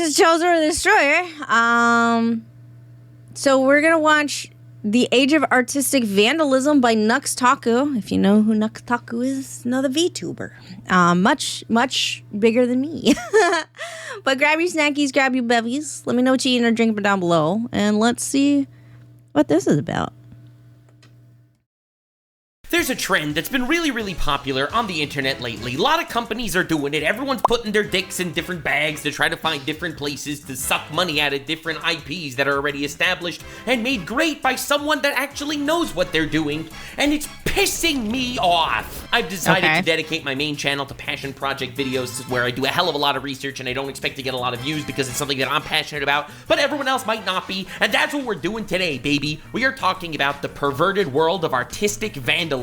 is Chosen or the Destroyer. So we're gonna watch The Age of Artistic Vandalism by Nux Taku. If you know who Nux Taku is, another VTuber. Much bigger than me. But grab your snackies, grab your bevies. Let me know what you eating or drinking down below, and let's see what this is about. There's a trend that's been really popular on the internet lately. A lot of companies are doing it. Everyone's putting their dicks in different bags to try to find different places to suck money out of different IPs that are already established and made great by someone that actually knows what they're doing, and it's pissing me off. I've decided to dedicate my main channel to passion project videos where I do a hell of a lot of research and I don't expect to get a lot of views because it's something that I'm passionate about, but everyone else might not be, and that's what we're doing today, baby. We are talking about the perverted world of artistic vandalism.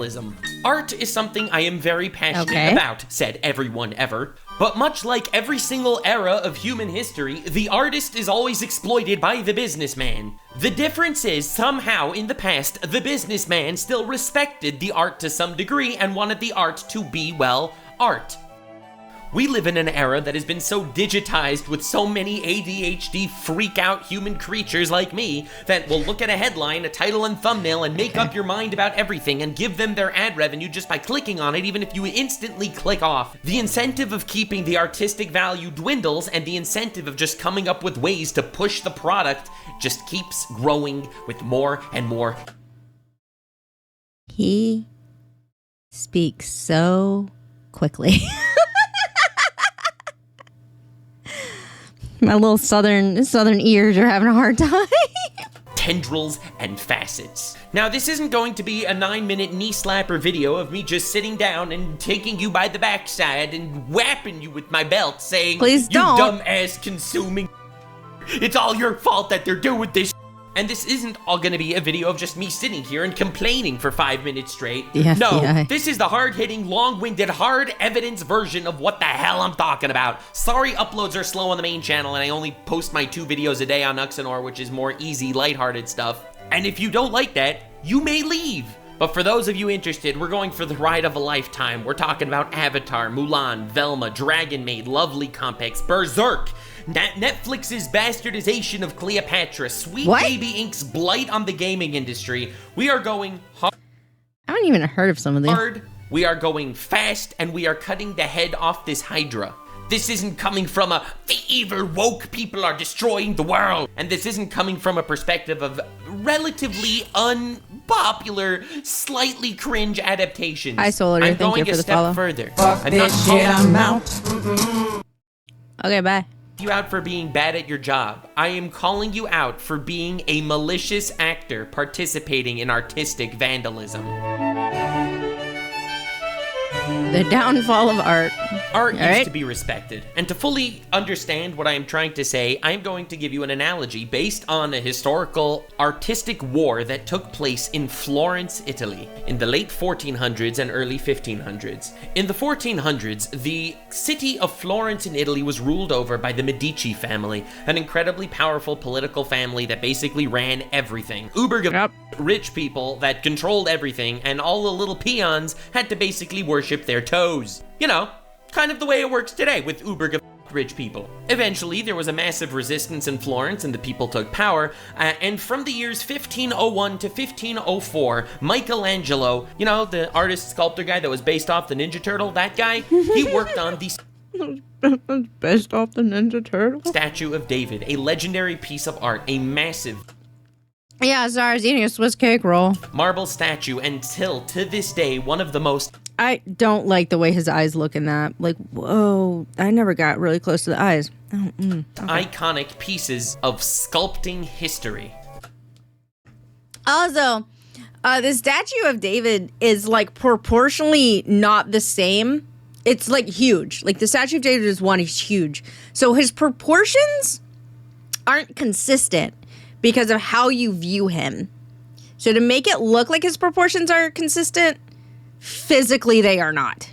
Art is something I am very passionate about, said everyone ever. But much like every single era of human history, the artist is always exploited by the businessman. The difference is, somehow in the past, the businessman still respected the art to some degree and wanted the art to be, well, art. We live in an era that has been so digitized with so many ADHD freak-out human creatures like me that will look at a headline, a title and thumbnail, and make up your mind about everything and give them their ad revenue just by clicking on it, even if you instantly click off. The incentive of keeping the artistic value dwindles, and the incentive of just coming up with ways to push the product just keeps growing with more and more. He speaks so quickly. My little southern ears are having a hard time. Tendrils and facets. Now, this isn't going to be a 9-minute knee slapper video of me just sitting down and taking you by the backside and whapping you with my belt saying, please don't. You dumb ass consuming. It's all your fault that they're doing this. And this isn't all gonna be a video of just me sitting here and complaining for 5 minutes straight. No, this is the hard-hitting, long-winded, hard evidence version of what the hell I'm talking about. Sorry uploads are slow on the main channel and I only post my 2 videos a day on Uxanor, which is more easy, lighthearted stuff. And if you don't like that, you may leave. But for those of you interested, we're going for the ride of a lifetime. We're talking about Avatar, Mulan, Velma, Dragon Maid, Lovely Complex, Berserk, Netflix's bastardization of Cleopatra, Sweet Baby Inc.'s blight on the gaming industry. We are going hard. I haven't even heard of some of these. We are going fast, and we are cutting the head off this Hydra. This isn't coming from the evil woke people are destroying the world. And this isn't coming from a perspective of relatively unpopular, slightly cringe adaptations. Hi, Solar. I'm Thank going you for a the step follow. further. Fuck I'm this shit, I'm out. Okay, bye. You out for being bad at your job. I am calling you out for being a malicious actor participating in artistic vandalism. The downfall of art. Art used to be respected. And to fully understand what I am trying to say, I'm going to give you an analogy based on a historical artistic war that took place in Florence, Italy, in the late 1400s and early 1500s. In the 1400s, the city of Florence in Italy was ruled over by the Medici family, an incredibly powerful political family that basically ran everything. Rich people that controlled everything, and all the little peons had to basically worship their toes. You know, kind of the way it works today with rich people. Eventually, there was a massive resistance in Florence and the people took power, and from the years 1501 to 1504, Michelangelo, you know, the artist sculptor guy that was based off the Ninja Turtle, that guy, he worked on the based off the Ninja Turtle? Statue of David, a legendary piece of art, a massive Yeah, sorry, I was eating a Swiss cake roll. marble statue, until to this day, one of the most I don't like the way his eyes look in that. Like, whoa, I never got really close to the eyes. Okay. iconic pieces of sculpting history. Also, the statue of David is like proportionally not the same. It's like huge. Like the statue of David is one, he's huge. So his proportions aren't consistent because of how you view him. So to make it look like his proportions are consistent, physically they are not.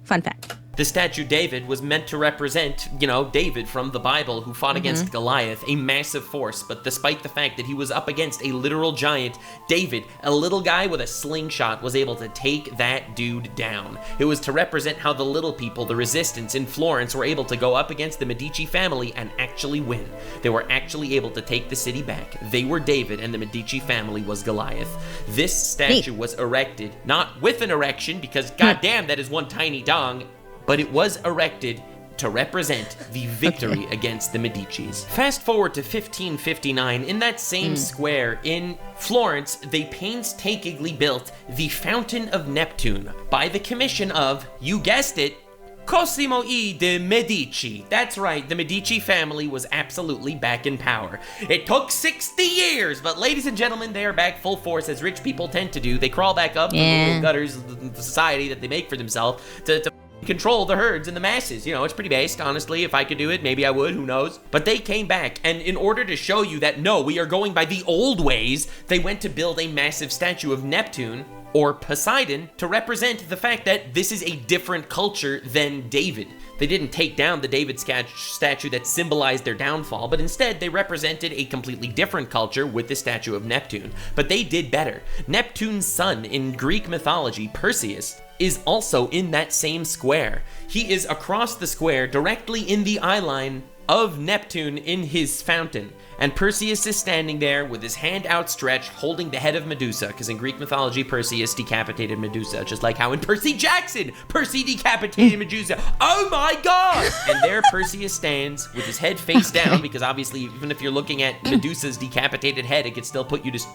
Fun fact. The statue David was meant to represent, David from the Bible who fought against Goliath, a massive force. But despite the fact that he was up against a literal giant, David, a little guy with a slingshot, was able to take that dude down. It was to represent how the little people, the resistance in Florence, were able to go up against the Medici family and actually win. They were actually able to take the city back. They were David and the Medici family was Goliath. This statue was erected, not with an erection, because goddamn, that is one tiny dong, but it was erected to represent the victory against the Medicis. Fast forward to 1559, in that same square in Florence, they painstakingly built the Fountain of Neptune by the commission of, you guessed it, Cosimo I de' Medici. That's right, the Medici family was absolutely back in power. It took 60 years, but ladies and gentlemen, they are back full force, as rich people tend to do. They crawl back up the little gutters of the society that they make for themselves to control the herds and the masses. It's pretty based, honestly. If I could do it, maybe I would, who knows? But they came back, and in order to show you that, no, we are going by the old ways, they went to build a massive statue of Neptune, or Poseidon, to represent the fact that this is a different culture than David. They didn't take down the David statue that symbolized their downfall, but instead they represented a completely different culture with the statue of Neptune. But they did better. Neptune's son in Greek mythology, Perseus, is also in that same square. He is across the square, directly in the eye line of Neptune in his fountain. And Perseus is standing there with his hand outstretched, holding the head of Medusa, because in Greek mythology, Perseus decapitated Medusa, just like how in Percy Jackson, Percy decapitated Medusa. Oh my god! And there Perseus stands with his head face down, because obviously, even if you're looking at Medusa's decapitated head, it could still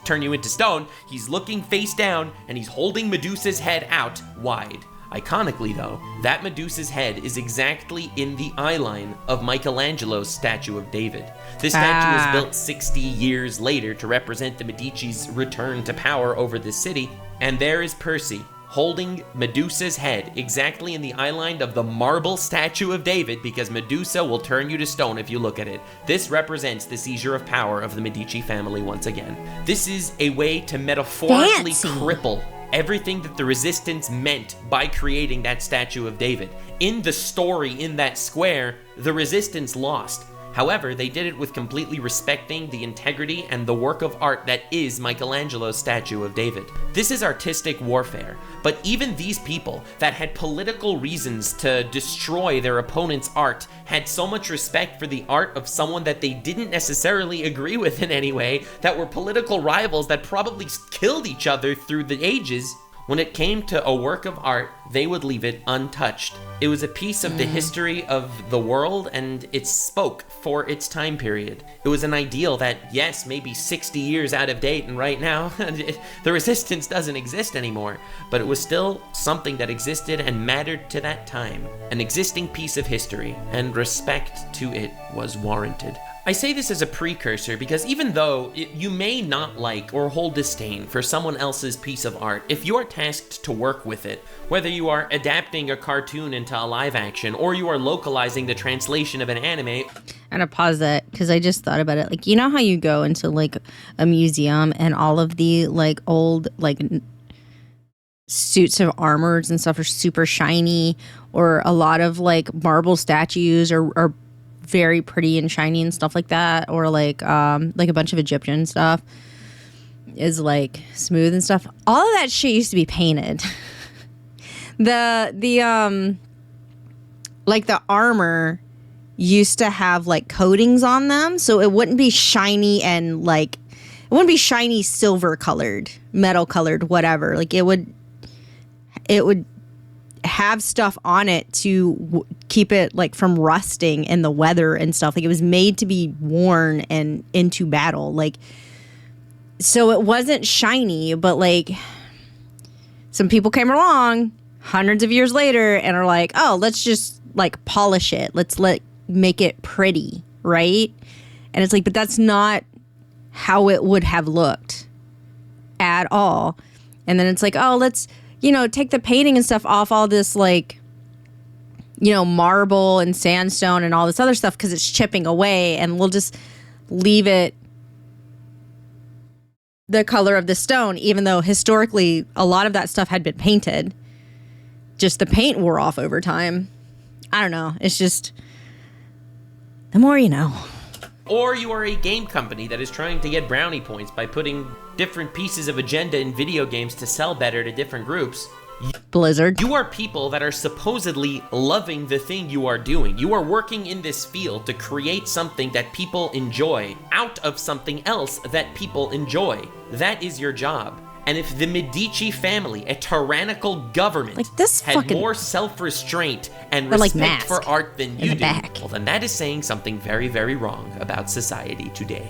turn you into stone. He's looking face down, and he's holding Medusa's head out wide. Iconically, though, that Medusa's head is exactly in the eye line of Michelangelo's statue of David. This statue was built 60 years later to represent the Medici's return to power over the city, and there is Percy holding Medusa's head exactly in the eye line of the marble statue of David, because Medusa will turn you to stone if you look at it. This represents the seizure of power of the Medici family once again. This is a way to metaphorically cripple everything that the resistance meant by creating that statue of David. In the story in that square, the resistance lost. However, they did it with completely respecting the integrity and the work of art that is Michelangelo's statue of David. This is artistic warfare, but even these people that had political reasons to destroy their opponent's art had so much respect for the art of someone that they didn't necessarily agree with in any way, that were political rivals that probably killed each other through the ages. When it came to a work of art, they would leave it untouched. It was a piece of the history of the world, and it spoke for its time period. It was an ideal that, yes, maybe 60 years out of date, and right now, the resistance doesn't exist anymore, but it was still something that existed and mattered to that time. An existing piece of history, and respect to it was warranted. I say this as a precursor because even though you may not like or hold disdain for someone else's piece of art, if you are tasked to work with it, whether you are adapting a cartoon into a live action or you are localizing the translation of an anime. I'm gonna pause that because I just thought about it. Like, you know how you go into like a museum and all of the like old like suits of armors and stuff are super shiny, or a lot of like marble statues are very pretty and shiny and stuff like that, or like a bunch of Egyptian stuff is like smooth and stuff. All of that shit used to be painted. the armor used to have like coatings on them, so it wouldn't be shiny and like it wouldn't be shiny silver colored, metal colored, whatever. Like it would have stuff on it to keep it like from rusting in the weather and stuff. Like it was made to be worn and into battle. Like, so it wasn't shiny, but like some people came along hundreds of years later and are like, oh, let's just like polish it. Let's make it pretty. Right. And it's like, but that's not how it would have looked at all. And then it's like, oh, let's, take the painting and stuff off all this, like, marble and sandstone and all this other stuff because it's chipping away, and we'll just leave it the color of the stone, even though historically a lot of that stuff had been painted. Just the paint wore off over time. I don't know. It's just the more you know. Or you are a game company that is trying to get brownie points by putting different pieces of agenda in video games to sell better to different groups. Blizzard. You are people that are supposedly loving the thing you are doing. You are working in this field to create something that people enjoy out of something else that people enjoy. That is your job. And if the Medici family, a tyrannical government, like this had more self-restraint and like respect for art than you do, back. well, then that is saying something very, very wrong about society today.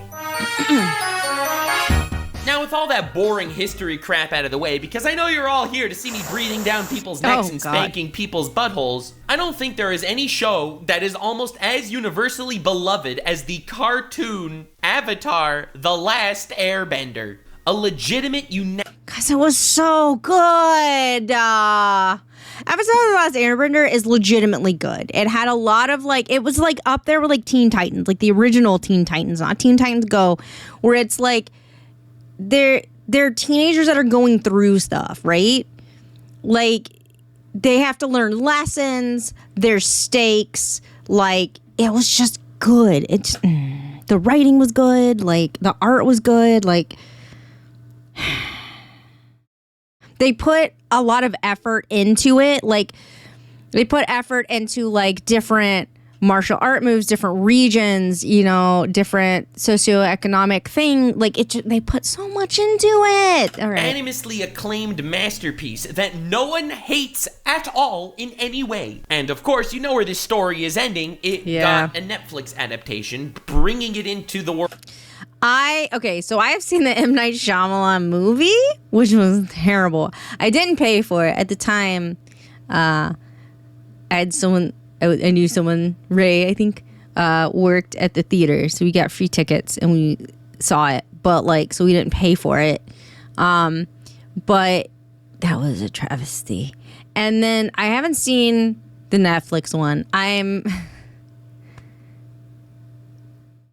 Now, with all that boring history crap out of the way, because I know you're all here to see me breathing down people's necks and spanking people's buttholes, I don't think there is any show that is almost as universally beloved as the cartoon Avatar: The Last Airbender. A legitimate Guys, it was so good. Avatar: The Last Airbender is legitimately good. It had a lot of like, it was like up there with like Teen Titans, like the original Teen Titans, not Teen Titans Go, where it's like they're teenagers that are going through stuff, right? Like they have to learn lessons, there's stakes, like it was just good. It's the writing was good, like the art was good, like they put a lot of effort into it. Like they put effort into like different martial art moves, different regions, you know, different socioeconomic thing. Like they put so much into it. All right. Unanimously acclaimed masterpiece that no one hates at all in any way. And of course, you know where this story is ending. It got a Netflix adaptation, bringing it into the world. So I have seen the M. Night Shyamalan movie, which was terrible. I didn't pay for it at the time. I knew someone, Ray, I think, worked at the theater, so we got free tickets and we saw it. But like, so we didn't pay for it. But that was a travesty. And then I haven't seen the Netflix one.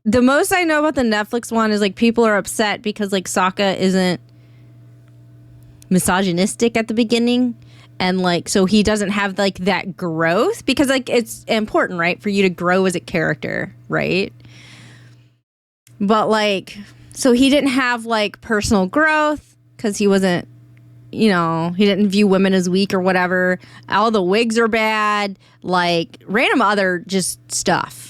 The most I know about the Netflix one is like people are upset because like Sokka isn't misogynistic at the beginning, and like so he doesn't have like that growth, because like it's important, right, for you to grow as a character, right? But like so he didn't have like personal growth because he wasn't, you know, he didn't view women as weak or whatever. All the wigs are bad, like random other stuff.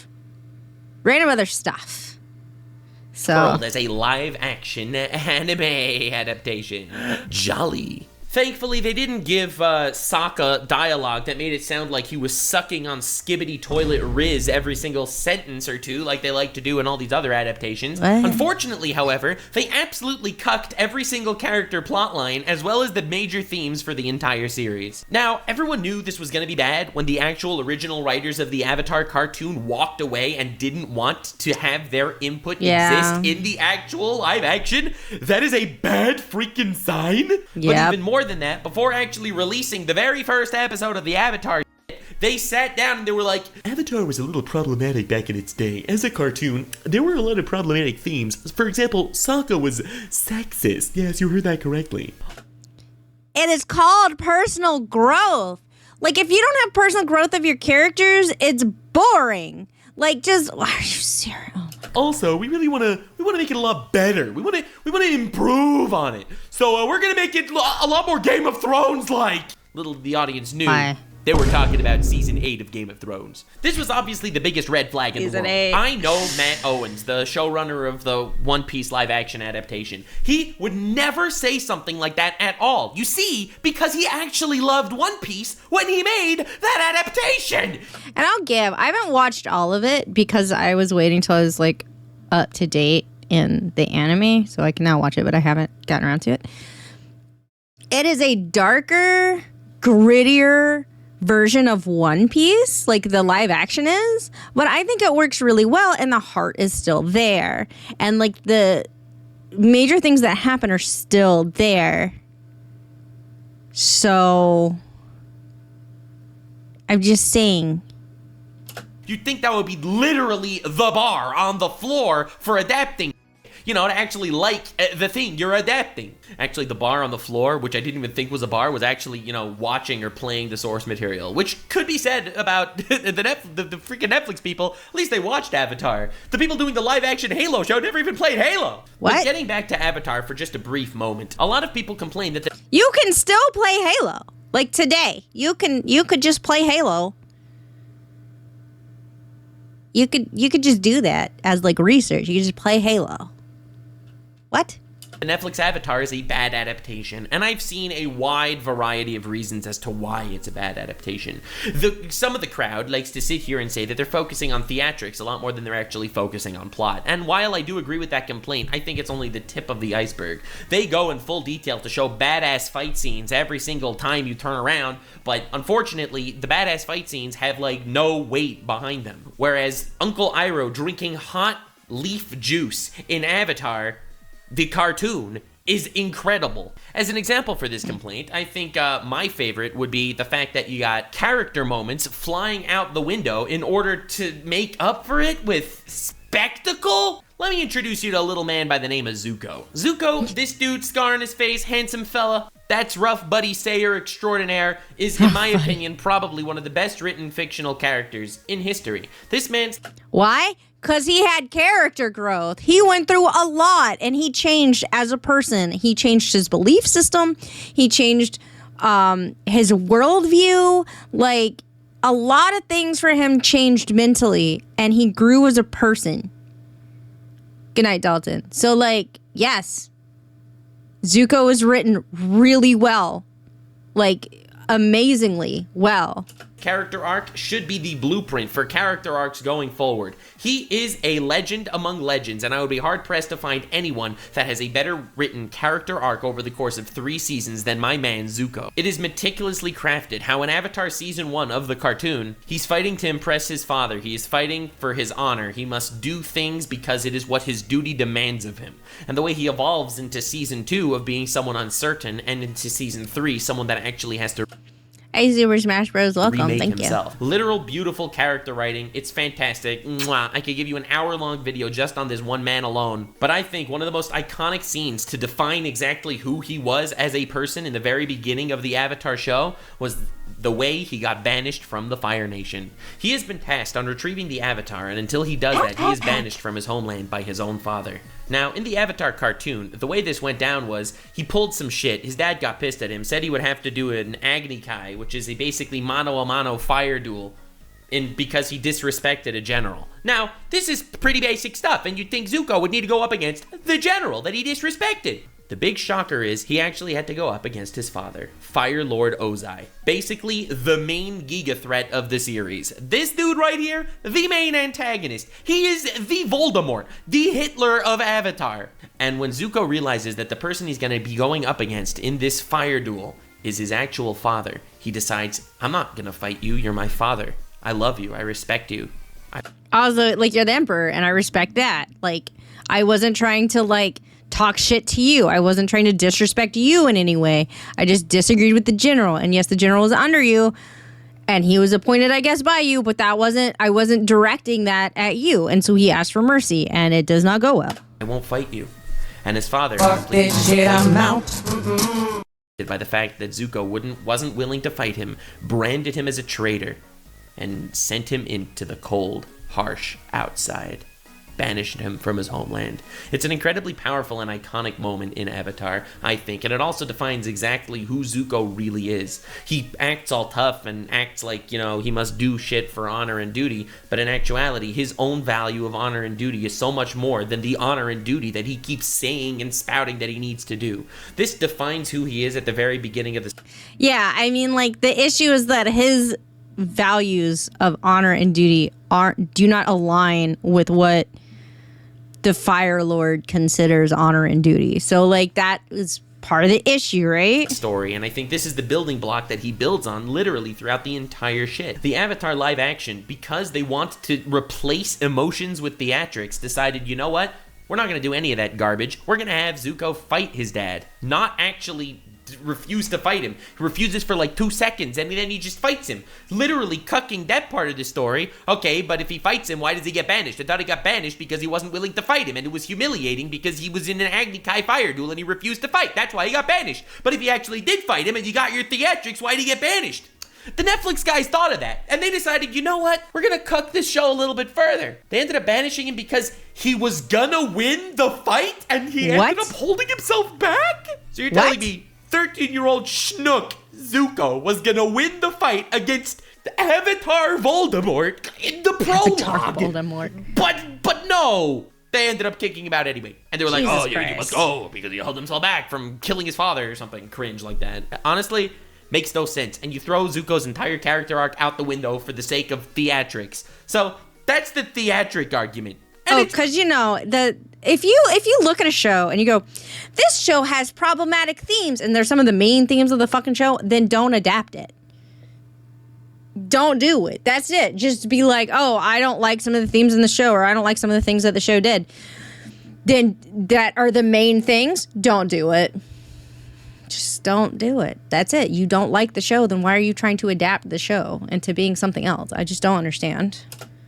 So World as a live-action anime adaptation. Jolly. Thankfully, they didn't give Sokka dialogue that made it sound like he was sucking on skibbity toilet riz every single sentence or two like they like to do in all these other adaptations. What? Unfortunately, however, they absolutely cucked every single character plotline as well as the major themes for the entire series. Now, everyone knew this was going to be bad when the actual original writers of the Avatar cartoon walked away and didn't want to have their input exist in the actual live action. That is a bad freaking sign. But even more than that, before actually releasing the very first episode of the Avatar, they sat down and they were like, Avatar was a little problematic back in its day. As a cartoon, there were a lot of problematic themes. For example, Sokka was sexist. Yes, you heard that correctly. It is called personal growth. Like, if you don't have personal growth of your characters, it's boring. Like, just, are you serious? Also, we want to make it a lot better. We want to improve on it. So we're gonna make it a lot more Game of Thrones like. Little the audience knew. They were talking about Season 8 of Game of Thrones. This was obviously the biggest red flag in the world. 8. I know Matt Owens, the showrunner of the One Piece live-action adaptation. He would never say something like that at all. You see, because he actually loved One Piece when he made that adaptation. And I haven't watched all of it because I was waiting till I was like up to date in the anime, so I can now watch it, but I haven't gotten around to it. It is a darker, grittier version of One Piece, like the live action is, but I think it works really well and the heart is still there. And like the major things that happen are still there. So I'm just saying. You'd think that would be literally the bar on the floor for adapting. to actually like the thing you're adapting. Actually, the bar on the floor, which I didn't even think was a bar, was actually, watching or playing the source material, which could be said about the freaking Netflix people. At least they watched Avatar. The people doing the live-action Halo show never even played Halo. What? But getting back to Avatar for just a brief moment, a lot of people complain that You can still play Halo. Like today, you could just play Halo. You could just do that as like research. You could just play Halo. What? the Netflix Avatar is a bad adaptation, and I've seen a wide variety of reasons as to why it's a bad adaptation. Some of the crowd likes to sit here and say that they're focusing on theatrics a lot more than they're actually focusing on plot, and while I do agree with that complaint, I think it's only the tip of the iceberg. They go in full detail to show badass fight scenes every single time you turn around, but unfortunately, the badass fight scenes have, like, no weight behind them. Whereas Uncle Iroh drinking hot leaf juice in Avatar, the cartoon, is incredible. As an example for this complaint, I think my favorite would be the fact that you got character moments flying out the window in order to make up for it with spectacle. Let me introduce you to a little man by the name of Zuko. Zuko, this dude, scar on his face, handsome fella, that's rough buddy sayer extraordinaire, is, in my opinion, probably one of the best written fictional characters in history. This man's... Why? Because he had character growth. He went through a lot, and he changed as a person. He changed his belief system. He changed his worldview. Like, a lot of things for him changed mentally, and he grew as a person. Good night, Dalton. So, like, yes, Zuko is written really well. Like, amazingly well. Character arc should be the blueprint for character arcs going forward. He is a legend among legends, and I would be hard-pressed to find anyone that has a better written character arc over the course of 3 seasons than my man Zuko. It is meticulously crafted how in Avatar Season 1 of the cartoon, he's fighting to impress his father. He is fighting for his honor. He must do things because it is what his duty demands of him. And the way he evolves into Season 2 of being someone uncertain, and into Season 3, someone that actually has to... Hey, Super Smash Bros. Welcome. remake Thank himself. you. Literal beautiful character writing. It's fantastic. Mwah. I could give you an hour-long video just on this one man alone. But I think one of the most iconic scenes to define exactly who he was as a person in the very beginning of the Avatar show was the way he got banished from the Fire Nation. He has been tasked on retrieving the Avatar, and until he does that, he is banished from his homeland by his own father. Now, in the Avatar cartoon, the way this went down was he pulled some shit. His dad got pissed at him, said he would have to do an Agni Kai, which is a basically mano-a-mano fire duel, because he disrespected a general. Now, this is pretty basic stuff, and you'd think Zuko would need to go up against the general that he disrespected. The big shocker is he actually had to go up against his father, Fire Lord Ozai. Basically, the main giga threat of the series. This dude right here, the main antagonist. He is the Voldemort, the Hitler of Avatar. And when Zuko realizes that the person he's going to be going up against in this fire duel is his actual father, he decides, I'm not going to fight you, you're my father. I love you, I respect you. Also, like, you're the emperor, and I respect that. Like, I wasn't trying to, like, talk shit to you. I wasn't trying to disrespect you in any way. I just disagreed with the general. And yes, the general was under you, and he was appointed, I guess, by you, but I wasn't directing that at you. And so he asked for mercy, and it does not go well. I won't fight you. And his father Fuck this shit, I'm out. by the fact that Zuko wasn't willing to fight him, branded him as a traitor, and sent him into the cold, harsh outside. Banished him from his homeland. It's an incredibly powerful and iconic moment in Avatar, I think, and it also defines exactly who Zuko really is. He acts all tough and acts like, he must do shit for honor and duty, but in actuality, his own value of honor and duty is so much more than the honor and duty that he keeps saying and spouting that he needs to do. This defines who he is at the very beginning of the... Yeah, I mean, like, the issue is that his values of honor and duty do not align with what the Fire Lord considers honor and duty. So, like, that is part of the issue, right? Story, and I think this is the building block that he builds on literally throughout the entire shit. The Avatar live action, because they want to replace emotions with theatrics, decided, you know what? We're not going to do any of that garbage. We're going to have Zuko fight his dad. Not actually refuse to fight him. He refuses for like 2 seconds, and then he just fights him, literally cucking that part of the story. Okay, but if he fights him, why does he get banished? I thought he got banished because he wasn't willing to fight him, and it was humiliating because he was in an Agni Kai fire duel and he refused to fight. That's why he got banished. But if you actually did fight him and you got your theatrics, why did he get banished? The Netflix guys thought of that, and they decided, you know what? We're gonna cuck this show a little bit further. They ended up banishing him because he was gonna win the fight, and he ended up holding himself back? So you're telling me 13-year-old schnook Zuko was gonna win the fight against the Avatar Voldemort in the prologue? Avatar Voldemort. But no! They ended up kicking him out anyway. And they were like, Jesus you must go because he held himself back from killing his father or something cringe like that. Honestly, makes no sense. And you throw Zuko's entire character arc out the window for the sake of theatrics. So that's the theatric argument. And because if you look at a show and you go, this show has problematic themes, and they're some of the main themes of the fucking show, then don't adapt it. Don't do it. That's it. Just be like, oh, I don't like some of the themes in the show, or I don't like some of the things that the show did. Then that are the main things. Don't do it. Just don't do it. That's it. You don't like the show, then why are you trying to adapt the show into being something else? I just don't understand.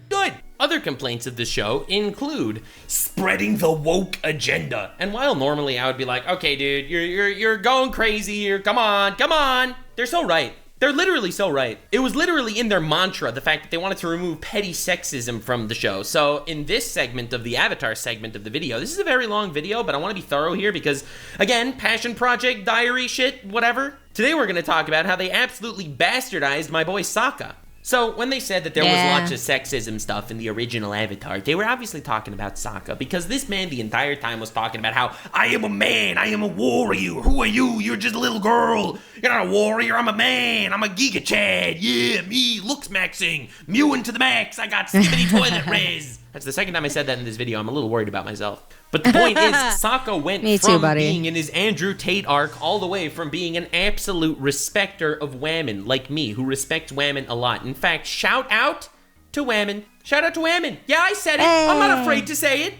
Good. Other complaints of the show include spreading the woke agenda. And while normally I would be like, okay, dude, you're going crazy here. Come on. They're so right. They're literally so right. It was literally in their mantra, the fact that they wanted to remove petty sexism from the show. So in this segment of the Avatar segment of the video, this is a very long video, but I want to be thorough here because, again, passion project, diary shit, whatever. Today we're going to talk about how they absolutely bastardized my boy Sokka. So when they said that there was lots of sexism stuff in the original Avatar, they were obviously talking about Sokka, because this man the entire time was talking about how, I am a man, I am a warrior, who are you, you're just a little girl, you're not a warrior, I'm a man, I'm a Giga Chad, yeah, me, looks maxing, mewing to the max, I got skibbity toilet res. That's the second time I said that in this video. I'm a little worried about myself. But the point is, Sokka went from being in his Andrew Tate arc all the way from being an absolute respecter of women, like me, who respects women a lot. In fact, shout out to women. Shout out to women. Yeah, I said it. I'm not afraid to say it.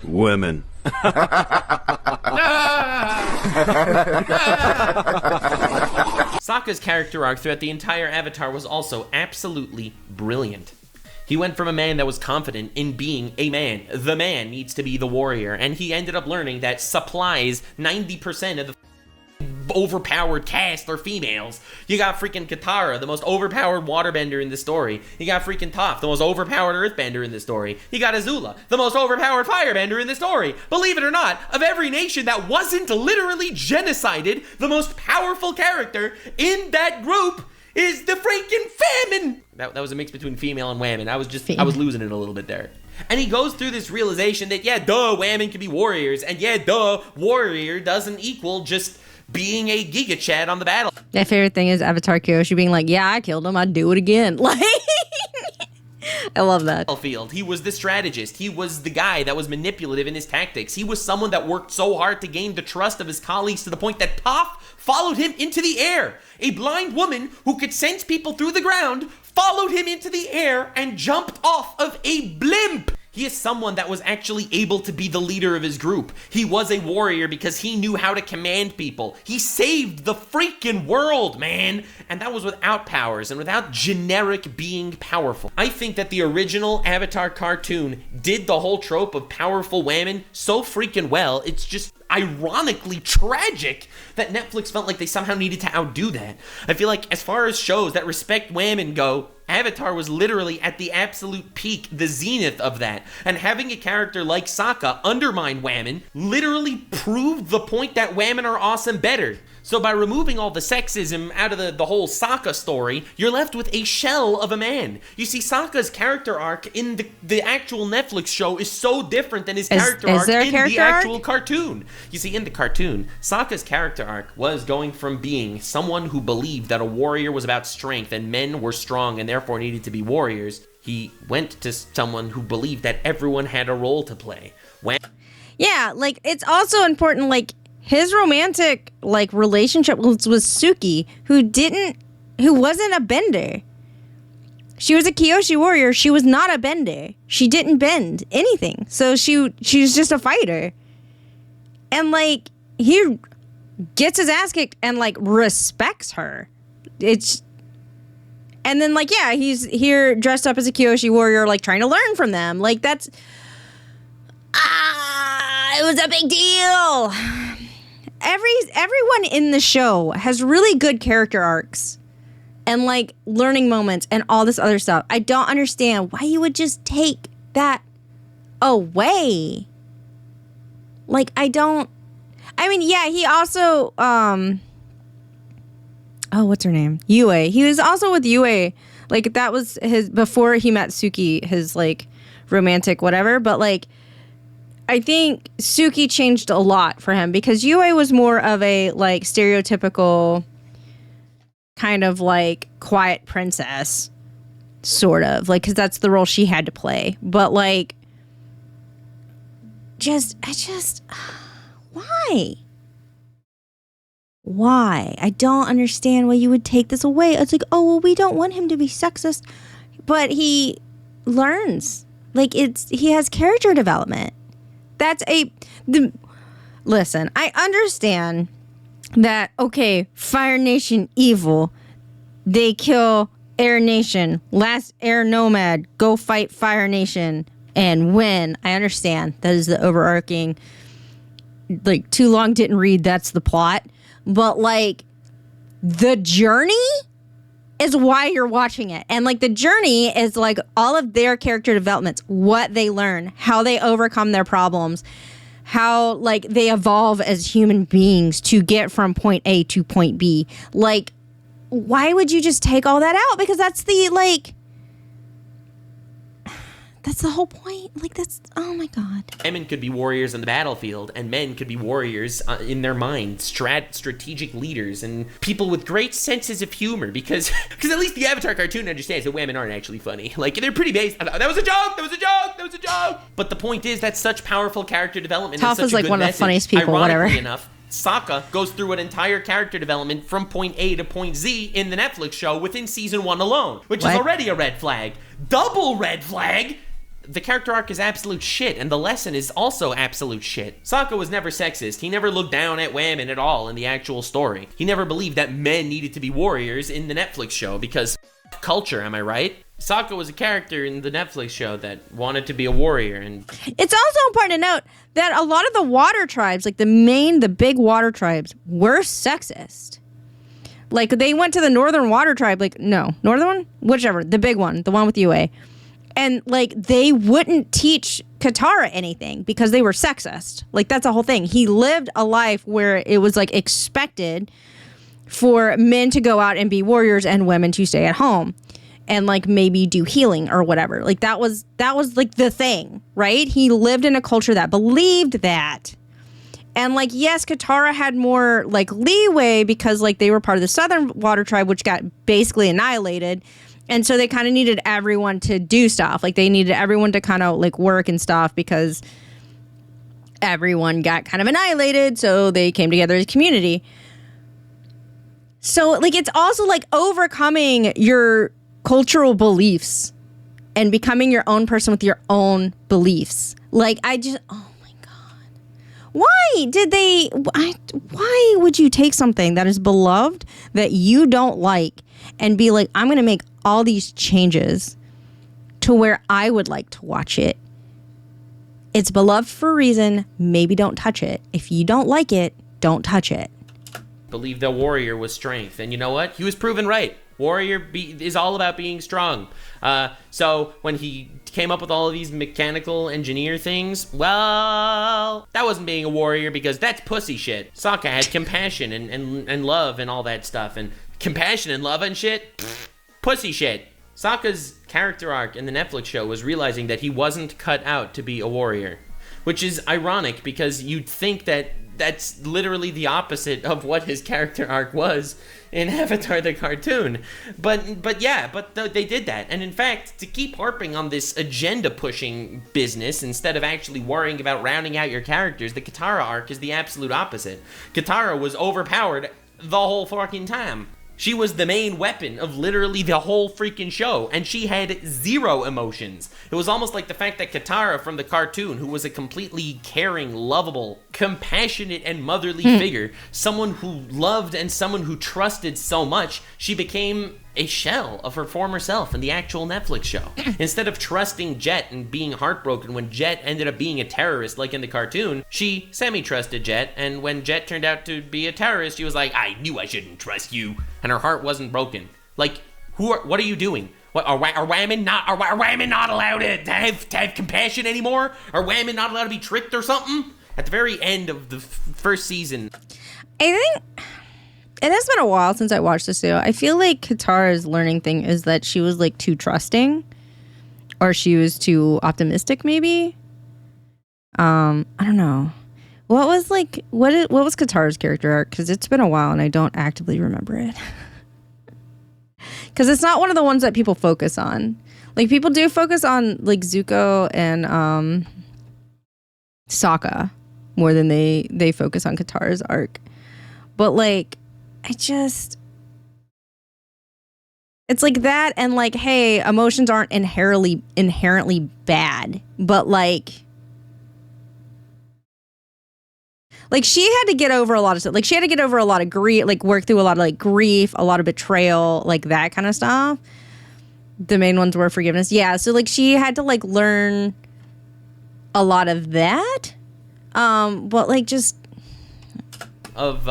Women. Sokka's character arc throughout the entire Avatar was also absolutely brilliant. He went from a man that was confident in being a man. The man needs to be the warrior. And he ended up learning that supplies 90% of the overpowered cast are females. You got freaking Katara, the most overpowered waterbender in the story. You got freaking Toph, the most overpowered earthbender in the story. You got Azula, the most overpowered firebender in the story. Believe it or not, of every nation that wasn't literally genocided, the most powerful character in that group is the freaking famine. That was a mix between female and women. I was losing it a little bit there. And he goes through this realization that, yeah, duh, women can be warriors. And yeah, duh, warrior doesn't equal just being a Giga Chad on the battle. My favorite thing is Avatar Kyoshi being like, yeah, I killed him, I'd do it again. Like, I love that. He was the strategist. He was the guy that was manipulative in his tactics. He was someone that worked so hard to gain the trust of his colleagues to the point that Toph followed him into the air. A blind woman who could sense people through the ground followed him into the air and jumped off of a blimp. He is someone that was actually able to be the leader of his group. He was a warrior because he knew how to command people. He saved the freaking world, man. And that was without powers and without generic being powerful. I think that the original Avatar cartoon did the whole trope of powerful women so freaking well. It's just ironically tragic that Netflix felt like they somehow needed to outdo that. I feel like as far as shows that respect women go, Avatar was literally at the absolute peak, the zenith of that. And having a character like Sokka undermine women literally proved the point that women are awesome better. So by removing all the sexism out of the whole Sokka story, you're left with a shell of a man. You see, Sokka's character arc in the actual Netflix show is so different than his character arc in the actual cartoon. You see, in the cartoon, Sokka's character arc was going from being someone who believed that a warrior was about strength and men were strong and therefore needed to be warriors. He went to someone who believed that everyone had a role to play. Yeah, like, it's also important, like, his romantic, like, relationship was Suki, who wasn't a bender. She was a Kyoshi warrior. She was not a bender. She didn't bend anything. So she was just a fighter. And, like, he gets his ass kicked and like respects her. And then like, yeah, he's here dressed up as a Kyoshi warrior, like trying to learn from them. Like that's, it was a big deal. Everyone in the show has really good character arcs and like learning moments and all this other stuff. I don't understand why you would just take that away. Like, I mean, yeah, he also, what's her name? Yue. He was also with Yue. Like, that was his, before he met Suki, his, like, romantic whatever. But, like, I think Suki changed a lot for him because Yue was more of a, like, stereotypical kind of, like, quiet princess, sort of. Like, because that's the role she had to play. But, like, why? Why? I don't understand why you would take this away. It's like, oh, well, we don't want him to be sexist. But he learns. Like, he has character development. Listen, I understand that, okay, Fire Nation evil. They kill Air Nation. Last Air Nomad. Go fight Fire Nation and win. I understand. That is the overarching, like, too long didn't read, that's the plot. But, like, the journey is why you're watching it. And, like, the journey is, like, all of their character developments, what they learn, how they overcome their problems, how, like, they evolve as human beings to get from point A to point B. Like, why would you just take all that out? Because that's the, like... That's the whole point. Like, that's, oh my God. Women could be warriors on the battlefield, and men could be warriors in their mind, strategic leaders, and people with great senses of humor, because at least the Avatar cartoon understands that women aren't actually funny. Like, they're pretty basic. That was a joke! That was a joke! That was a joke! But the point is, that's such powerful character development. Toph is like one of the funniest people, whatever. Ironically enough, Sokka goes through an entire character development from point A to point Z in the Netflix show within season 1 alone, which is already a red flag. Double red flag! The character arc is absolute shit, and the lesson is also absolute shit. Sokka was never sexist. He never looked down at women at all in the actual story. He never believed that men needed to be warriors in the Netflix show, because culture, am I right? Sokka was a character in the Netflix show that wanted to be a warrior, and... It's also important to note that a lot of the water tribes, like the big water tribes, were sexist. Like, they went to the northern water tribe, like, no, northern one? Whichever, the big one, the one with Yue. And, like, they wouldn't teach Katara anything because they were sexist. Like, that's the whole thing. He lived a life where it was, like, expected for men to go out and be warriors and women to stay at home and, like, maybe do healing or whatever. Like, that was like, the thing, right? He lived in a culture that believed that. And, like, yes, Katara had more, like, leeway because, like, they were part of the Southern Water Tribe, which got basically annihilated. And so they kind of needed everyone to do stuff. Like, they needed everyone to kind of, like, work and stuff because everyone got kind of annihilated. So they came together as a community. So, like, it's also, like, overcoming your cultural beliefs and becoming your own person with your own beliefs. Like, oh my God. Why would you take something that is beloved that you don't like and be like, I'm going to make all these changes to where I would like to watch it? It's beloved for a reason. Maybe don't touch it. If you don't like it, don't touch it. Believe the warrior was strength. And you know what? He was proven right. Warrior is all about being strong. So when he came up with all of these mechanical engineer things, well, that wasn't being a warrior because that's pussy shit. Sokka had compassion and love and all that stuff. And compassion and love and shit? Pfft, pussy shit. Sokka's character arc in the Netflix show was realizing that he wasn't cut out to be a warrior. Which is ironic because you'd think that that's literally the opposite of what his character arc was in Avatar the cartoon. But they did that. And in fact, to keep harping on this agenda-pushing business instead of actually worrying about rounding out your characters, the Katara arc is the absolute opposite. Katara was overpowered the whole fucking time. She was the main weapon of literally the whole freaking show, and she had zero emotions. It was almost like the fact that Katara from the cartoon, who was a completely caring, lovable, compassionate, and motherly figure, someone who loved and someone who trusted so much, she became a shell of her former self in the actual Netflix show. Instead of trusting Jet and being heartbroken when Jet ended up being a terrorist like in the cartoon, she semi-trusted Jet, and when Jet turned out to be a terrorist, she was like, I knew I shouldn't trust you, and her heart wasn't broken. Like, what are you doing? What, are women not allowed to have compassion anymore? Are women not allowed to be tricked or something? At the very end of the first season, I think it has been a while since I watched this show. I feel like Katara's learning thing is that she was like too trusting, or she was too optimistic. Maybe. I don't know. What was Katara's character arc? Because it's been a while and I don't actively remember it. Because it's not one of the ones that people focus on. Like, people do focus on like Zuko and Sokka more than they focus on Katara's arc. But like, it's like that, and like, hey, emotions aren't inherently bad, but like she had to get over a lot of stuff. Like, she had to get over a lot of grief, like work through a lot of like grief, a lot of betrayal, like that kind of stuff. The main ones were forgiveness. Yeah. So like, she had to like learn a lot of that. But like, just of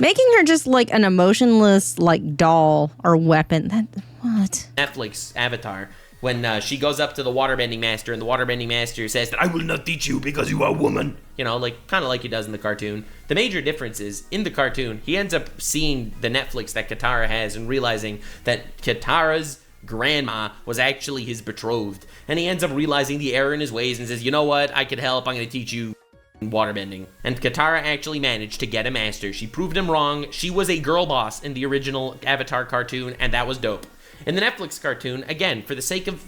making her just like an emotionless like doll or weapon. What? Netflix avatar, when she goes up to the waterbending master, and the waterbending master says that I will not teach you because you are a woman. You know, like kind of like he does in the cartoon. The major difference is, in the cartoon, he ends up seeing the Netflix that Katara has and realizing that Katara's grandma was actually his betrothed. And he ends up realizing the error in his ways and says, you know what, I could help, I'm going to teach you waterbending. And Katara actually managed to get a master. She proved him wrong. She was a girl boss in the original Avatar cartoon, and that was dope. In the Netflix cartoon, again, for the sake of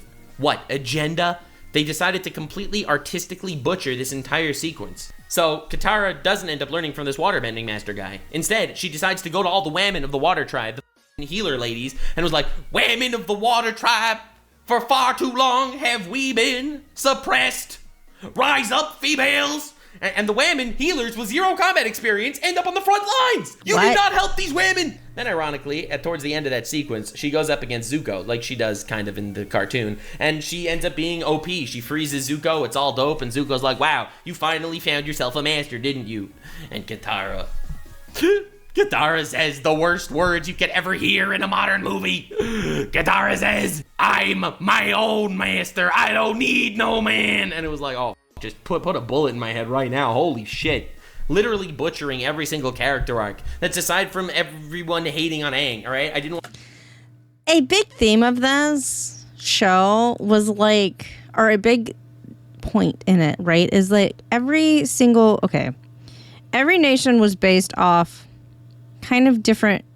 agenda, they decided to completely artistically butcher this entire sequence. So Katara doesn't end up learning from this waterbending master guy. Instead, she decides to go to all the women of the water tribe, the healer ladies, and was like, women of the water tribe, for far too long have we been suppressed. Rise up, females. And the women healers with zero combat experience end up on the front lines. You did not help these women. Then ironically, towards the end of that sequence, she goes up against Zuko, like she does kind of in the cartoon, and she ends up being OP. She freezes Zuko, it's all dope, and Zuko's like, wow, you finally found yourself a master, didn't you? And Katara says the worst words you could ever hear in a modern movie. Katara says, I'm my own master, I don't need no man. And it was like, oh, just put a bullet in my head right now. Holy shit. Literally butchering every single character arc. That's aside from everyone hating on Aang, all right? I didn't want... A big theme of this show was like, or a big point in it, right, is like every nation was based off kind of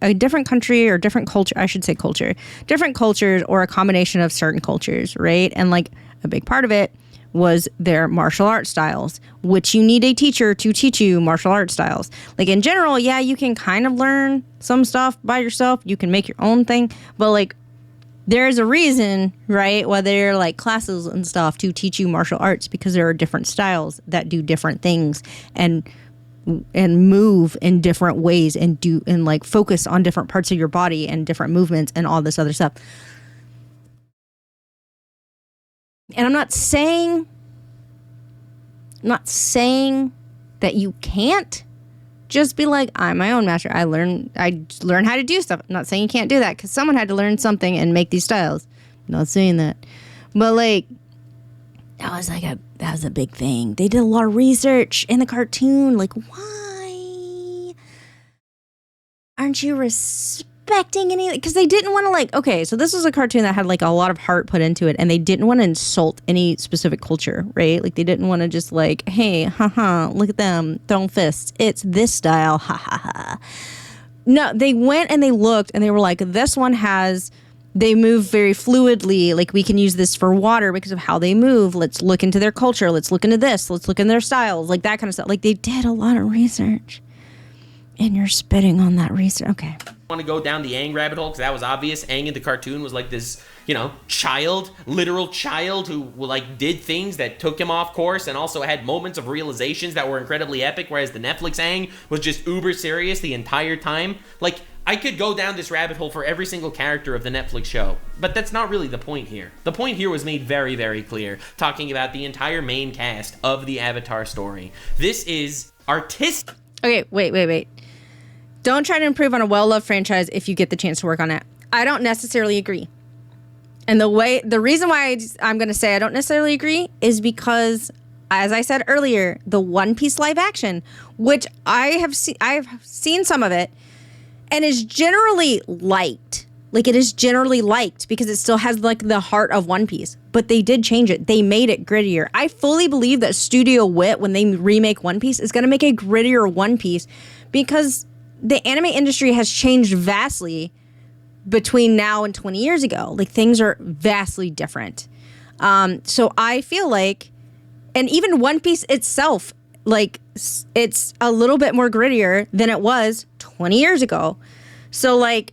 a different country or different culture, I should say culture, different cultures or a combination of certain cultures, right? And like a big part of it was their martial arts styles, which you need a teacher to teach you martial arts styles. Like in general, yeah, you can kind of learn some stuff by yourself. You can make your own thing, but like there's a reason, right? Why there are like classes and stuff to teach you martial arts, because there are different styles that do different things and move in different ways and like focus on different parts of your body and different movements and all this other stuff. And I'm not saying that you can't just be like, I'm my own master. I learn how to do stuff. I'm not saying you can't do that, because someone had to learn something and make these styles. I'm not saying that. But like, that was a big thing. They did a lot of research in the cartoon. Like, why aren't you respecting any? Because they didn't want to like, okay, so this was a cartoon that had like a lot of heart put into it, and they didn't want to insult any specific culture, right? Like they didn't want to just like, hey, haha, look at them throwing fists. It's this style, ha ha ha. No, they went and they looked and they were like, this one they move very fluidly. Like we can use this for water because of how they move. Let's look into their culture. Let's look into this. Let's look into their styles. Like that kind of stuff. Like they did a lot of research. And you're spitting on that research. Okay. want to go down the Aang rabbit hole, because that was obvious. Aang in the cartoon was like this, literal child who like did things that took him off course and also had moments of realizations that were incredibly epic, whereas the Netflix Aang was just uber serious the entire time. Like, I could go down this rabbit hole for every single character of the Netflix show, but that's not really the point here. The point here was made very, very clear, talking about the entire main cast of the Avatar story. This is artistic. Okay, wait. Don't try to improve on a well-loved franchise if you get the chance to work on it. I don't necessarily agree. And the reason why I'm going to say I don't necessarily agree is because, as I said earlier, the One Piece live action, which I've seen some of it, and is generally liked. Like, it is generally liked because it still has like the heart of One Piece. But they did change it. They made it grittier. I fully believe that Studio Wit, when they remake One Piece, is going to make a grittier One Piece because the anime industry has changed vastly between now and 20 years ago. Like, things are vastly different. So I feel like, and even One Piece itself, like, it's a little bit more grittier than it was 20 years ago. So, like,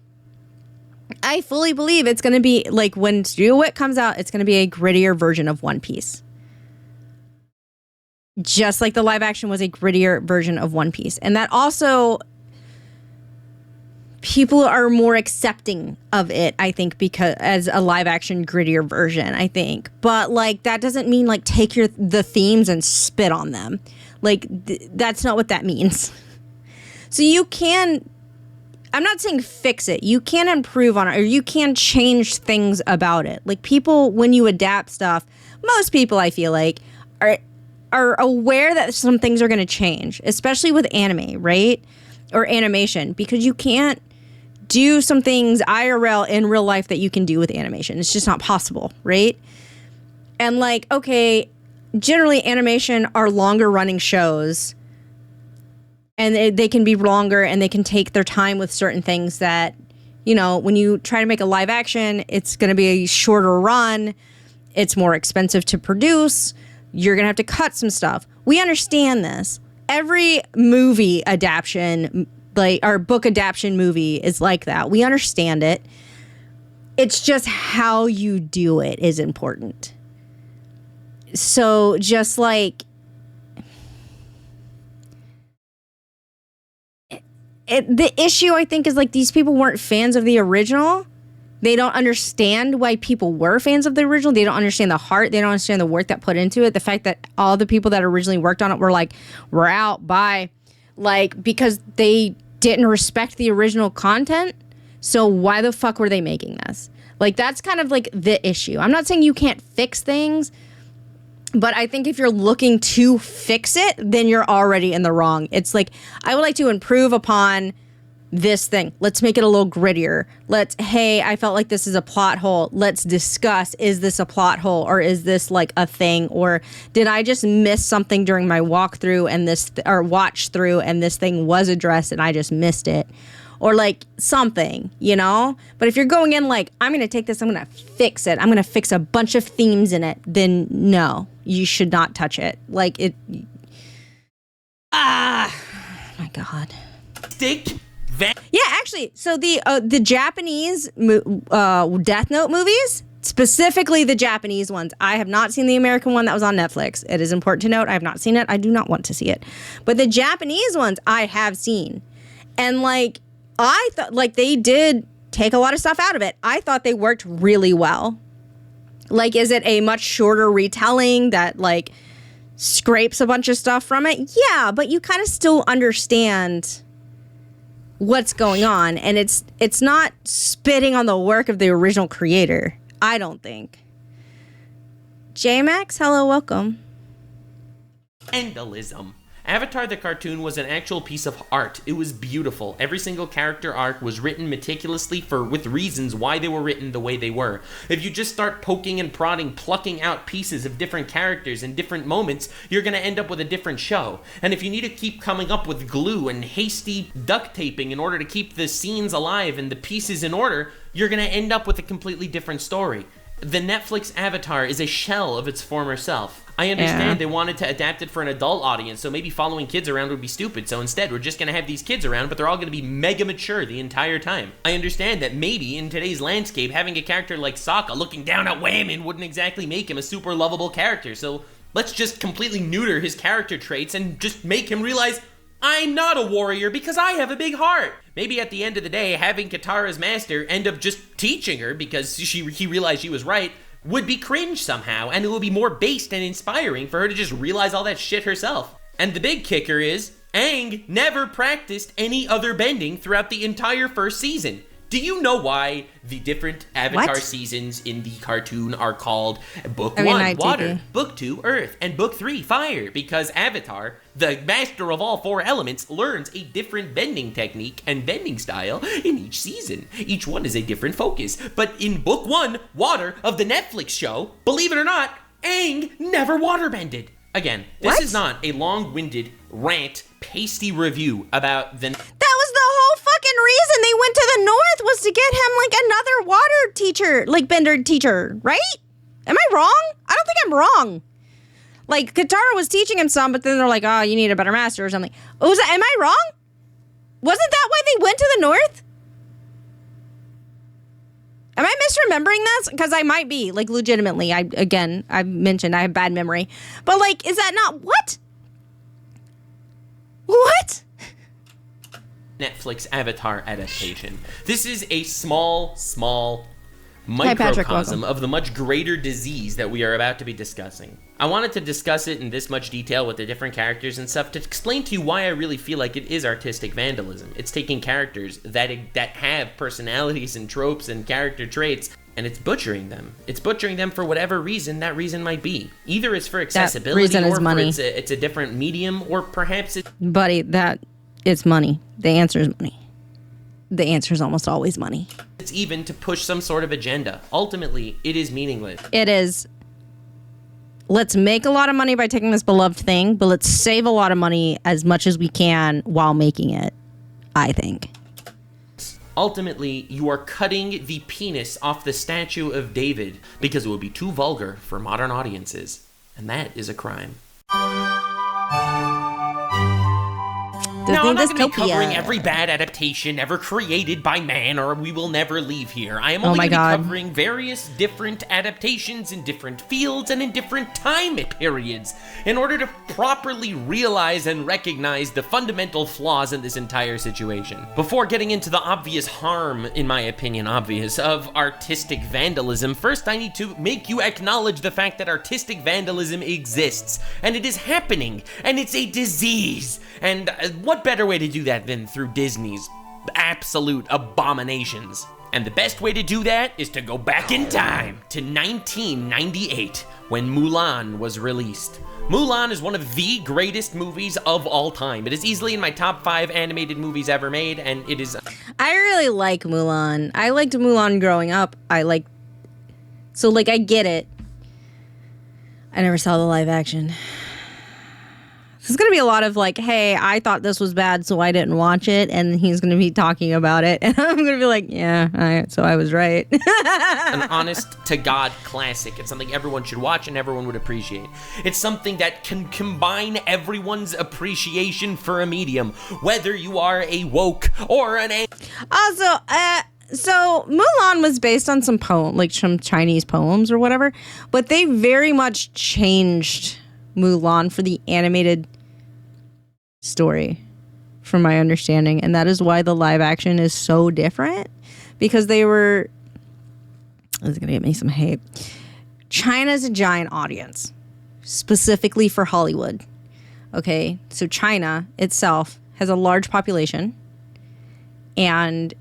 I fully believe it's going to be, like, when Studio Wit comes out, it's going to be a grittier version of One Piece. Just like the live action was a grittier version of One Piece. And that also, people are more accepting of it, I think, because as a live action grittier version, I think. But, like, that doesn't mean, like, take the themes and spit on them. Like, that's not what that means. So you can, I'm not saying fix it. You can improve on it, or you can change things about it. Like, people, when you adapt stuff, most people, I feel like, are aware that some things are going to change, especially with anime, right? Or animation, because you can't do some things IRL in real life that you can do with animation. It's just not possible, right? And, like, okay, generally animation are longer running shows, and they can be longer, and they can take their time with certain things that, when you try to make a live action, it's going to be a shorter run. It's more expensive to produce. You're going to have to cut some stuff. We understand this. Every movie adaptation, like our book adaptation movie, is like that. We understand it. It's just how you do it is important. So just like the issue, I think, is like these people weren't fans of the original. They don't understand why people were fans of the original. They don't understand the heart. They don't understand the work that put into it. The fact that all the people that originally worked on it were like, we're out, bye. Like, because they didn't respect the original content. So why the fuck were they making this? Like, that's kind of like the issue. I'm not saying you can't fix things, but I think if you're looking to fix it, then you're already in the wrong. It's like, I would like to improve upon this thing. Let's make it a little grittier. Hey, I felt like this is a plot hole. Let's discuss, is this a plot hole, or is this like a thing, or did I just miss something during my walkthrough and or watch through and this thing was addressed and I just missed it, or like something, But if you're going in like, I'm going to take this, I'm going to fix it, I'm going to fix a bunch of themes in it, then no, you should not touch it. Like it. My God. Yeah, actually, so the Japanese Death Note movies, specifically the Japanese ones, I have not seen the American one that was on Netflix. It is important to note I have not seen it. I do not want to see it. But the Japanese ones I have seen. And like, I thought like they did take a lot of stuff out of it. I thought they worked really well. Like, is it a much shorter retelling that like scrapes a bunch of stuff from it? Yeah, but you kind of still understand what's going on, and it's not spitting on the work of the original creator, I don't think. J-Max, hello, welcome. Vandalism. Avatar the cartoon was an actual piece of art. It was beautiful. Every single character arc was written meticulously with reasons why they were written the way they were. If you just start poking and prodding, plucking out pieces of different characters in different moments, you're going to end up with a different show. And if you need to keep coming up with glue and hasty duct taping in order to keep the scenes alive and the pieces in order, you're going to end up with a completely different story. The Netflix Avatar is a shell of its former self. I understand they wanted to adapt it for an adult audience, so maybe following kids around would be stupid. So instead, we're just going to have these kids around, but they're all going to be mega mature the entire time. I understand that maybe in today's landscape, having a character like Sokka looking down at women wouldn't exactly make him a super lovable character. So let's just completely neuter his character traits and just make him realize, I'm not a warrior because I have a big heart. Maybe at the end of the day, having Katara's master end up just teaching her because he realized she was right would be cringe somehow, and it would be more based and inspiring for her to just realize all that shit herself. And the big kicker is, Aang never practiced any other bending throughout the entire first season. Do you know why the different Avatar seasons in the cartoon are called Book 1, Water, Book 2, Earth, and Book 3, Fire? Because Avatar, the master of all 4 elements, learns a different bending technique and bending style in each season. Each one is a different focus. But in Book 1, Water, of the Netflix show, believe it or not, Aang never waterbended. Again, this is not a long-winded, rant, pasty review about the... reason they went to the north was to get him like another water teacher, like bender teacher, right? Am I wrong? I don't think I'm wrong. Like Katara was teaching him some, but then they're like, oh, you need a better master or something. Am I wrong? Wasn't that why they went to the north? Am I misremembering this? Because I might be, like, legitimately. I've mentioned I have bad memory. But like, is that not what? What? Netflix Avatar adaptation. This is a small microcosm of the much greater disease that we are about to be discussing. I wanted to discuss it in this much detail with the different characters and stuff to explain to you why I really feel like it is artistic vandalism. It's taking characters that have personalities and tropes and character traits, and it's butchering them. It's butchering them for whatever reason that reason might be. Either it's for accessibility, or money. It's a different medium, or perhaps it's... Buddy, it's money. The answer is money. The answer is almost always money. It's even to push some sort of agenda. Ultimately, it is meaningless. It is. Let's make a lot of money by taking this beloved thing, but let's save a lot of money as much as we can while making it, I think. Ultimately, you are cutting the penis off the statue of David because it would be too vulgar for modern audiences. And that is a crime. Now, I'm not going to be covering every bad adaptation ever created by man, or we will never leave here. I am only going to be covering various different adaptations in different fields and in different time periods in order to properly realize and recognize the fundamental flaws in this entire situation. Before getting into the obvious harm, in my opinion, of artistic vandalism, first I need to make you acknowledge the fact that artistic vandalism exists, and it is happening, and it's a disease. And what better way to do that than through Disney's absolute abominations? And the best way to do that is to go back in time to 1998 when Mulan was released. Mulan is one of the greatest movies of all time. It is easily in my top 5 animated movies ever made, and it is... I really like Mulan. I liked Mulan growing up. I get it. I never saw the live action. There's going to be a lot of like, hey, I thought this was bad, so I didn't watch it. And he's going to be talking about it. And I'm going to be like, yeah, so I was right. An honest-to-God classic. It's something everyone should watch and everyone would appreciate. It's something that can combine everyone's appreciation for a medium, whether you are a woke or an... Also, so Mulan was based on some Chinese poems or whatever. But they very much changed Mulan for the animated story, from my understanding, and that is why the live action is so different, because this is gonna get me some hate. China's a giant audience, specifically for Hollywood. Okay, so China itself has a large population, and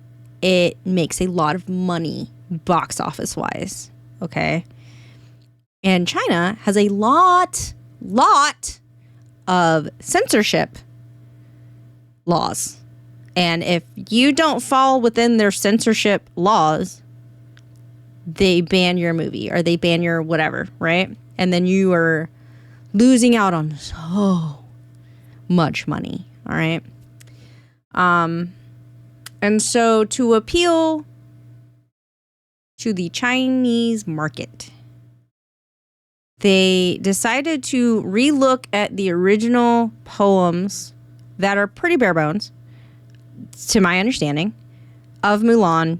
it makes a lot of money box office wise. Okay, and China has a lot of censorship laws. And if you don't fall within their censorship laws, they ban your movie or they ban your whatever, right? And then you are losing out on so much money, all right? And so to appeal to the Chinese market, they decided to relook at the original poems that are pretty bare bones, to my understanding, of Mulan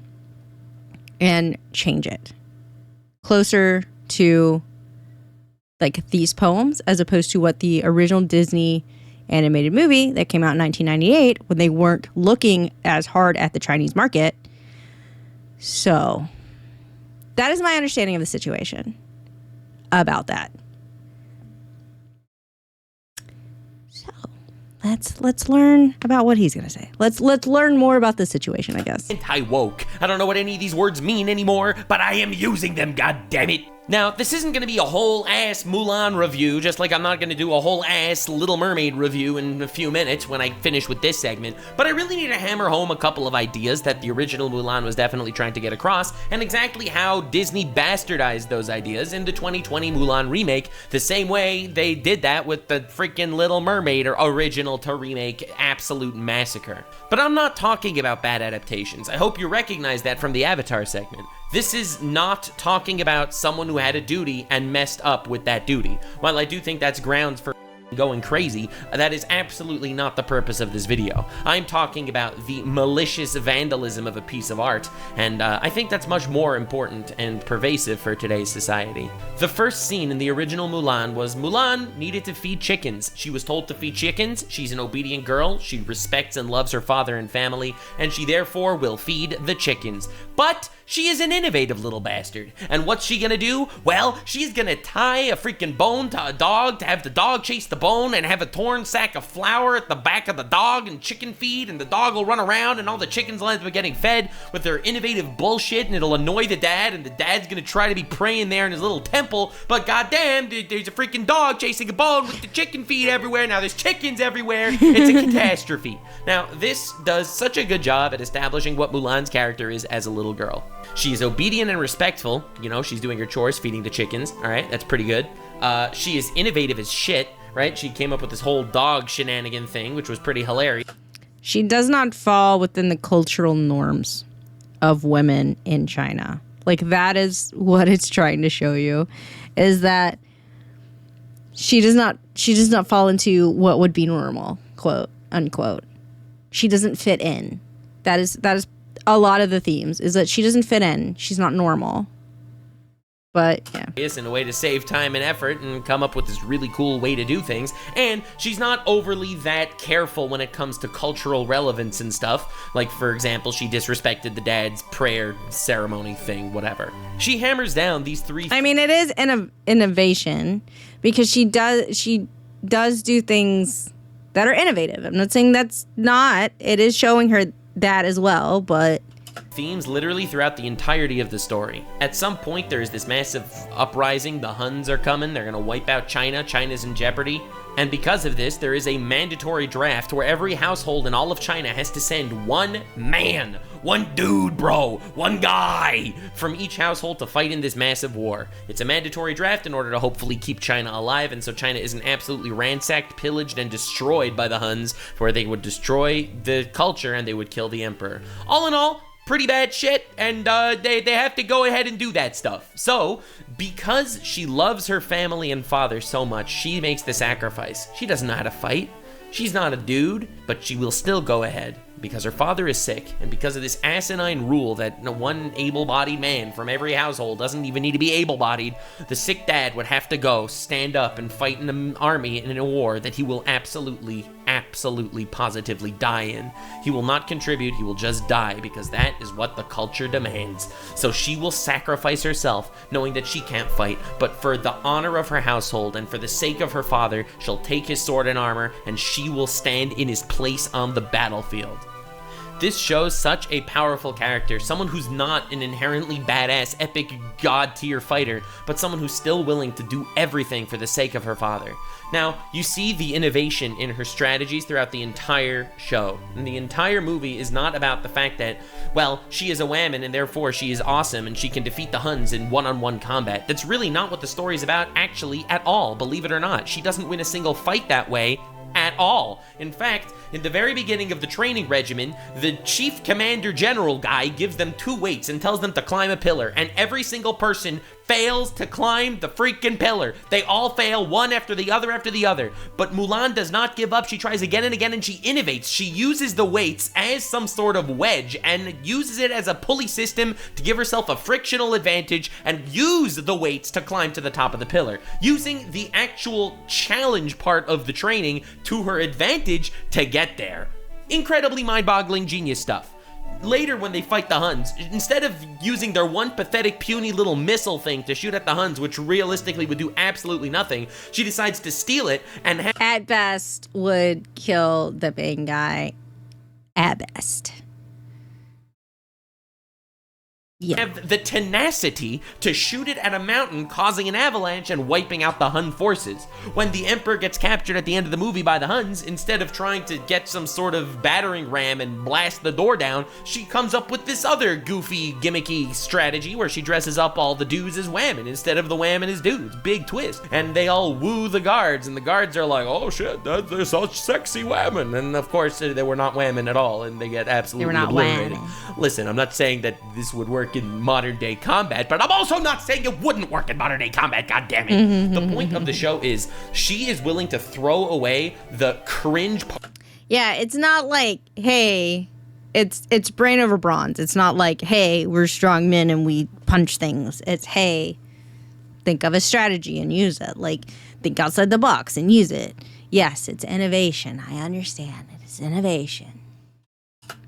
and change it closer to like these poems as opposed to what the original Disney animated movie that came out in 1998 when they weren't looking as hard at the Chinese market. So that is my understanding of the situation about that. So let's learn about what he's gonna say. Let's learn more about the situation, I guess. Anti-woke. I don't know what any of these words mean anymore, but I am using them, goddammit. Now, this isn't going to be a whole-ass Mulan review, just like I'm not going to do a whole-ass Little Mermaid review in a few minutes when I finish with this segment, but I really need to hammer home a couple of ideas that the original Mulan was definitely trying to get across, and exactly how Disney bastardized those ideas in the 2020 Mulan remake, the same way they did that with the freaking Little Mermaid or original to remake absolute massacre. But I'm not talking about bad adaptations. I hope you recognize that from the Avatar segment. This is not talking about someone who had a duty and messed up with that duty. While I do think that's grounds for going crazy, that is absolutely not the purpose of this video. I'm talking about the malicious vandalism of a piece of art, and I think that's much more important and pervasive for today's society. The first scene in the original Mulan was Mulan needed to feed chickens. She was told to feed chickens. She's an obedient girl. She respects and loves her father and family, and she therefore will feed the chickens. But she is an innovative little bastard. And what's she gonna do? Well, she's gonna tie a freaking bone to a dog to have the dog chase the bone and have a torn sack of flour at the back of the dog and chicken feed, and the dog will run around and all the chickens will end up getting fed with their innovative bullshit, and it'll annoy the dad, and the dad's gonna try to be praying there in his little temple, but goddamn, there's a freaking dog chasing a bone with the chicken feed everywhere. Now there's chickens everywhere. It's a catastrophe. Now, this does such a good job at establishing what Mulan's character is as a little girl. She is obedient and respectful. You know, she's doing her chores, feeding the chickens. All right, that's pretty good. She is innovative as shit, right? She came up with this whole dog shenanigan thing, which was pretty hilarious. She does not fall within the cultural norms of women in China. Like, that is what it's trying to show you, is that she does not fall into what would be normal, quote unquote. She doesn't fit in. That is a lot of the themes, is that she doesn't fit in. She's not normal. But, yeah. In a way to save time and effort and come up with this really cool way to do things. And she's not overly that careful when it comes to cultural relevance and stuff. Like, for example, she disrespected the dad's prayer ceremony thing, whatever. She hammers down these three... I mean, it is an innovation, because she does do things that are innovative. I'm not saying that's not. It is showing her that as well, but... themes literally throughout the entirety of the story. At some point, there is this massive uprising. The Huns are coming. They're gonna wipe out China. China's in jeopardy. And because of this, there is a mandatory draft where every household in all of China has to send one man, one dude, bro, one guy from each household to fight in this massive war. It's a mandatory draft in order to hopefully keep China alive, and so China isn't absolutely ransacked, pillaged, and destroyed by the Huns, where they would destroy the culture and they would kill the emperor. All in all, pretty bad shit, and they have to go ahead and do that stuff. So, because she loves her family and father so much, she makes the sacrifice. She doesn't know how to fight. She's not a dude, but she will still go ahead because her father is sick, and because of this asinine rule that one able-bodied man from every household doesn't even need to be able-bodied, the sick dad would have to go stand up and fight in an army in a war that he will absolutely, positively die in. He will not contribute, he will just die, because that is what the culture demands. So she will sacrifice herself, knowing that she can't fight, but for the honor of her household and for the sake of her father, she'll take his sword and armor, and she will stand in his place on the battlefield. This shows such a powerful character, someone who's not an inherently badass, epic, god-tier fighter, but someone who's still willing to do everything for the sake of her father. Now, you see the innovation in her strategies throughout the entire show. And the entire movie is not about the fact that, well, she is a woman and therefore she is awesome and she can defeat the Huns in one-on-one combat. That's really not what the story's about, actually, at all, believe it or not. She doesn't win a single fight that way at all. In fact, in the very beginning of the training regimen, the chief commander general guy gives them 2 weights and tells them to climb a pillar, and every single person fails to climb the freaking pillar. They all fail, one after the other after the other. But Mulan does not give up. She tries again and again, and she innovates. She uses the weights as some sort of wedge and uses it as a pulley system to give herself a frictional advantage and use the weights to climb to the top of the pillar, using the actual challenge part of the training to her advantage to get there. Incredibly mind-boggling genius stuff. Later, when they fight the Huns, instead of using their one pathetic, puny little missile thing to shoot at the Huns, which realistically would do absolutely nothing, she decides to steal it and at best would kill the main guy. At best. Yeah. Have the tenacity to shoot it at a mountain, causing an avalanche and wiping out the Hun forces. When the Emperor gets captured at the end of the movie by the Huns, instead of trying to get some sort of battering ram and blast the door down, she comes up with this other goofy, gimmicky strategy where she dresses up all the dudes as women instead of the women as dudes. Big twist. And they all woo the guards, and the guards are like, oh shit, they're such sexy women. And of course, they were not women at all, and they get absolutely obliterated. Listen, I'm not saying that this would work in modern day combat, but I'm also not saying it wouldn't work in modern day combat, god damn it. The point of the show is she is willing to throw away the cringe part. Yeah, it's not like, hey, it's brain over bronze. It's not like, hey, we're strong men and we punch things. It's, hey, think of a strategy and use it. Like, think outside the box and use it. Yes, it's innovation. I understand. It is innovation.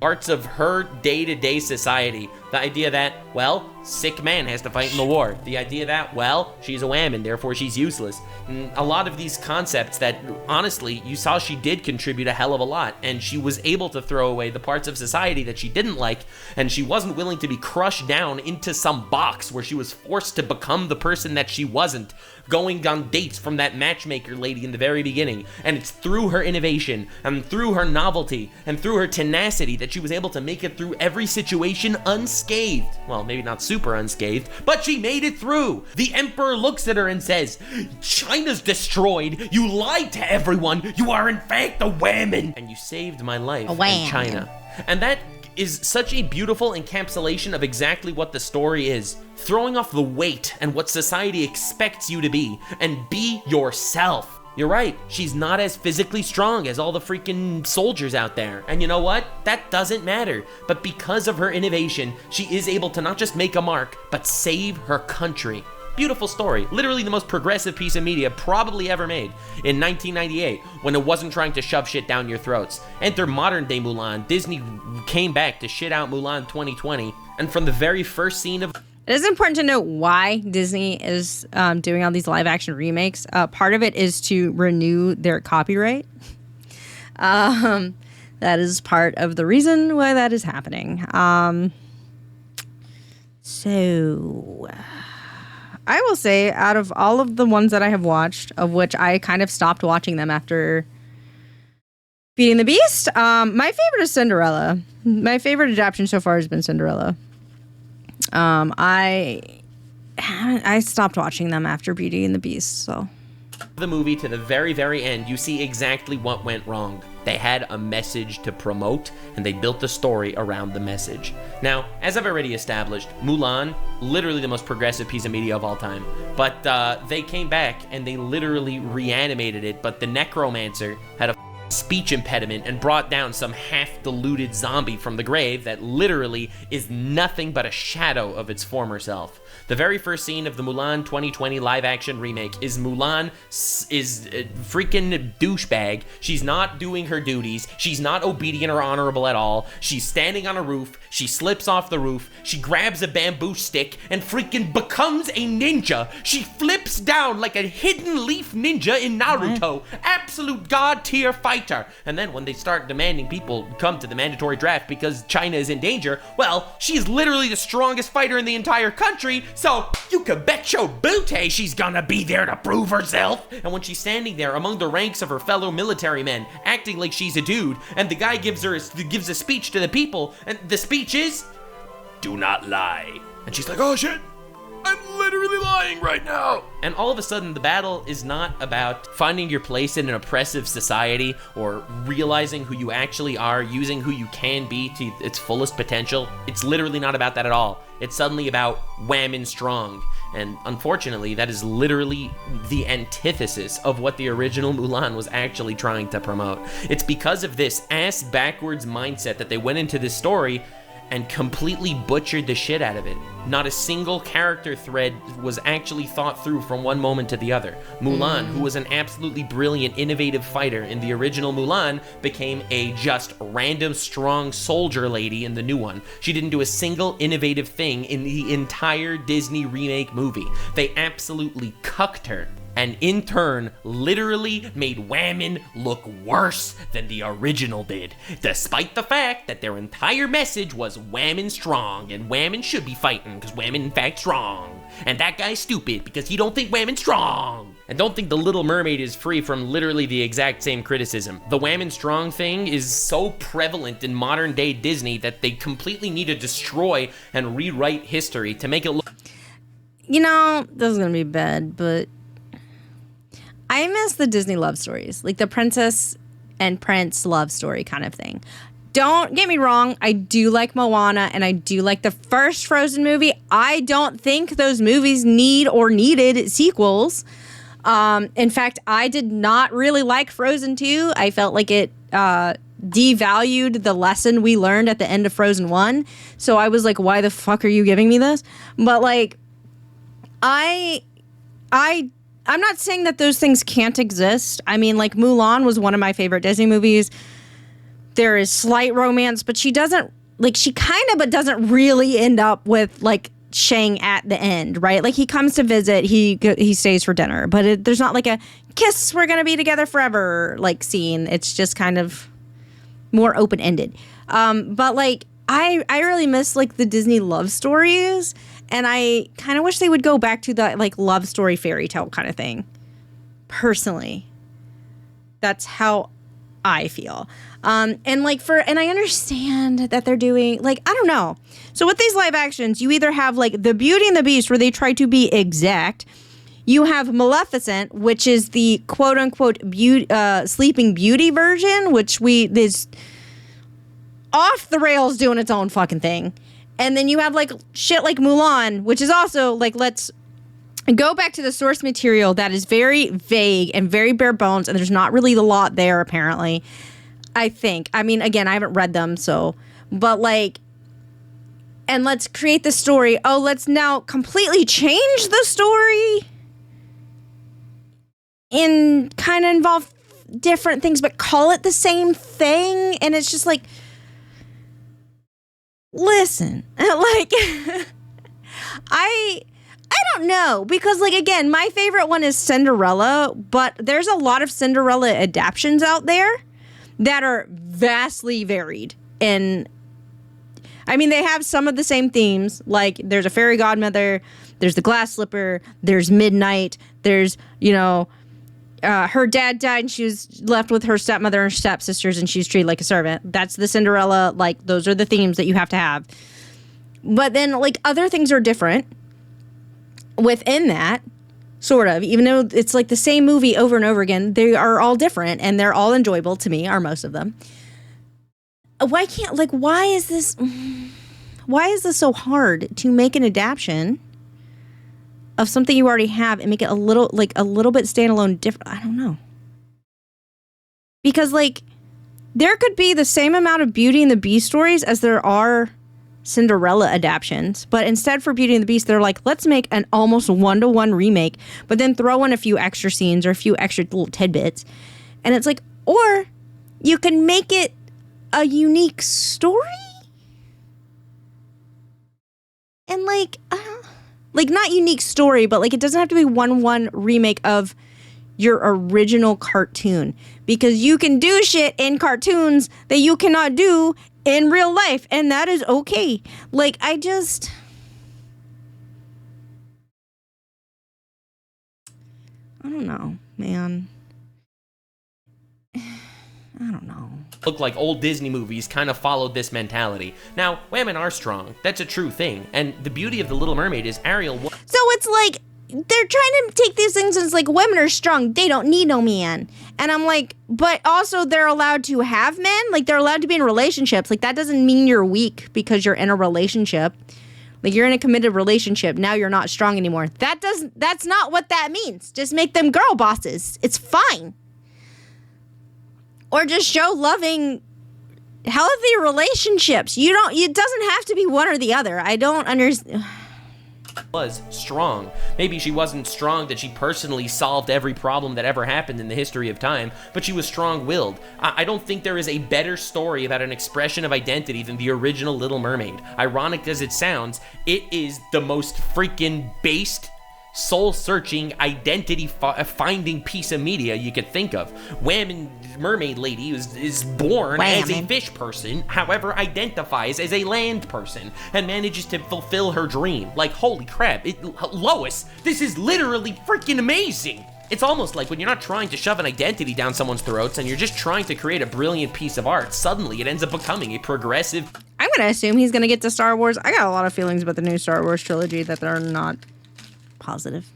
Parts of her day-to-day society. The idea that, well, sick man has to fight in the war. The idea that, well, she's a woman, therefore she's useless. And a lot of these concepts that, honestly, you saw she did contribute a hell of a lot, and she was able to throw away the parts of society that she didn't like, and she wasn't willing to be crushed down into some box where she was forced to become the person that she wasn't, going on dates from that matchmaker lady in the very beginning. And it's through her innovation, and through her novelty, and through her tenacity that she was able to make it through every situation unscathed. Well, maybe not super unscathed, but she made it through. The Emperor looks at her and says, China's destroyed. You lied to everyone. You are in fact a woman. And you saved my life in China. And that is such a beautiful encapsulation of exactly what the story is. Throwing off the weight and what society expects you to be, and be yourself. You're right, she's not as physically strong as all the freaking soldiers out there. And you know what? That doesn't matter. But because of her innovation, she is able to not just make a mark, but save her country. Beautiful story. Literally the most progressive piece of media probably ever made in 1998, when it wasn't trying to shove shit down your throats. Enter modern day Mulan. Disney came back to shit out Mulan 2020, and from the very first scene of... It is important to note why Disney is doing all these live action remakes. Part of it is to renew their copyright. That is part of the reason why that is happening. So I will say, out of all of the ones that I have watched, of which I kind of stopped watching them after Beauty and the Beast, my favorite is Cinderella. My favorite adaptation so far has been Cinderella. I stopped watching them after Beauty and the Beast, so. The movie to the very, very end, you see exactly what went wrong. They had a message to promote, and they built the story around the message. Now, as I've already established, Mulan, literally the most progressive piece of media of all time. But they came back, and they literally reanimated it, but the necromancer had a speech impediment and brought down some half-deluded zombie from the grave that literally is nothing but a shadow of its former self. The very first scene of the Mulan 2020 live-action remake is Mulan is a freaking douchebag. She's not doing her duties. She's not obedient or honorable at all. She's standing on a roof. She slips off the roof. She grabs a bamboo stick and freaking becomes a ninja. She flips down like a hidden leaf ninja in Naruto. Absolute god-tier fighter. And then when they start demanding people come to the mandatory draft because China is in danger, well, she's literally the strongest fighter in the entire country, so you can bet your booty she's gonna be there to prove herself. And when she's standing there among the ranks of her fellow military men, acting like she's a dude, and the guy gives a speech to the people, and the speech is, "Do not lie." And she's like, "Oh shit, I'm literally lying right now." And all of a sudden, the battle is not about finding your place in an oppressive society or realizing who you actually are, using who you can be to its fullest potential. It's literally not about that at all. It's suddenly about whamming strong. And unfortunately, that is literally the antithesis of what the original Mulan was actually trying to promote. It's because of this ass-backwards mindset that they went into this story and completely butchered the shit out of it. Not a single character thread was actually thought through from one moment to the other. Mulan, who was an absolutely brilliant, innovative fighter in the original Mulan, became a just random strong soldier lady in the new one. She didn't do a single innovative thing in the entire Disney remake movie. They absolutely cucked her, and in turn, literally made Whammon look worse than the original did, despite the fact that their entire message was Whammon strong, and Whammon should be fighting, because Whammon in fact strong. And that guy's stupid, because he don't think Whammon's strong. And don't think The Little Mermaid is free from literally the exact same criticism. The Whammon strong thing is so prevalent in modern day Disney that they completely need to destroy and rewrite history to make it look... You know, this is gonna be bad, but I miss the Disney love stories, like the princess and prince love story kind of thing. Don't get me wrong, I do like Moana and I do like the first Frozen movie. I don't think those movies need or needed sequels. In fact, I did not really like Frozen 2. I felt like it devalued the lesson we learned at the end of Frozen 1. So I was like, why the fuck are you giving me this? But like, I'm not saying that those things can't exist. I mean, like, Mulan was one of my favorite Disney movies. There is slight romance, but she doesn't, like, she kind of, but doesn't really end up with, like, Shang at the end, right? Like, he comes to visit, he stays for dinner, but there's not, like, a kiss, we're gonna be together forever, like, scene. It's just kind of more open-ended. But, like, I really miss, like, the Disney love stories. And I kind of wish they would go back to the, like, love story fairy tale kind of thing. Personally. That's how I feel. And I understand that they're doing, like, I don't know. So with these live actions, you either have, like, the Beauty and the Beast, where they try to be exact. You have Maleficent, which is the quote-unquote Sleeping Beauty version, which is off the rails doing its own fucking thing. And then you have, like, shit like Mulan, which is also, like, let's go back to the source material that is very vague and very bare bones, and there's not really a lot there, apparently, I think. I mean, again, I haven't read them, so... But, like... And let's create the story. Oh, let's now completely change the story and kind of involve different things, but call it the same thing. And it's just, like... Listen, like, I don't know, because, like, again, my favorite one is Cinderella, but there's a lot of Cinderella adaptions out there that are vastly varied. And, I mean, they have some of the same themes, like, there's a fairy godmother, there's the glass slipper, there's midnight, there's, you know, her dad died and she was left with her stepmother and stepsisters and she's treated like a servant. That's the Cinderella, like, those are the themes that you have to have. But then, like, other things are different within that, sort of. Even though it's, like, the same movie over and over again, they are all different and they're all enjoyable to me, or most of them. Why is this so hard to make an adaptation of something you already have and make it a little bit standalone different? I don't know. Because, like, there could be the same amount of Beauty and the Beast stories as there are Cinderella adaptions, but instead for Beauty and the Beast, they're like, let's make an almost one-to-one remake, but then throw in a few extra scenes or a few extra little tidbits. And it's like, or you can make it a unique story? And, like, like, not unique story, but, like, it doesn't have to be one remake of your original cartoon, because you can do shit in cartoons that you cannot do in real life, and that is okay. Like, I don't know, man. I don't know. Look like old Disney movies kind of followed this mentality. Now, women are strong. That's a true thing. And the beauty of The Little Mermaid is Ariel... So it's like, they're trying to take these things and it's like, women are strong. They don't need no man. And I'm like, but also they're allowed to have men? Like, they're allowed to be in relationships. Like, that doesn't mean you're weak because you're in a relationship. Like, you're in a committed relationship. Now you're not strong anymore. That's not what that means. Just make them girl bosses. It's fine. Or just show loving, healthy relationships. It doesn't have to be one or the other. I don't understand. Was strong. Maybe she wasn't strong that she personally solved every problem that ever happened in the history of time, but she was strong-willed. I don't think there is a better story about an expression of identity than the original Little Mermaid. Ironic as it sounds, it is the most freaking based, soul-searching, identity-finding piece of media you could think of. Wham! Mermaid Lady is born as a fish person, however identifies as a land person, and manages to fulfill her dream. Like, holy crap, Lois, this is literally freaking amazing! It's almost like when you're not trying to shove an identity down someone's throats and you're just trying to create a brilliant piece of art, suddenly it ends up becoming a progressive... I'm gonna assume he's gonna get to Star Wars. I got a lot of feelings about the new Star Wars trilogy that they're not positive.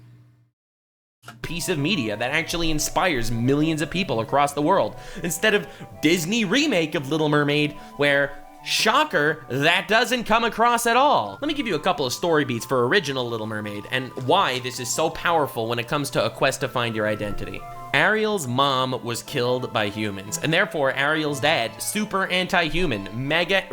Piece of media that actually inspires millions of people across the world, instead of Disney remake of Little Mermaid, where, shocker, that doesn't come across at all. Let me give you a couple of story beats for original Little Mermaid and why this is so powerful when it comes to a quest to find your identity. Ariel's mom was killed by humans, and therefore Ariel's dad, super anti-human, mega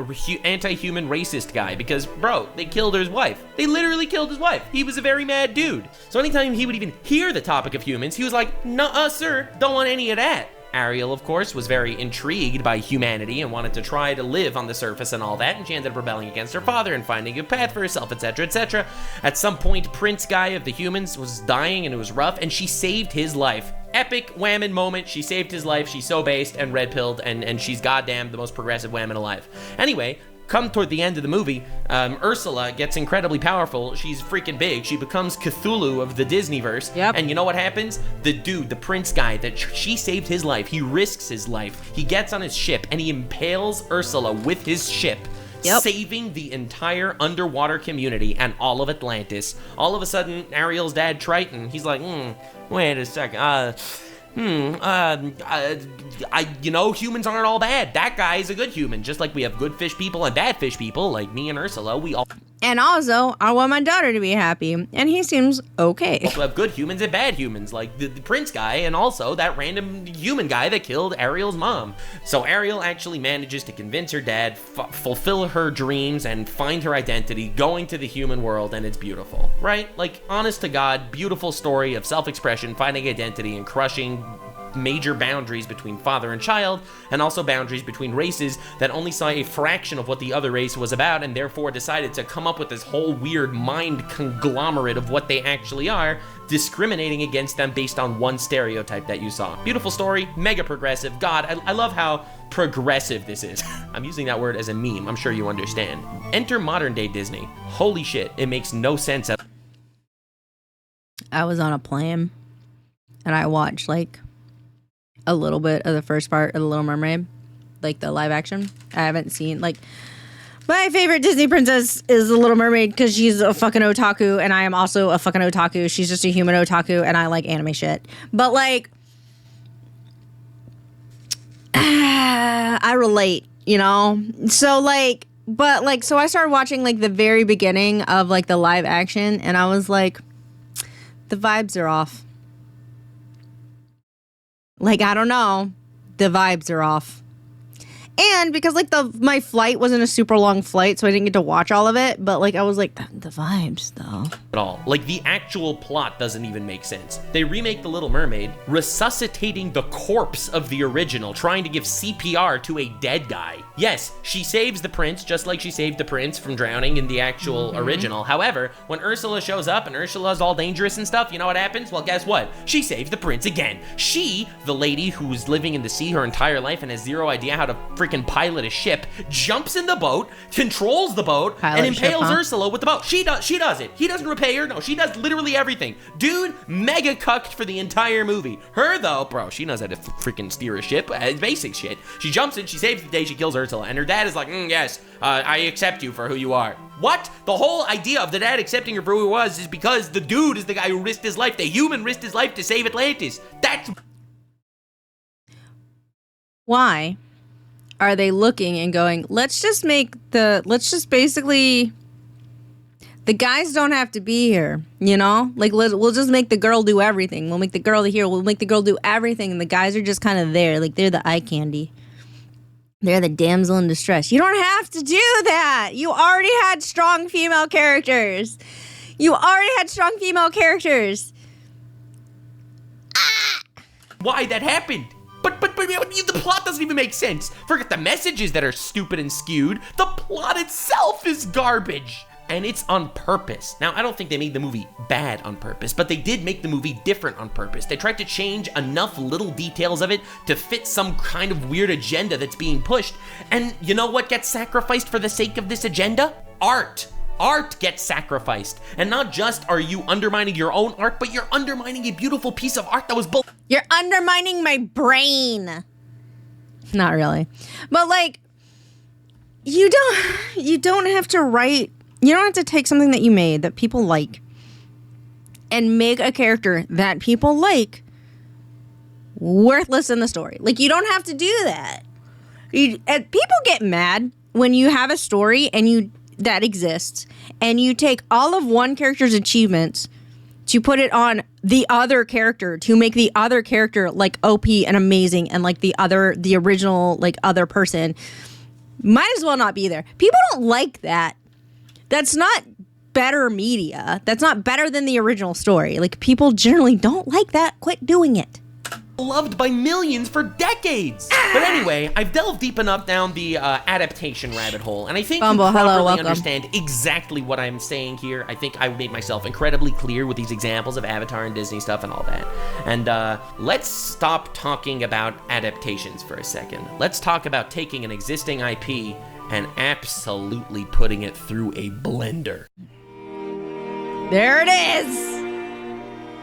anti-human racist guy, because, bro, they killed his wife. They literally killed his wife. He was a very mad dude. So anytime he would even hear the topic of humans, he was like, nuh-uh, sir, don't want any of that. Ariel, of course, was very intrigued by humanity and wanted to try to live on the surface and all that, and she ended up rebelling against her father and finding a path for herself, etc., etc. At some point, Prince Guy of the humans was dying and it was rough, and she saved his life. Epic whammon moment. She saved his life. She's so based and red-pilled, and she's goddamn the most progressive whammon alive. Anyway, come toward the end of the movie, Ursula gets incredibly powerful. She's freaking big. She becomes Cthulhu of the Disneyverse. Yep. And you know what happens? The dude, the prince guy, that she saved his life. He risks his life. He gets on his ship and he impales Ursula with his ship. Yep. Saving the entire underwater community and all of Atlantis. All of a sudden, Ariel's dad, Triton, he's like, wait a second, humans aren't all bad. That guy is a good human. Just like we have good fish people and bad fish people, like me and Ursula, we all... And also, I want my daughter to be happy, and he seems okay. Also have good humans and bad humans, like the prince guy, and also that random human guy that killed Ariel's mom. So Ariel actually manages to convince her dad, fulfill her dreams, and find her identity, going to the human world, and it's beautiful, right? Like, honest to God, beautiful story of self-expression, finding identity, and crushing major boundaries between father and child, and also boundaries between races that only saw a fraction of what the other race was about, and therefore decided to come up with this whole weird mind conglomerate of what they actually are, discriminating against them based on one stereotype that you saw. Beautiful story, mega progressive. God, I love how progressive this is. I'm using that word as a meme, I'm sure you understand. Enter modern day Disney. Holy shit, it makes no sense. I was on a plane, and I watched, like, a little bit of the first part of The Little Mermaid, like the live action. I haven't seen, like, my favorite Disney princess is The Little Mermaid because she's a fucking otaku, and I am also a fucking otaku. She's just a human otaku, and I like anime shit. But, like, I relate, you know? So, like, but, like, so I started watching, like, the very beginning of, like, the live action, and I was like, the vibes are off. Like, I don't know. The vibes are off. And because, like, my flight wasn't a super long flight, so I didn't get to watch all of it. But, like, I was like, the vibes, though. At all. Like, the actual plot doesn't even make sense. They remake The Little Mermaid, resuscitating the corpse of the original, trying to give CPR to a dead guy. Yes, she saves the prince, just like she saved the prince from drowning in the actual original. However, when Ursula shows up and Ursula's all dangerous and stuff, you know what happens? Well, guess what? She saves the prince again. She, the lady who's living in the sea her entire life and has zero idea how to freaking pilot a ship, jumps in the boat, controls the boat, and impales Ursula with the boat. She does it. He doesn't repair her. No, she does literally everything. Dude, mega cucked for the entire movie. Her, though, bro, she knows how to freaking steer a ship. Basic shit. She jumps in, she saves the day, she kills Ursula, and her dad is like, yes, I accept you for who you are. What? The whole idea of the dad accepting her for who he was is because the dude is the guy who risked his life. The human risked his life to save Atlantis. That's... Why are they looking and going, let's just basically The guys don't have to be here, you know? Like, we'll just make the girl do everything. We'll make the girl here. We'll make the girl do everything. And the guys are just kind of there. Like, they're the eye candy. They're the damsel in distress. You don't have to do that. You already had strong female characters. Why that happened. But the plot doesn't even make sense. Forget the messages that are stupid and skewed. The plot itself is garbage. And it's on purpose. Now, I don't think they made the movie bad on purpose, but they did make the movie different on purpose. They tried to change enough little details of it to fit some kind of weird agenda that's being pushed. And you know what gets sacrificed for the sake of this agenda? Art. Art gets sacrificed. And not just are you undermining your own art, but you're undermining a beautiful piece of art that was built. You're undermining my brain. Not really. But like, you don't have to write, you don't have to take something that you made that people like and make a character that people like worthless in the story. Like, you don't have to do that. People get mad when you have a story that exists and you take all of one character's achievements to put it on the other character to make the other character like OP and amazing and like the original like other person. Might as well not be there. People don't like that. That's not better media. That's not better than the original story. Like, people generally don't like that. Quit doing it. Loved by millions for decades. But anyway, I've delved deep enough down the adaptation rabbit hole, and I think Bumble, you properly welcome. understand exactly what I'm saying here. I think I made myself incredibly clear with these examples of Avatar and Disney stuff and all that. And let's stop talking about adaptations for a second. Let's talk about taking an existing IP and absolutely putting it through a blender. There it is.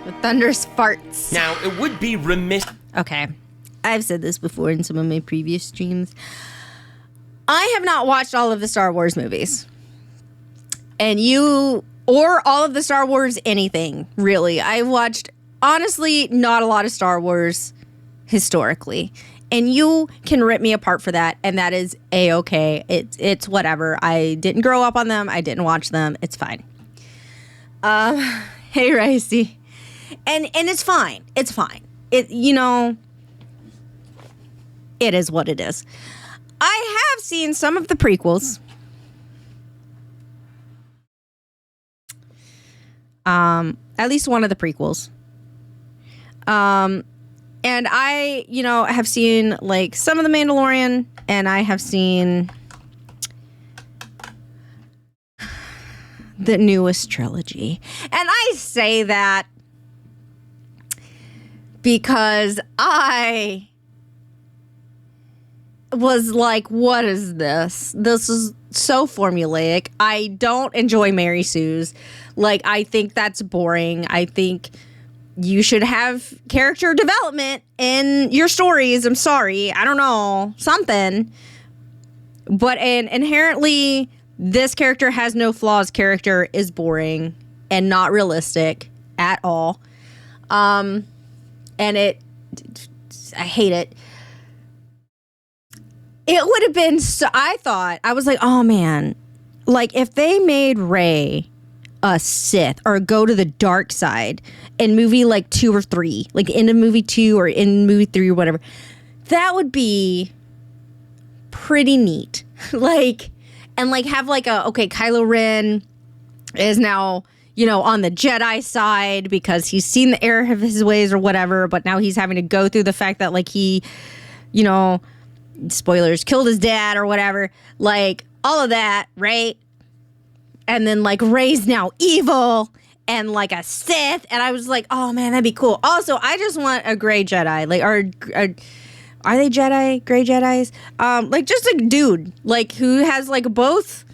The thunderous farts. Now, it would be remiss... Okay. I've said this before in some of my previous streams. I have not watched all of the Star Wars movies. And or all of the Star Wars anything, really. I've watched, honestly, not a lot of Star Wars historically. And you can rip me apart for that, and that is A-okay. It's whatever. I didn't grow up on them. I didn't watch them. It's fine. Hey, Ricey. And it's fine. It's fine. It is what it is. I have seen some of the prequels. At least one of the prequels. And I, have seen like some of The Mandalorian, and I have seen the newest trilogy. And I say that because I was like, what is this? This is so formulaic. I don't enjoy Mary Sue's. Like, I think that's boring. I think you should have character development in your stories. I'm sorry. I don't know. Something. But inherently, this character has no flaws. Character is boring and not realistic at all. And I hate it. It would have been so, I was like, oh man, like if they made Rey a Sith or go to the dark side in movie like 2 or 3, like in movie 2 or in movie 3 or whatever, that would be pretty neat. Like, and like have like Kylo Ren is now, on the Jedi side because he's seen the error of his ways or whatever, but now he's having to go through the fact that like he, spoilers, killed his dad or whatever, like all of that, right? And then like Rey's now evil and like a Sith, and I was like, oh man, that'd be cool. Also, I just want a gray Jedi, like are they Jedi, gray Jedis? Like just a dude like who has like both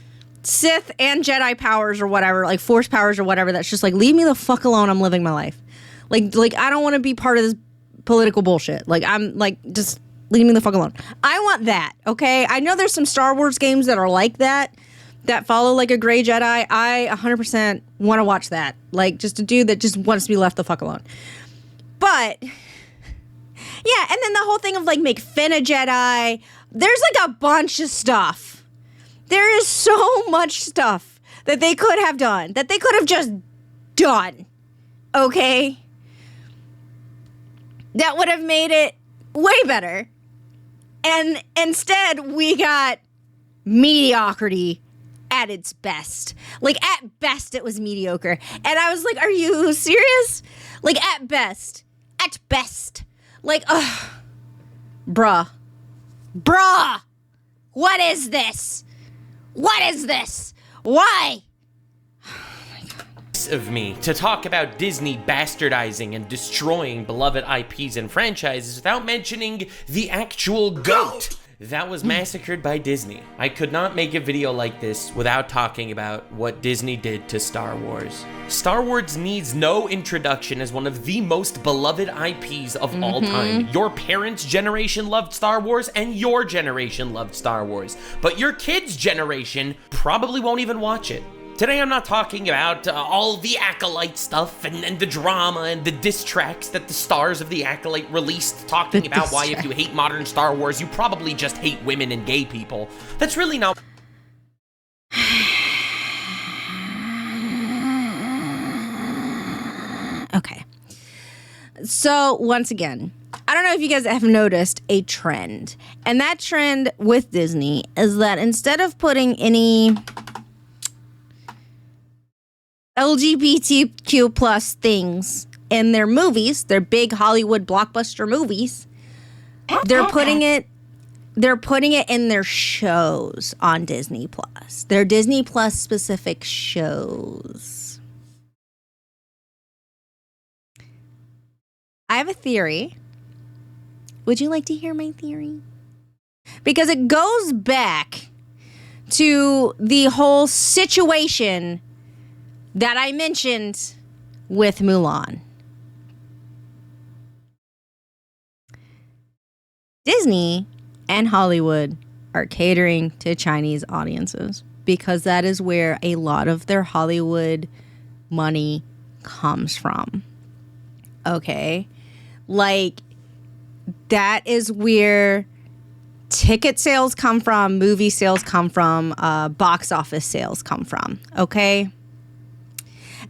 Sith and Jedi powers or whatever, like Force powers or whatever. That's just like, leave me the fuck alone. I'm living my life. Like I don't want to be part of this political bullshit. Like I'm like, just leave me the fuck alone. I want that. Okay. I know there's some Star Wars games that are like that follow like a gray Jedi. I 100% want to watch that. Like just a dude that just wants to be left the fuck alone. But yeah. And then the whole thing of like make Finn a Jedi. There's like a bunch of stuff. There is so much stuff that they could have done, that they could have just done, okay? That would have made it way better. And instead, we got mediocrity at its best. Like, at best, it was mediocre. And I was like, are you serious? Like, at best. At best. Like, ugh. Bruh. What is this? What is this? Why? Of me to talk about Disney bastardizing and destroying beloved IPs and franchises without mentioning the actual GOAT that was massacred by Disney. I could not make a video like this without talking about what Disney did to Star Wars. Star Wars needs no introduction as one of the most beloved IPs of all time. Your parents' generation loved Star Wars and your generation loved Star Wars, but your kids' generation probably won't even watch it. Today I'm not talking about all the Acolyte stuff and the drama and the diss tracks that the stars of the Acolyte released, talking about why if you hate modern Star Wars, you probably just hate women and gay people. That's really not... Okay. So, once again, I don't know if you guys have noticed a trend. And that trend with Disney is that instead of putting any LGBTQ plus things in their movies, their big Hollywood blockbuster movies, they're putting it in their shows on Disney Plus. Their Disney Plus specific shows. I have a theory. Would you like to hear my theory? Because it goes back to the whole situation that I mentioned with Mulan. Disney and Hollywood are catering to Chinese audiences because that is where a lot of their Hollywood money comes from. Okay? Like, that is where ticket sales come from, movie sales come from, box office sales come from. Okay?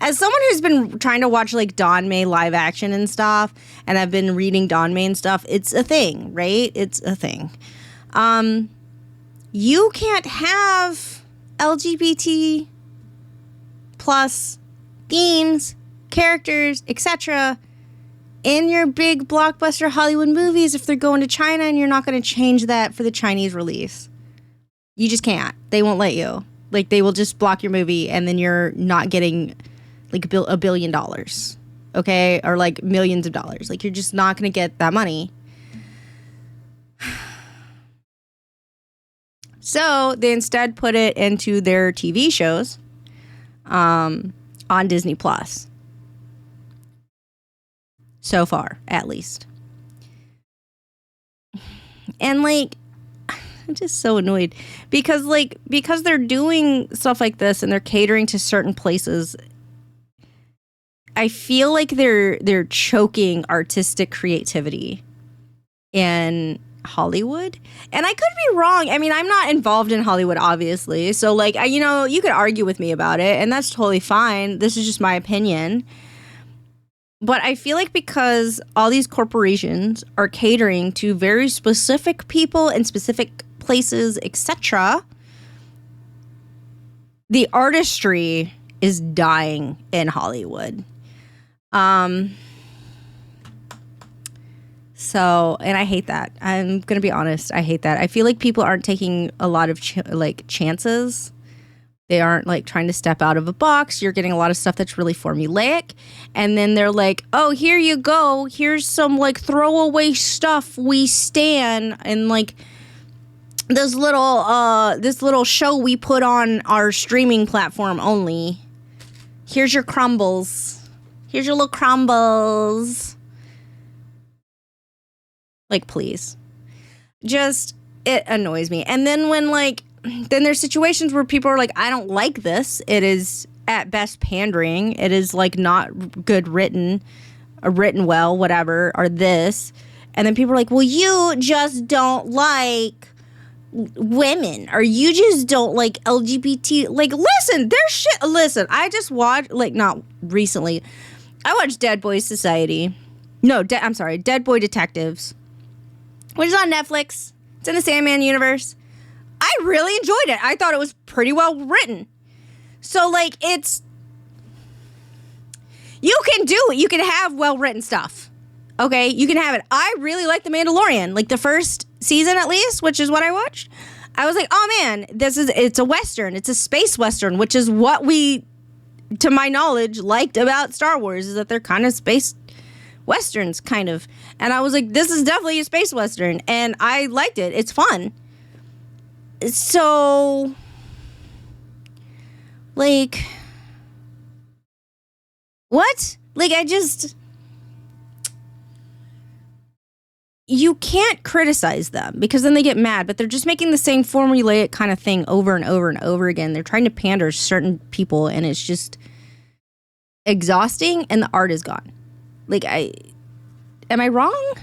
As someone who's been trying to watch like Don May live action and stuff, and I've been reading Don May and stuff, it's a thing, right? It's a thing. You can't have LGBT plus themes, characters, etc. in your big blockbuster Hollywood movies if they're going to China and you're not going to change that for the Chinese release. You just can't. They won't let you. Like, they will just block your movie and then you're not getting like $1 billion, okay? Or like millions of dollars. Like, you're just not going to get that money. So they instead put it into their TV shows on Disney Plus. So far, at least. And like, I'm just so annoyed because they're doing stuff like this and they're catering to certain places. I feel like they're choking artistic creativity in Hollywood. And I could be wrong. I mean, I'm not involved in Hollywood, obviously. So like, you could argue with me about it and that's totally fine. This is just my opinion. But I feel like because all these corporations are catering to very specific people and specific places, etc., the artistry is dying in Hollywood. So, and I hate that. I'm going to be honest. I hate that. I feel like people aren't taking a lot of chances. They aren't like trying to step out of a box. You're getting a lot of stuff that's really formulaic. And then they're like, oh, here you go. Here's some like throwaway stuff we stan. And like this little show we put on our streaming platform only. Here's your crumbles. Here's your little crumbles. Like, please. Just, it annoys me. And then then there's situations where people are like, I don't like this. It is at best pandering. It is like not good written or written well, whatever, or this. And then people are like, well, you just don't like women, or you just don't like LGBT. Like, listen, there's shit. Listen, I just watched, like, not recently, I watched Dead Boys Society. No, I'm sorry, Dead Boy Detectives, which is on Netflix. It's in the Sandman universe. I really enjoyed it. I thought it was pretty well written. So, like, you can do it. You can have well-written stuff. Okay? You can have it. I really like The Mandalorian. Like, the first season, at least, which is what I watched. I was like, oh, man, it's a Western. It's a space Western, which is what we, to my knowledge, liked about Star Wars, is that they're kind of space Westerns, kind of. And I was like, this is definitely a space Western. And I liked it. It's fun. So, like, what? Like, you can't criticize them because then they get mad, but they're just making the same formulaic kind of thing over and over and over again. They're trying to pander to certain people, and it's just exhausting, and the art is gone. Like, am I wrong?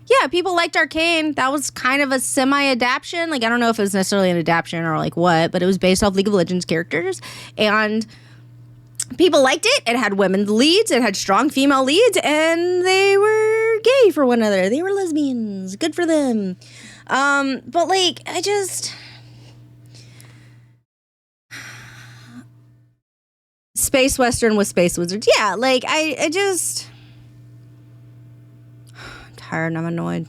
Yeah, people liked Arcane. That was kind of a semi-adaptation. Like, I don't know if it was necessarily an adaptation or like what, but it was based off League of Legends characters. And people liked it. It had women's leads. It had strong female leads. And they were gay for one another. They were lesbians. Good for them. But, like, Space Western with Space Wizards. Yeah, like, I'm tired and I'm annoyed.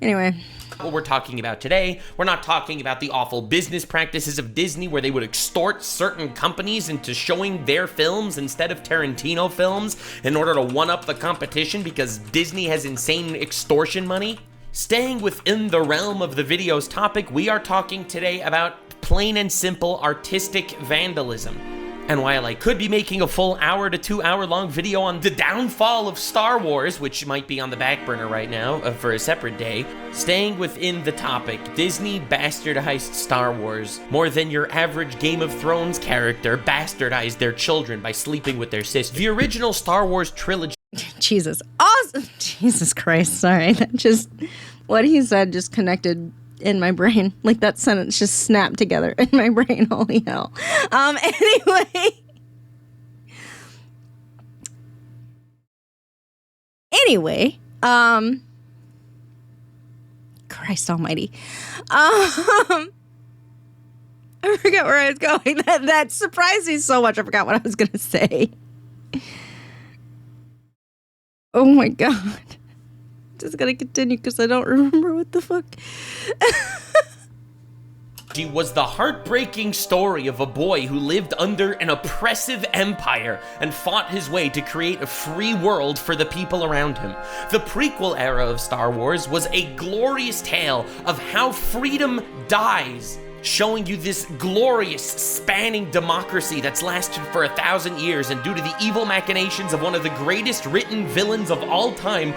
Anyway. What we're talking about today, we're not talking about the awful business practices of Disney where they would extort certain companies into showing their films instead of Tarantino films in order to one-up the competition because Disney has insane extortion money. Staying within the realm of the video's topic, we are talking today about plain and simple artistic vandalism. And while I could be making a full hour to 2 hour long video on the downfall of Star Wars, which might be on the back burner right now for a separate day, staying within the topic, Disney bastardized Star Wars more than your average Game of Thrones character bastardized their children by sleeping with their sister. The original Star Wars trilogy. Jesus. Awesome. Jesus Christ. Sorry. That just, what he said just connected in my brain. Like, that sentence just snapped together in my brain. Holy hell. Anyway, Christ almighty. I forgot where I was going. That surprised me so much. I forgot what I was going to say. Oh my God. Just gonna continue because I don't remember what the fuck. She was the heartbreaking story of a boy who lived under an oppressive empire and fought his way to create a free world for the people around him. The prequel era of Star Wars was a glorious tale of how freedom dies, showing you this glorious, spanning democracy that's lasted for 1,000 years, and due to the evil machinations of one of the greatest written villains of all time,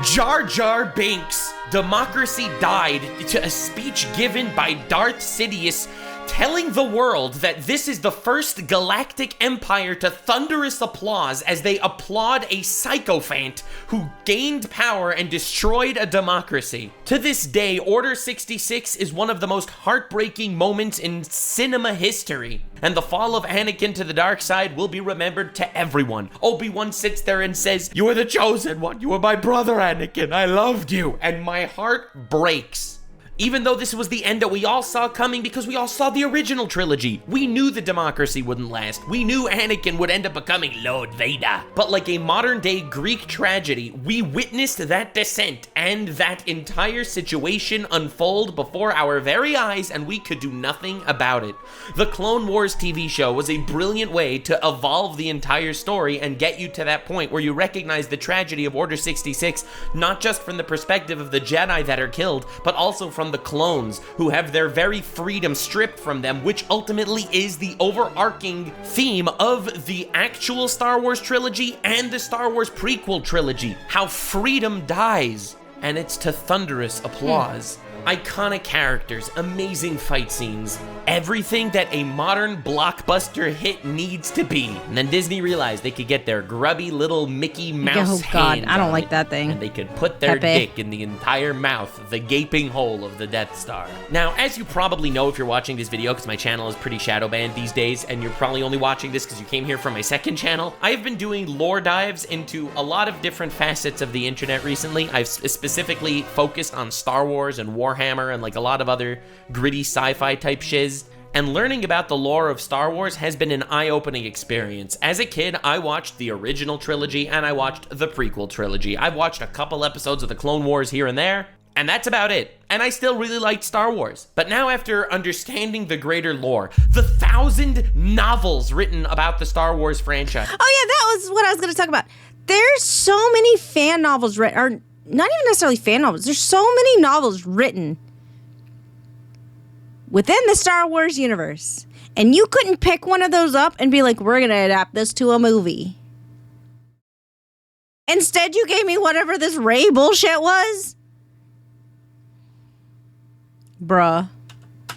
Jar Jar Binks, democracy died to a speech given by Darth Sidious telling the world that this is the first galactic empire to thunderous applause as they applaud a sycophant who gained power and destroyed a democracy. To this day, Order 66 is one of the most heartbreaking moments in cinema history, and the fall of Anakin to the dark side will be remembered to everyone. Obi-Wan sits there and says, "You are the chosen one, you are my brother Anakin, I loved you," and my heart breaks. Even though this was the end that we all saw coming because we all saw the original trilogy. We knew the democracy wouldn't last. We knew Anakin would end up becoming Lord Vader. But like a modern day Greek tragedy, we witnessed that descent and that entire situation unfold before our very eyes, and we could do nothing about it. The Clone Wars TV show was a brilliant way to evolve the entire story and get you to that point where you recognize the tragedy of Order 66, not just from the perspective of the Jedi that are killed, but also from the clones who have their very freedom stripped from them, which ultimately is the overarching theme of the actual Star Wars trilogy and the Star Wars prequel trilogy. How freedom dies, and it's to thunderous applause. iconic characters, amazing fight scenes, everything that a modern blockbuster hit needs to be. And then Disney realized they could get their grubby little Mickey Mouse hand I don't on like it, that thing. and they could put their Pepe. dick in the entire mouth, the gaping hole of the Death Star. Now, as you probably know if you're watching this video, because my channel is pretty shadow banned these days, and you're probably only watching this because you came here from my second channel, I've been doing lore dives into a lot of different facets of the internet recently. I've specifically focused on Star Wars and Warhammer and like a lot of other gritty sci-fi type shiz. And learning about the lore of Star Wars has been an eye-opening experience. As a kid, I watched the original trilogy and I watched the prequel trilogy. I've watched a couple episodes of the Clone Wars here and there, and that's about it. And I still really liked Star Wars. But now after understanding the greater lore, the 1,000 novels written about the Star Wars franchise. Oh yeah, that was what I was going to talk about. There's so many fan novels written, or not even necessarily fan novels. There's so many novels written within the Star Wars universe. And you couldn't pick one of those up and be like, we're going to adapt this to a movie. Instead, you gave me whatever this Rey bullshit was. Bruh.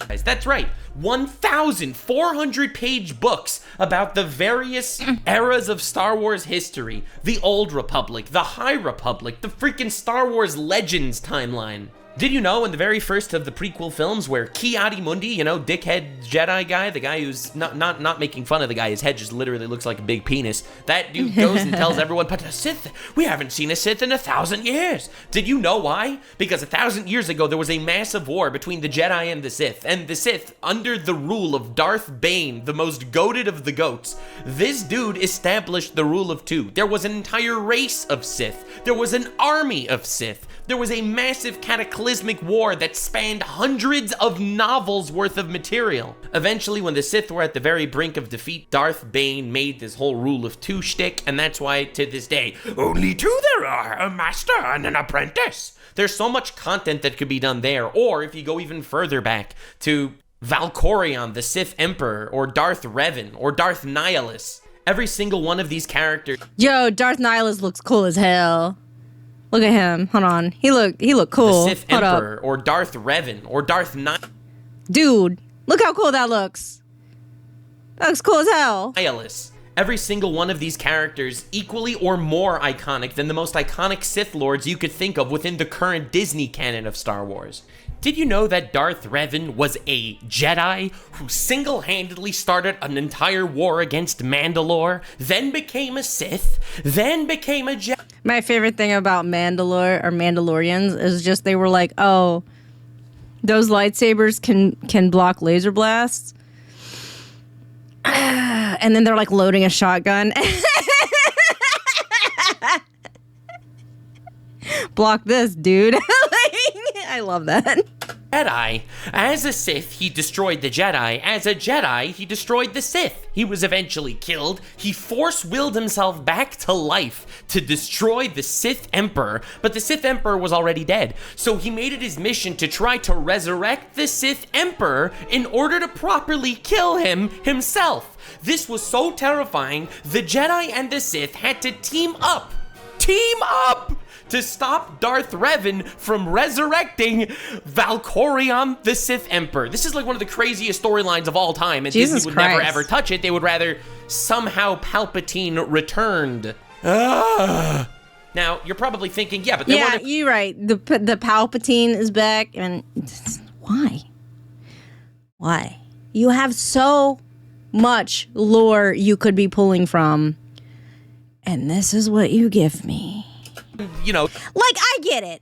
That's right. 1,400-page books about the various eras of Star Wars history. The Old Republic, the High Republic, the freaking Star Wars Legends timeline. Did you know in the very first of the prequel films where Ki-Adi-Mundi, you know, dickhead Jedi guy, the guy who's not making fun of the guy, his head just literally looks like a big penis, that dude goes and tells everyone, but a Sith, we haven't seen a Sith in 1,000 years. Did you know why? Because 1,000 years ago there was a massive war between the Jedi and the Sith, and the Sith, under the rule of Darth Bane, the most goated of the goats, this dude established the rule of two. There was an entire race of Sith. There was an army of Sith. There was a massive cataclysmic war that spanned hundreds of novels worth of material. Eventually, when the Sith were at the very brink of defeat, Darth Bane made this whole rule of two shtick, and that's why, to this day, only two there are, a master and an apprentice. There's so much content that could be done there, or if you go even further back to Valkorion, the Sith Emperor, or Darth Revan, or Darth Nihilus. Every single one of these characters... Yo, Darth Nihilus looks cool as hell. Look at him. Hold on. He look cool. The Sith Emperor, or Darth Revan, or Darth Dude, look how cool that looks. That looks cool as hell. Nihilus. Every single one of these characters equally or more iconic than the most iconic Sith Lords you could think of within the current Disney canon of Star Wars. Did you know that Darth Revan was a Jedi who single-handedly started an entire war against Mandalore, then became a Sith, then became a Jedi? My favorite thing about Mandalore or Mandalorians is just they were like, oh, those lightsabers can block laser blasts. And then they're like loading a shotgun. Block this, dude. I love that. Jedi. As a Sith, he destroyed the Jedi. As a Jedi, he destroyed the Sith. He was eventually killed. He force-willed himself back to life to destroy the Sith Emperor, but the Sith Emperor was already dead. So he made it his mission to try to resurrect the Sith Emperor in order to properly kill him himself. This was so terrifying, the Jedi and the Sith had to team up to stop Darth Revan from resurrecting Valkorion, the Sith Emperor. This is like one of the craziest storylines of all time, and Jesus Disney would Christ. never ever touch it. They would rather somehow Palpatine returned. Now, you're probably thinking, yeah, but they Yeah, weren't... you're right. The Palpatine is back, and why? Why? You have so much lore you could be pulling from, and this is what you give me. You know, Like, I get it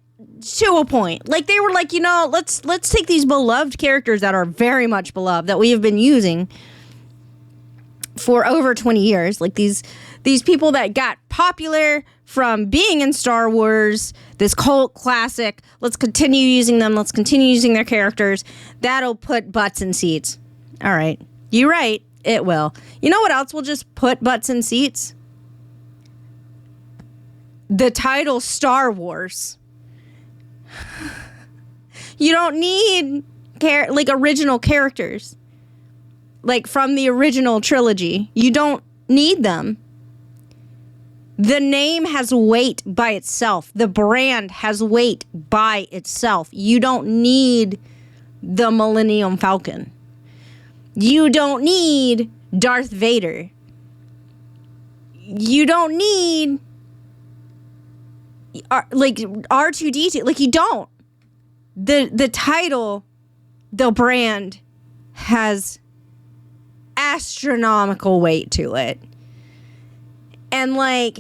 to a point. Like, they were like, you know, let's take these beloved characters that are very much beloved that we have been using for over 20 years. Like these people that got popular from being in Star Wars, this cult classic. Let's continue using them. Let's continue using their characters. That'll put butts in seats. All right. You're right. It will. You know what else will just put butts in seats? The title Star Wars. You don't need original characters. Like from the original trilogy. You don't need them. The name has weight by itself. The brand has weight by itself. You don't need the Millennium Falcon. You don't need Darth Vader. You don't need like R2-D2. Like, you don't. The title, the brand has astronomical weight to it. And like,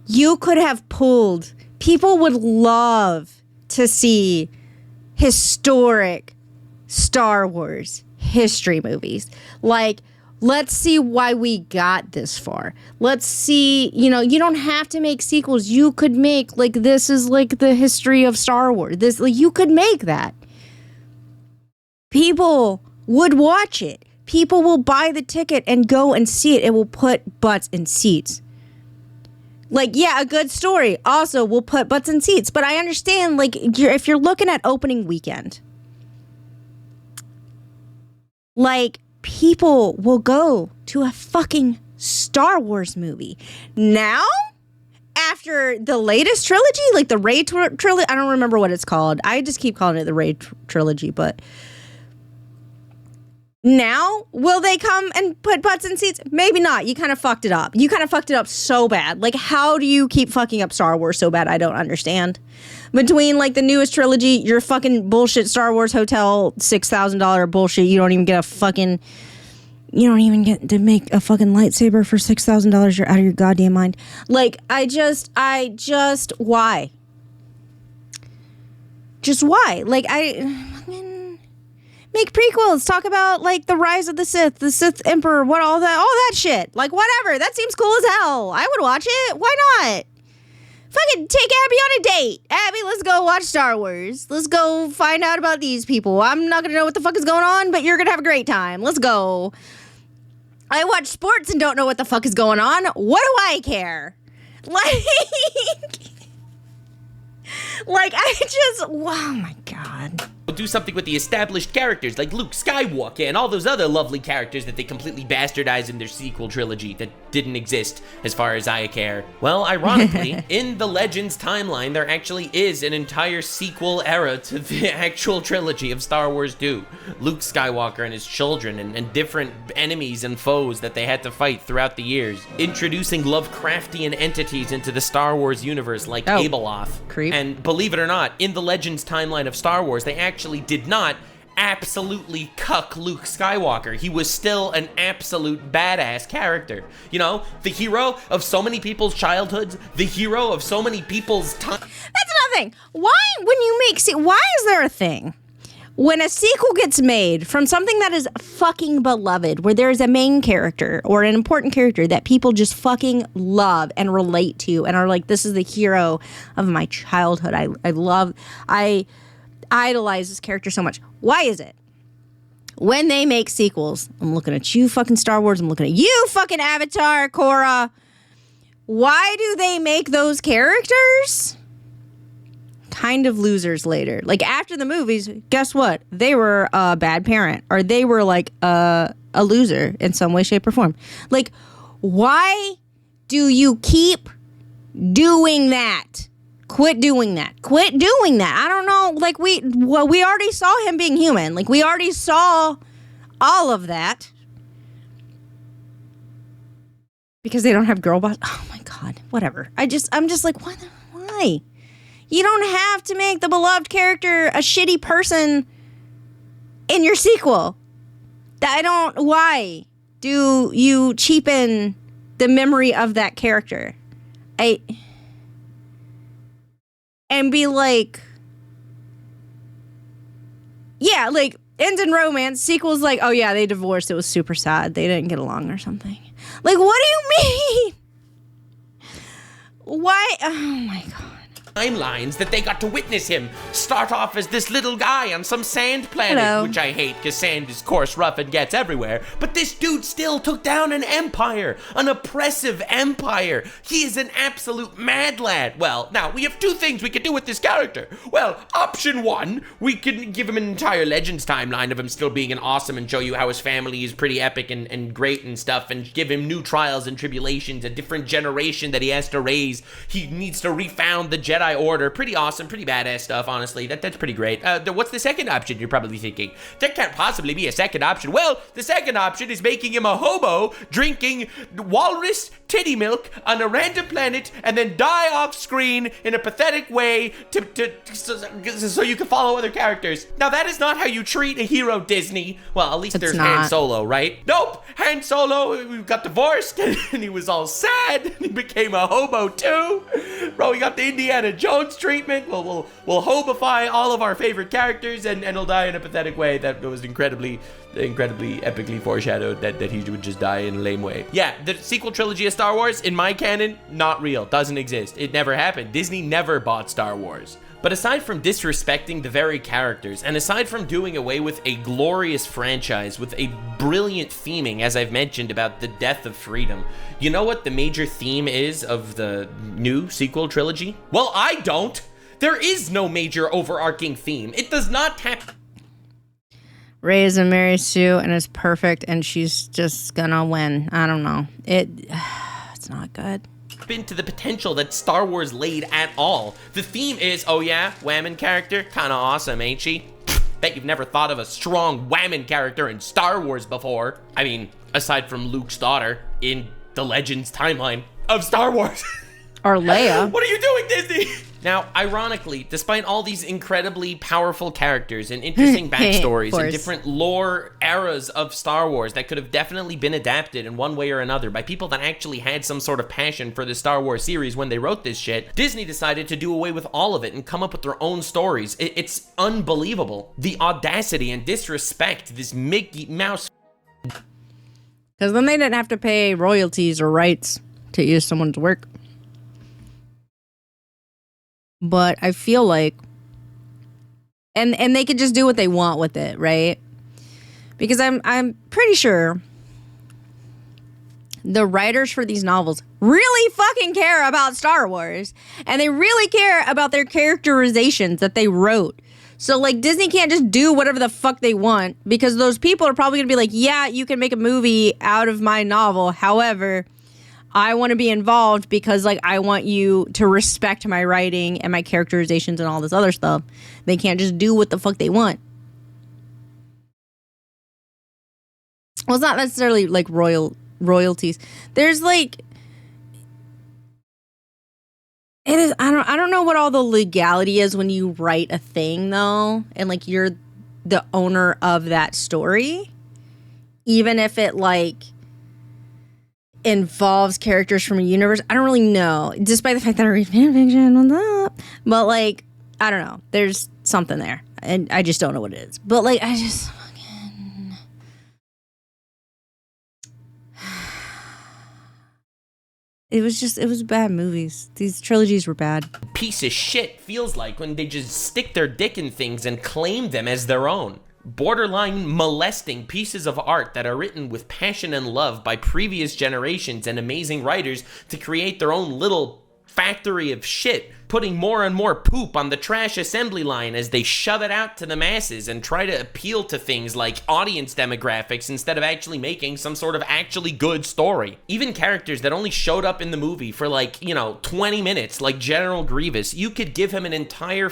you could have pulled, people would love to see historic Star Wars history movies. Like, let's see why we got this far. Let's see, you don't have to make sequels. You could make, like, this is like the history of Star Wars. This, like, you could make that. People would watch it. People will buy the ticket and go and see it. It will put butts in seats. Like, yeah, a good story also will put butts in seats. But I understand, like, if you're looking at opening weekend, like, people will go to a fucking Star Wars movie. Now, after the latest trilogy, like the Rey trilogy, I don't remember what it's called. I just keep calling it the Rey trilogy, but now, will they come and put butts in seats? Maybe not. You kind of fucked it up. You kind of fucked it up so bad. Like, how do you keep fucking up Star Wars so bad? I don't understand. Between, like, the newest trilogy, your fucking bullshit Star Wars hotel, $6,000 bullshit, you don't even get to make a fucking lightsaber for $6,000. You're out of your goddamn mind. Like, I just, why? Just why? Like, make prequels. Talk about, like, the rise of the Sith Emperor, all that shit. Like, whatever. That seems cool as hell. I would watch it. Why not? Fucking take Abby on a date. Abby, let's go watch Star Wars. Let's go find out about these people. I'm not gonna know what the fuck is going on, but you're gonna have a great time. Let's go. I watch sports and don't know what the fuck is going on. What do I care? Like, oh my God. Do something with the established characters like Luke Skywalker and all those other lovely characters that they completely bastardized in their sequel trilogy that didn't exist as far as I care. Well, ironically, in the Legends timeline, there actually is an entire sequel era to the actual trilogy of Star Wars 2. Luke Skywalker and his children and different enemies and foes that they had to fight throughout the years. Introducing Lovecraftian entities into the Star Wars universe like Abeloth. Creep. And believe it or not, in the Legends timeline of Star Wars, they actually did not absolutely cuck Luke Skywalker. He was still an absolute badass character. You know, the hero of so many people's childhoods, the hero of so many people's time. That's another thing. Why is there a thing when a sequel gets made from something that is fucking beloved, where there is a main character or an important character that people just fucking love and relate to and are like, this is the hero of my childhood. I idolize this character so much. Why is it when they make sequels, I'm looking at you fucking Star Wars, I'm looking at you fucking Avatar, Korra, why do they make those characters kind of losers later? Like, after the movies, guess what? They were a bad parent, or they were like a loser in some way, shape, or form. Like, why do you keep doing that? Quit doing that. Quit doing that. I don't know. Like, we already saw him being human. Like, we already saw all of that. Because they don't have girl boss. Oh my God. Whatever. I'm just like, why? You don't have to make the beloved character a shitty person in your sequel. Why do you cheapen the memory of that character? And be like, yeah, like, ends in romance, sequels like, oh yeah, they divorced, it was super sad, they didn't get along or something. Like, what do you mean? Why? Oh my God. timelines that they got to witness him start off as this little guy on some sand planet, which I hate because sand is coarse, rough, and gets everywhere. But this dude still took down an empire, an oppressive empire. He is an absolute mad lad. Well, now we have two things we could do with this character. Well, option one, we could give him an entire Legends timeline of him still being an awesome and show you how his family is pretty epic and great and stuff, and give him new trials and tribulations, a different generation that he has to raise. He needs to refound the Jedi Order. Pretty awesome, pretty badass stuff, honestly. That's pretty great. What's the second option, you're probably thinking? There can't possibly be a second option. Well, the second option is making him a hobo drinking walrus titty milk on a random planet and then die off screen in a pathetic way so you can follow other characters. Now, that is not how you treat a hero, Disney. Well, at least there's Han Solo, right? Nope! Han Solo got divorced and he was all sad. He became a hobo too. Bro, we got the Indiana Jones treatment. We'll hobify all of our favorite characters and he'll die in a pathetic way that was incredibly epically foreshadowed that he would just die in a lame way. Yeah, the sequel trilogy of Star Wars, in my canon, not real. Doesn't exist. It never happened. Disney never bought Star Wars. But aside from disrespecting the very characters, and aside from doing away with a glorious franchise with a brilliant theming, as I've mentioned about the death of freedom, you know what the major theme is of the new sequel trilogy? Well, I don't. There is no major overarching theme. It does not tap... Rey is a Mary Sue and is perfect, and she's just gonna win. I don't know. It's not good. Into the potential that Star Wars laid at all. The theme is, oh yeah, Whammon character, kinda awesome, ain't she? Bet you've never thought of a strong Whammon character in Star Wars before. I mean, aside from Luke's daughter in the Legends timeline of Star Wars. Or Leia. What are you doing, Disney? Now, ironically, despite all these incredibly powerful characters and interesting backstories and different lore eras of Star Wars that could have definitely been adapted in one way or another by people that actually had some sort of passion for the Star Wars series when they wrote this shit, Disney decided to do away with all of it and come up with their own stories. It's unbelievable. The audacity and disrespect this Mickey Mouse... Because then they didn't have to pay royalties or rights to use someone's work. But I feel like, and they could just do what they want with it, right? Because I'm pretty sure the writers for these novels really fucking care about Star Wars, and they really care about their characterizations that they wrote. So like Disney can't just do whatever the fuck they want, because those people are probably gonna be like, yeah, you can make a movie out of my novel. However, I want to be involved because, like, I want you to respect my writing and my characterizations and all this other stuff. They can't just do what the fuck they want. Well, it's not necessarily, like, royalties. There's, like... It is... I don't know what all the legality is when you write a thing, though. And, like, you're the owner of that story. Even if it, like... involves characters from a universe. I don't really know, despite the fact that I read fanfiction. What's up? But like, I don't know. There's something there, and I just don't know what it is. But like, I just fucking... It was bad movies. These trilogies were bad. Piece of shit feels like when they just stick their dick in things and claim them as their own. Borderline molesting pieces of art that are written with passion and love by previous generations and amazing writers to create their own little factory of shit, putting more and more poop on the trash assembly line as they shove it out to the masses and try to appeal to things like audience demographics instead of actually making some sort of actually good story. Even characters that only showed up in the movie for like, 20 minutes, like General Grievous, you could give him an entire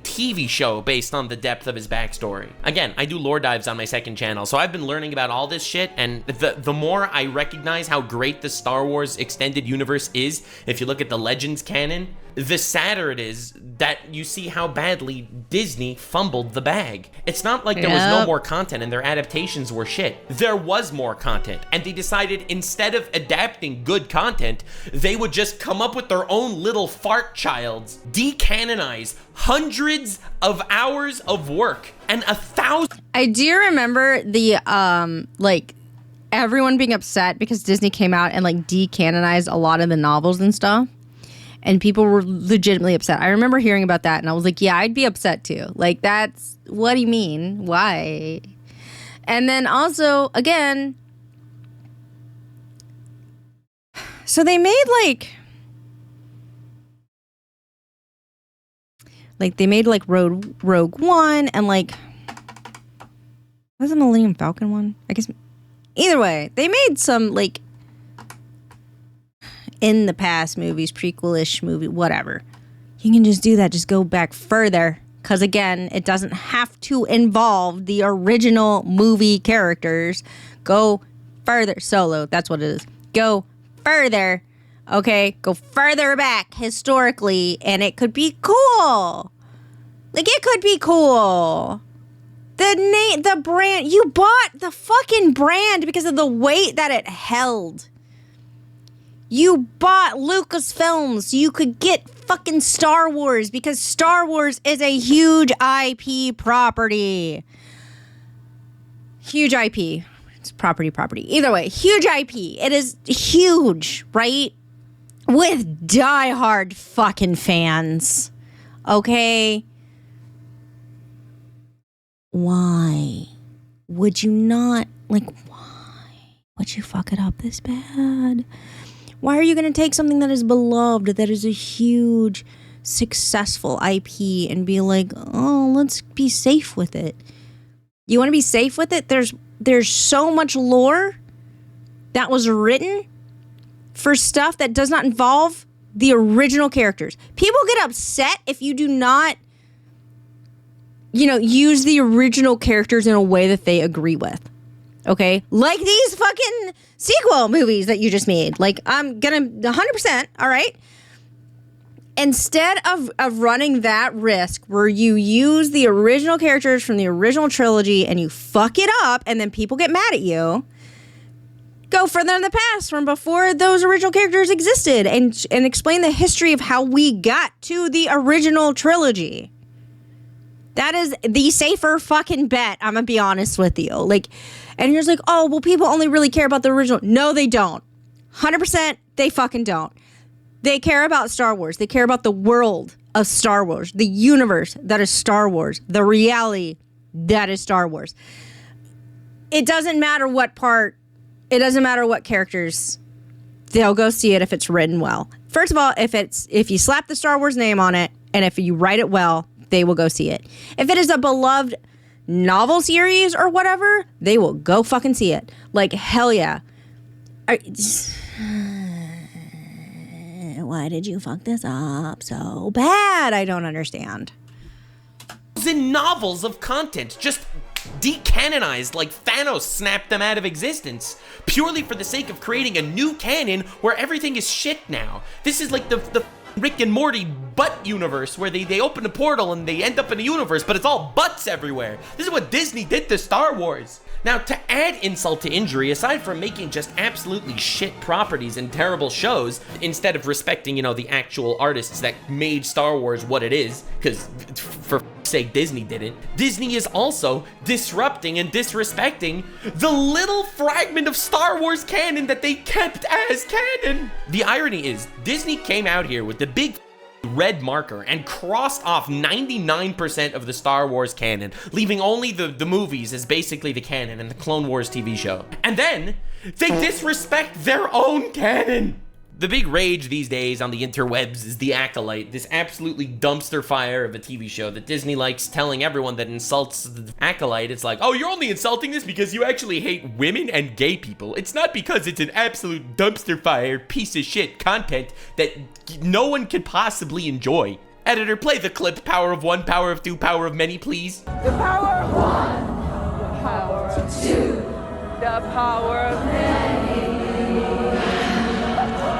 TV show based on the depth of his backstory. Again, I do lore dives on my second channel, so I've been learning about all this shit, and the more I recognize how great the Star Wars extended universe is, if you look at the Legends canon, the sadder it is that you see how badly Disney fumbled the bag. It's not like there was no more content and their adaptations were shit. There was more content, and they decided instead of adapting good content, they would just come up with their own little fart childs, decanonize hundreds of hours of work and 1,000... I do remember the, everyone being upset because Disney came out and, like, decanonized a lot of the novels and stuff. And people were legitimately upset. I remember hearing about that, and I was like, yeah, I'd be upset too. Like, that's, what do you mean? Why? And then also, again, so they made they made Rogue One, and like, was the Millennium Falcon one? I guess, either way, they made some like in the past movies, prequel-ish movie, whatever. You can just do that, just go back further. Because again, it doesn't have to involve the original movie characters. Go further. Solo, that's what it is. Go further. Okay? Go further back historically, and it could be cool. Like, it could be cool. The brand, you bought the fucking brand because of the weight that it held. You bought Lucasfilms so you could get fucking Star Wars because Star Wars is a huge IP property. Huge IP. It's property. Either way, huge IP. It is huge, right? With diehard fucking fans. Okay? Why would you not, like, why would you fuck it up this bad? Why are you going to take something that is beloved, that is a huge, successful IP, and be like, oh, let's be safe with it? You want to be safe with it? There's so much lore that was written for stuff that does not involve the original characters. People get upset if you do not, use the original characters in a way that they agree with. Okay? Like these fucking sequel movies that you just made. Like, I'm gonna 100%, all right? Instead of running that risk where you use the original characters from the original trilogy and you fuck it up and then people get mad at you, go further in the past from before those original characters existed and explain the history of how we got to the original trilogy. That is the safer fucking bet, I'm gonna be honest with you. Like, and you're just like, oh, well, people only really care about the original. No, they don't. 100% they fucking don't. They care about Star Wars. They care about the world of Star Wars, the universe that is Star Wars, the reality that is Star Wars. It doesn't matter what part, it doesn't matter what characters. They'll go see it if it's written well. First of all, if you slap the Star Wars name on it and if you write it well, they will go see it. If it is a beloved novel series or whatever, they will go fucking see it. Like, hell yeah. Why did you fuck this up so bad? I don't understand. In novels of content, just decanonized like Thanos snapped them out of existence, purely for the sake of creating a new canon where everything is shit now. This is like the Rick and Morty butt universe where they open a portal and they end up in a universe, but it's all butts everywhere. This is what Disney did to Star Wars. Now, to add insult to injury, aside from making just absolutely shit properties and terrible shows, instead of respecting, the actual artists that made Star Wars what it is, because for f***'s sake, Disney didn't, Disney is also disrupting and disrespecting the little fragment of Star Wars canon that they kept as canon. The irony is, Disney came out here with the big red marker and crossed off 99% of the Star Wars canon, leaving only the movies as basically the canon and the Clone Wars TV show. And then they disrespect their own canon. The big rage these days on the interwebs is The Acolyte, this absolutely dumpster fire of a TV show that Disney likes telling everyone that insults the Acolyte. It's like, oh, you're only insulting this because you actually hate women and gay people. It's not because it's an absolute dumpster fire piece of shit content that no one could possibly enjoy. Editor, play the clip, power of one, power of two, power of many, please. The power of one, the power of two, the power of many.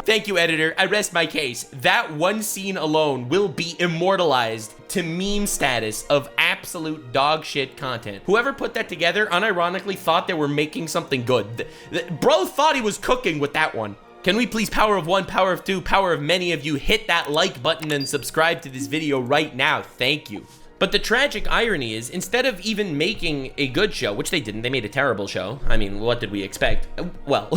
Thank you, editor. I rest my case. That one scene alone will be immortalized to meme status of absolute dog shit content. Whoever put that together unironically thought they were making something good. Bro thought he was cooking with that one. Can we please, power of one, power of two, power of many of you, hit that like button and subscribe to this video right now? Thank you. But the tragic irony is, instead of even making a good show, which they didn't, they made a terrible show. I mean, what did we expect? Well,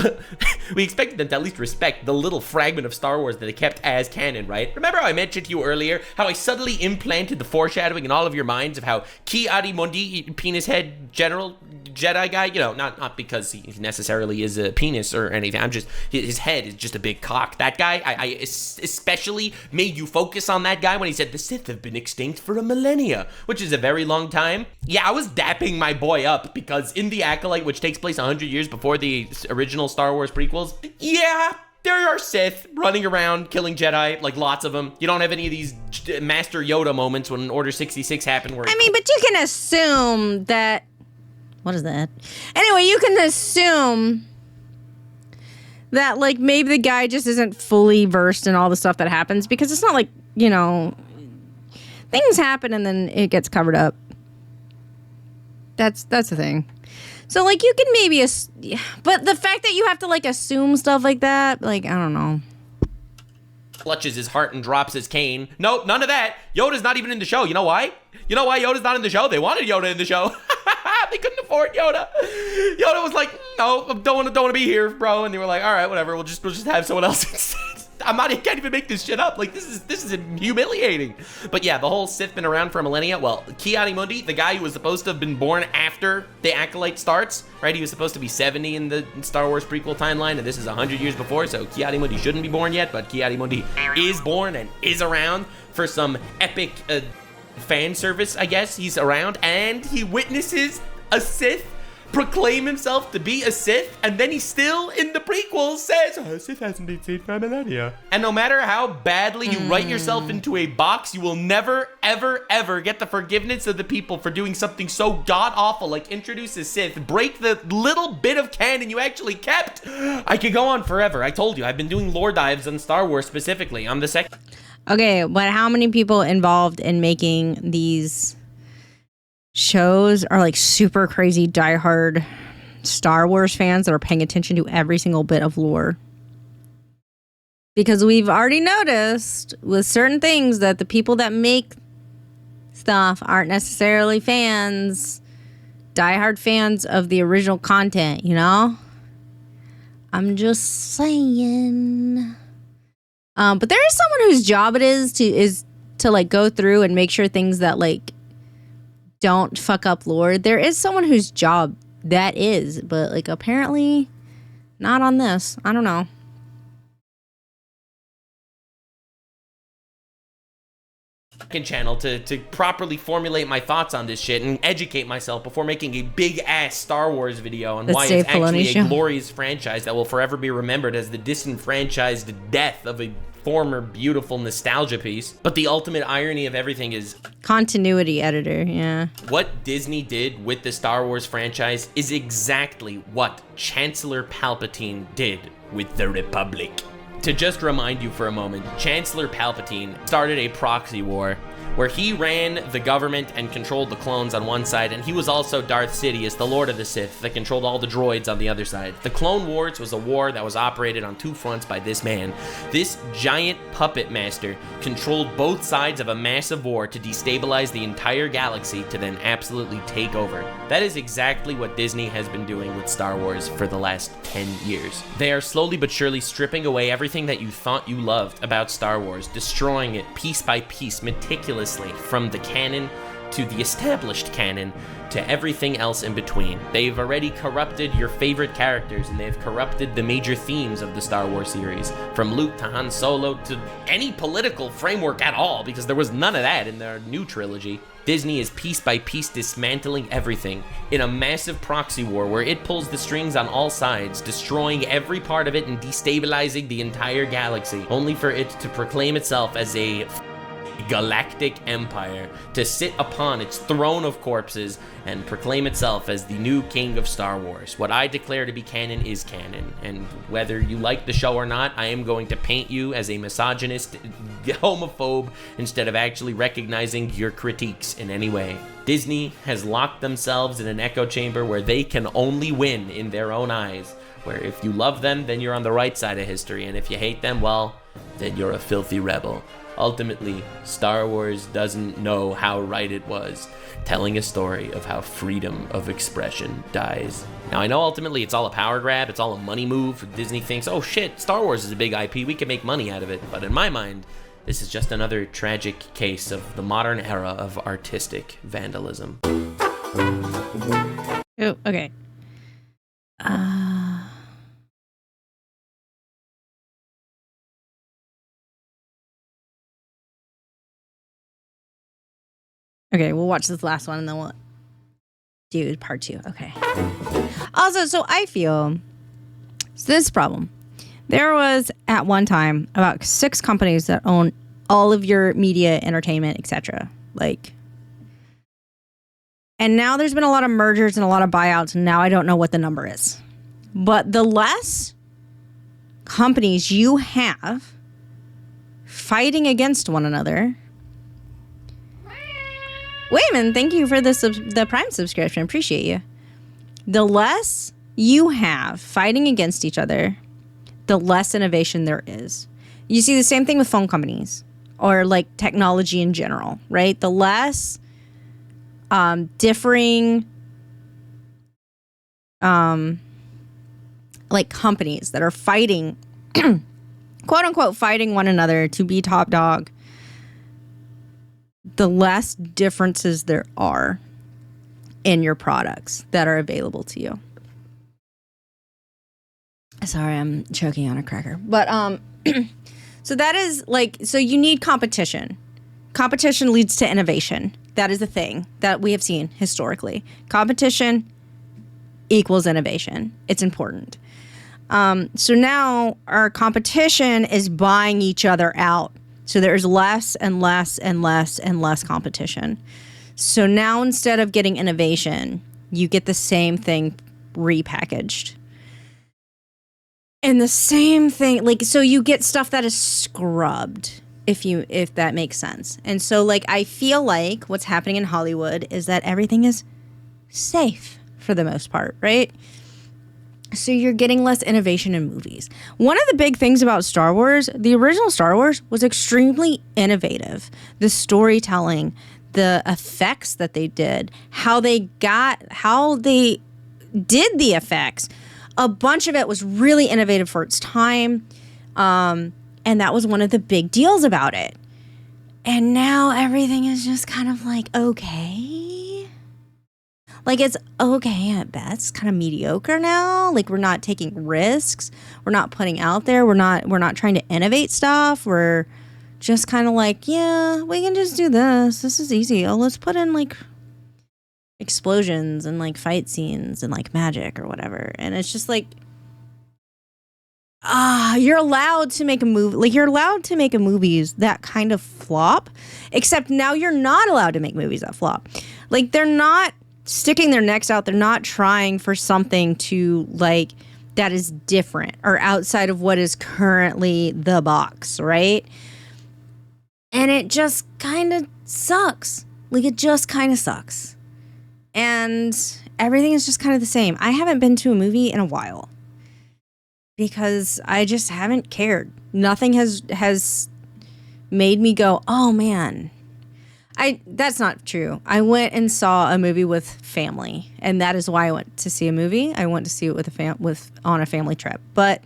we expected them to at least respect the little fragment of Star Wars that they kept as canon, right? Remember how I mentioned to you earlier how I subtly implanted the foreshadowing in all of your minds of how Ki-Adi-Mundi, penis head general Jedi guy, you know, not because he necessarily is a penis or anything. I'm just, his head is just a big cock. That guy, I especially made you focus on that guy when he said the Sith have been extinct for a millennia, which is a very long time. Yeah, I was dapping my boy up because in The Acolyte, which takes place 100 years before the original Star Wars prequels, yeah, there are Sith running around killing Jedi, like lots of them. You don't have any of these Master Yoda moments when Order 66 happened where... I mean, but you can assume that... What is that? Anyway, you can assume that, like, maybe the guy just isn't fully versed in all the stuff that happens because it's not like, you know, things happen and then it gets covered up. That's the thing. So, like, you can maybe... But the fact that you have to, like, assume stuff like that, like, I don't know. Clutches his heart and drops his cane. Nope, none of that. Yoda's not even in the show. You know why? You know why Yoda's not in the show? They wanted Yoda in the show. They couldn't afford Yoda. Yoda was like, no, I don't want to be here, bro. And they were like, all right, whatever. We'll just have someone else instead. I can't even make this shit up. Like, this is humiliating. But yeah, the whole Sith been around for a millennia. Well, Ki-Adi-Mundi, the guy who was supposed to have been born after the Acolyte starts, right? He was supposed to be 70 in the Star Wars prequel timeline, and this is 100 years before, so Ki-Adi-Mundi shouldn't be born yet, but Ki-Adi-Mundi is born and is around for some epic fan service, I guess. He's around, and he witnesses a Sith proclaim himself to be a Sith, and then he still, in the prequels, says, Sith hasn't been seen for a millennia. And no matter how badly you write yourself into a box, you will never, ever, ever get the forgiveness of the people for doing something so god-awful, like introduce a Sith, break the little bit of canon you actually kept. I could go on forever. I told you, I've been doing lore dives on Star Wars specifically. I'm the second. Okay, but how many people involved in making these shows are like super crazy diehard Star Wars fans that are paying attention to every single bit of lore? Because we've already noticed with certain things that the people that make stuff aren't necessarily fans, diehard fans of the original content, you know? I'm just saying. But there is someone whose job it is to like go through and make sure things that like don't fuck up lore. There is someone whose job that is, but like apparently not on this. I don't know. Channel to properly formulate my thoughts on this shit and educate myself before making a big ass Star Wars video on why it's actually a glorious franchise that will forever be remembered as the disenfranchised death of a former beautiful nostalgia piece. But the ultimate irony of everything is continuity editor. Yeah, what Disney did with the Star Wars franchise is exactly what Chancellor Palpatine did with the Republic. To just remind you for a moment, Chancellor Palpatine started a proxy war where he ran the government and controlled the clones on one side, and he was also Darth Sidious, the Lord of the Sith, that controlled all the droids on the other side. The Clone Wars was a war that was operated on two fronts by this man. This giant puppet master controlled both sides of a massive war to destabilize the entire galaxy to then absolutely take over. That is exactly what Disney has been doing with Star Wars for the last 10 years. They are slowly but surely stripping away everything that you thought you loved about Star Wars, destroying it piece by piece, meticulously, from the canon to the established canon to everything else in between. They've already corrupted your favorite characters, and they've corrupted the major themes of the Star Wars series, from Luke to Han Solo to any political framework at all, because there was none of that in their new trilogy. Disney is piece by piece dismantling everything in a massive proxy war where it pulls the strings on all sides, destroying every part of it and destabilizing the entire galaxy, only for it to proclaim itself as a galactic empire, to sit upon its throne of corpses and proclaim itself as the new king of Star Wars. What I declare to be canon is canon, and whether you like the show or not, I am going to paint you as a misogynist, homophobe, instead of actually recognizing your critiques in any way. Disney has locked themselves in an echo chamber where they can only win in their own eyes, where if you love them, then you're on the right side of history, and if you hate them, well, then you're a filthy rebel. Ultimately, Star Wars doesn't know how right it was, telling a story of how freedom of expression dies. Now, I know ultimately it's all a power grab, it's all a money move. Disney thinks, oh shit, Star Wars is a big IP, we can make money out of it. But in my mind, this is just another tragic case of the modern era of artistic vandalism. Oh, okay. Okay, we'll watch this last one and then we'll do part 2. Okay. Also, so I feel this problem. There was at one time about 6 companies that own all of your media, entertainment, etc. And now there's been a lot of mergers and a lot of buyouts, and now I don't know what the number is. But the less companies you have fighting against one another. Wayman, thank you for the Prime subscription. Appreciate you. The less you have fighting against each other, the less innovation there is. You see the same thing with phone companies or like technology in general, right? The less differing like companies that are fighting, quote unquote, fighting one another to be top dog, the less differences there are in your products that are available to you. Sorry, I'm choking on a cracker. But so that is like, so you need competition. Competition leads to innovation. That is a thing that we have seen historically. Competition equals innovation. It's important. So now our competition is buying each other out. So there's less and less and less and less competition. So now instead of getting innovation, you get the same thing repackaged. And the same thing, like, so you get stuff that is scrubbed, if that makes sense. And so, like, I feel like what's happening in Hollywood is that everything is safe for the most part, right? So you're getting less innovation in movies. One of the big things about Star Wars, the original Star Wars was extremely innovative. The storytelling, the effects that they did, how they did the effects. A bunch of it was really innovative for its time. And that was one of the big deals about it. And now everything is just kind of like, okay. Like, it's okay at best, kind of mediocre now. Like, we're not taking risks. We're not putting out there. We're not trying to innovate stuff. We're just kind of like, yeah, we can just do this. This is easy. Oh, let's put in like explosions and like fight scenes and like magic or whatever. And it's just like, you're allowed to make a movie. Like, you're allowed to make movies that kind of flop, except now you're not allowed to make movies that flop. Like, they're not sticking their necks out. They're not trying for something to like that is different or outside of what is currently the box, right? And it just kind of sucks. Like, it just kind of sucks. And everything is just kind of the same. I haven't been to a movie in a while because I just haven't cared. Nothing has made me go, oh man. That's not true. I went and saw a movie with family, and that is why I went to see a movie. I went to see it on a family trip. But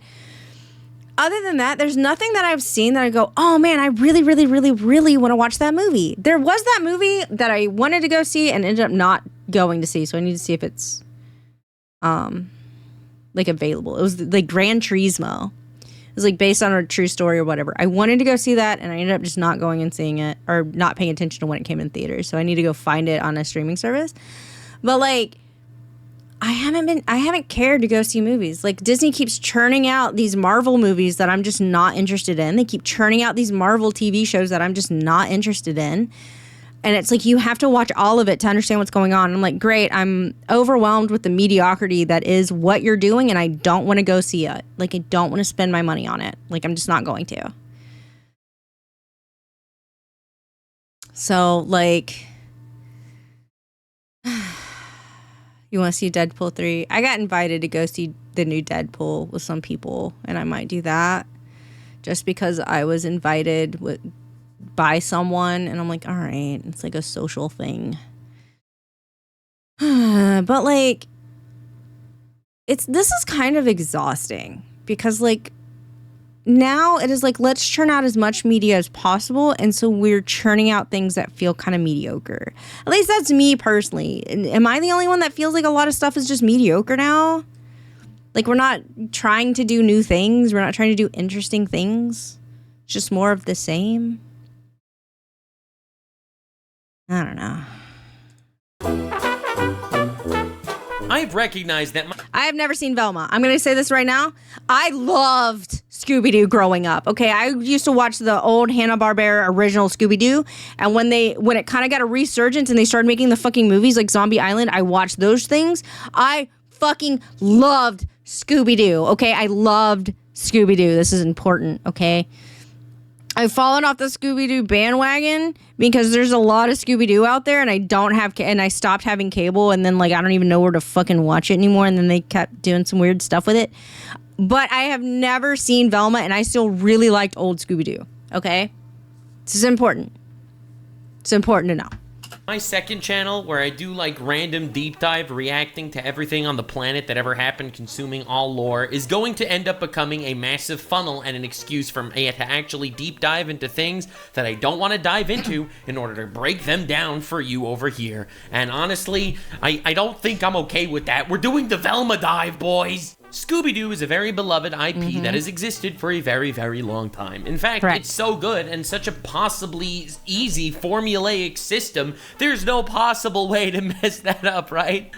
other than that, there's nothing that I've seen that I go, oh man, I really, really, really, really want to watch that movie. There was that movie that I wanted to go see and ended up not going to see, so I need to see if it's like available. It was like Gran Turismo. It was like based on a true story or whatever. I wanted to go see that, and I ended up just not going and seeing it or not paying attention to when it came in theaters. So I need to go find it on a streaming service. But like, I haven't cared to go see movies. Like, Disney keeps churning out these Marvel movies that I'm just not interested in. They keep churning out these Marvel TV shows that I'm just not interested in. And it's like, you have to watch all of it to understand what's going on. I'm like, great, I'm overwhelmed with the mediocrity that is what you're doing, and I don't want to go see it. Like, I don't want to spend my money on it. Like, I'm just not going to. So, like, you want to see Deadpool 3? I got invited to go see the new Deadpool with some people, and I might do that just because I was invited by someone, and I'm like, all right, it's like a social thing. But like, this is kind of exhausting because like now it is like, let's churn out as much media as possible, and so we're churning out things that feel kind of mediocre. At least that's me personally. Am I the only one that feels like a lot of stuff is just mediocre now? Like, we're not trying to do new things, we're not trying to do interesting things, it's just more of the same. I don't know. I've recognized that I have never seen Velma. I'm going to say this right now. I loved Scooby-Doo growing up. Okay, I used to watch the old Hanna-Barbera original Scooby-Doo, and when it kind of got a resurgence and they started making the fucking movies like Zombie Island, I watched those things. I fucking loved Scooby-Doo. Okay, I loved Scooby-Doo. This is important, okay? I've fallen off the Scooby-Doo bandwagon because there's a lot of Scooby-Doo out there, and I stopped having cable, and then like I don't even know where to fucking watch it anymore, and then they kept doing some weird stuff with it. But I have never seen Velma, and I still really liked old Scooby-Doo. Okay? This is important. It's important to know. my second channel, where I do like random deep dive reacting to everything on the planet that ever happened, consuming all lore, is going to end up becoming a massive funnel and an excuse for me to actually deep dive into things that I don't want to dive into in order to break them down for you over here. And honestly, I don't think I'm okay with that. We're doing the Velma dive, boys! Scooby-Doo is a very beloved IP that has existed for a very, very long time. In fact, it's so good and such a possibly easy formulaic system, there's no possible way to mess that up, right?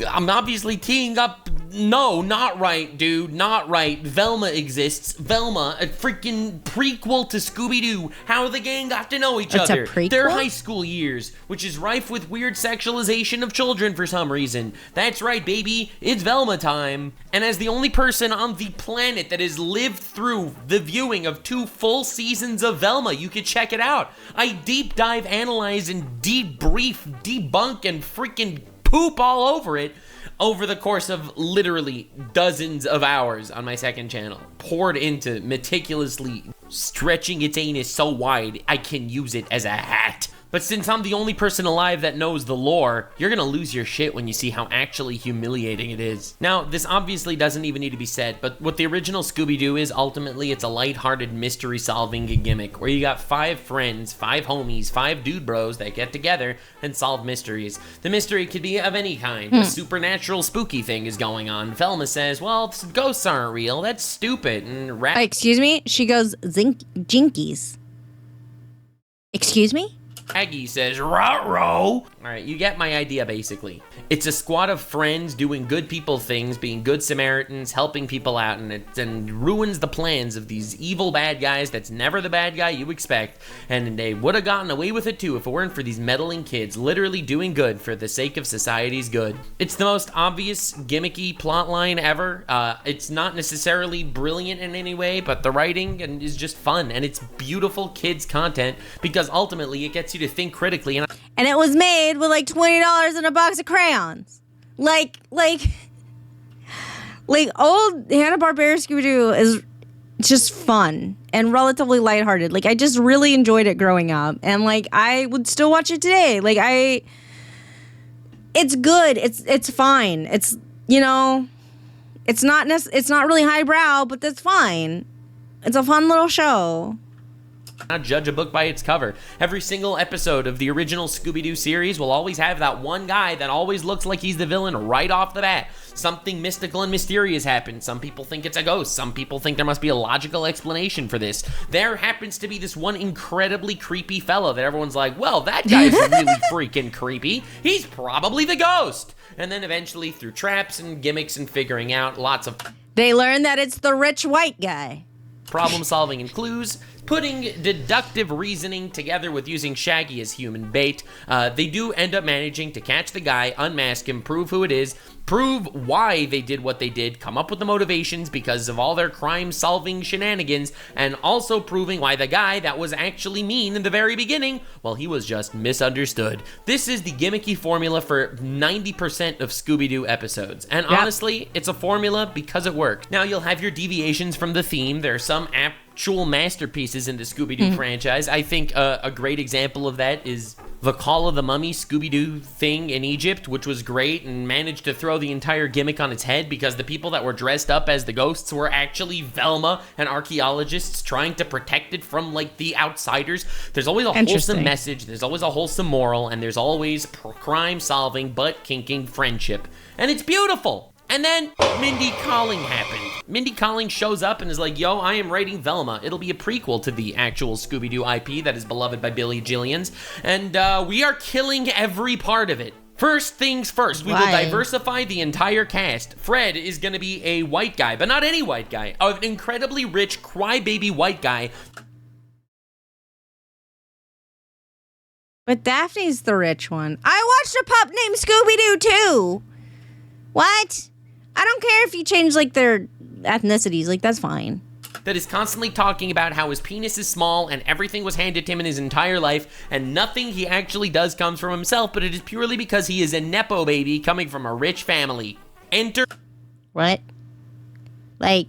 I'm obviously teeing up. No, not right, dude. Not right. Velma exists. Velma, a freaking prequel to Scooby-Doo. How the gang got to know each other. A prequel? Their high school years, which is rife with weird sexualization of children for some reason. That's right, baby. It's Velma time. And as the only person on the planet that has lived through the viewing of 2 full seasons of Velma, you can check it out. I deep dive, analyze, and debrief, debunk, and freaking poop all over it over the course of literally dozens of hours on my second channel, poured into meticulously stretching its anus so wide I can use it as a hat. But since I'm the only person alive that knows the lore, you're gonna lose your shit when you see how actually humiliating it is. Now, this obviously doesn't even need to be said, but what the original Scooby-Doo is, ultimately, it's a lighthearted mystery-solving gimmick, where you got 5 friends, 5 homies, 5 dude bros that get together and solve mysteries. The mystery could be of any kind. A supernatural spooky thing is going on. Velma says, well, ghosts aren't real, that's stupid, and excuse me? She goes, jinkies. Excuse me? Aggie says, ruh-roh. Alright, you get my idea, basically. It's a squad of friends doing good people things, being good Samaritans, helping people out, and it ruins the plans of these evil bad guys that's never the bad guy you expect, and they would have gotten away with it too if it weren't for these meddling kids literally doing good for the sake of society's good. It's the most obvious, gimmicky plotline ever. It's not necessarily brilliant in any way, but the writing is just fun, and it's beautiful kids content, because ultimately it gets you to think critically. And it was made with like $20 in a box of crayons. Like old Hanna-Barbera Scooby-Doo is just fun and relatively lighthearted. Like, I just really enjoyed it growing up, and like I would still watch it today. Like, it's good. It's fine. It's, you know, it's not really highbrow, but that's fine. It's a fun little show. Not judge a book by its cover. Every single episode of the original Scooby-Doo series will always have that one guy that always looks like he's the villain right off the bat. Something mystical and mysterious happens. Some people think it's a ghost. Some people think there must be a logical explanation for this. There happens to be this one incredibly creepy fellow that everyone's like, well, that guy's really freaking creepy. He's probably the ghost. And then eventually, through traps and gimmicks and figuring out lots of... They learn that it's the rich white guy. Problem solving and clues, putting deductive reasoning together with using Shaggy as human bait, they do end up managing to catch the guy, unmask him, prove who it is, prove why they did what they did, come up with the motivations because of all their crime-solving shenanigans, and also proving why the guy that was actually mean in the very beginning, well, he was just misunderstood. This is the gimmicky formula for 90% of Scooby-Doo episodes, and honestly, it's a formula because it worked. Now, you'll have your deviations from the theme. There are some actual masterpieces in the Scooby-Doo franchise. I think a great example of that is the Call of the Mummy Scooby-Doo thing in Egypt, which was great and managed to throw the entire gimmick on its head because the people that were dressed up as the ghosts were actually Velma and archaeologists trying to protect it from, like, the outsiders. There's always a wholesome message, there's always a wholesome moral, and there's always crime-solving, butt-kinking friendship. And it's beautiful! And then Mindy Kaling happened. Mindy Kaling shows up and is like, yo, I am writing Velma. It'll be a prequel to the actual Scooby-Doo IP that is beloved by Billy Jillians. And we are killing every part of it. First things first, we will diversify the entire cast. Fred is gonna be a white guy, but not any white guy. An incredibly rich crybaby white guy. But Daphne's the rich one. I watched a pup named Scooby-Doo too. What? I don't care if you change, like, their ethnicities. Like, that's fine. That is constantly talking about how his penis is small and everything was handed to him in his entire life and nothing he actually does comes from himself, but it is purely because he is a Nepo baby coming from a rich family. Enter... What? Like,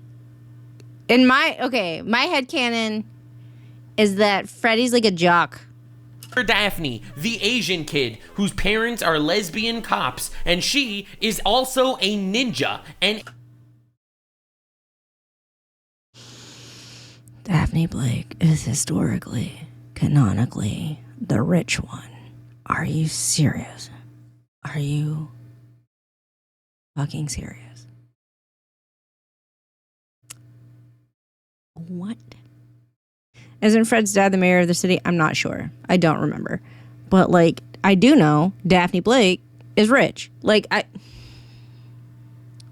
in my headcanon is that Freddy's like a jock. Daphne, the Asian kid whose parents are lesbian cops, and she is also a ninja. And Daphne Blake is historically, canonically, the rich one. Are you serious? Are you fucking serious? What? Isn't Fred's dad the mayor of the city? I'm not sure. I don't remember. But, like, I do know Daphne Blake is rich. Like,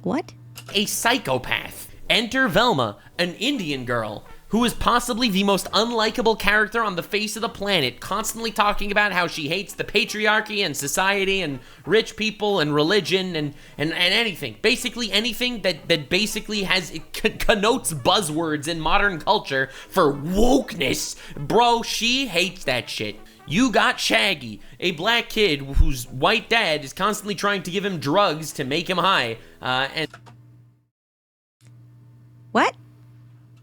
What? A psychopath. Enter Velma, an Indian girl, who is possibly the most unlikable character on the face of the planet, constantly talking about how she hates the patriarchy and society and rich people and religion and anything. Basically anything that basically connotes buzzwords in modern culture for wokeness. Bro, she hates that shit. You got Shaggy, a black kid whose white dad is constantly trying to give him drugs to make him high, and... What?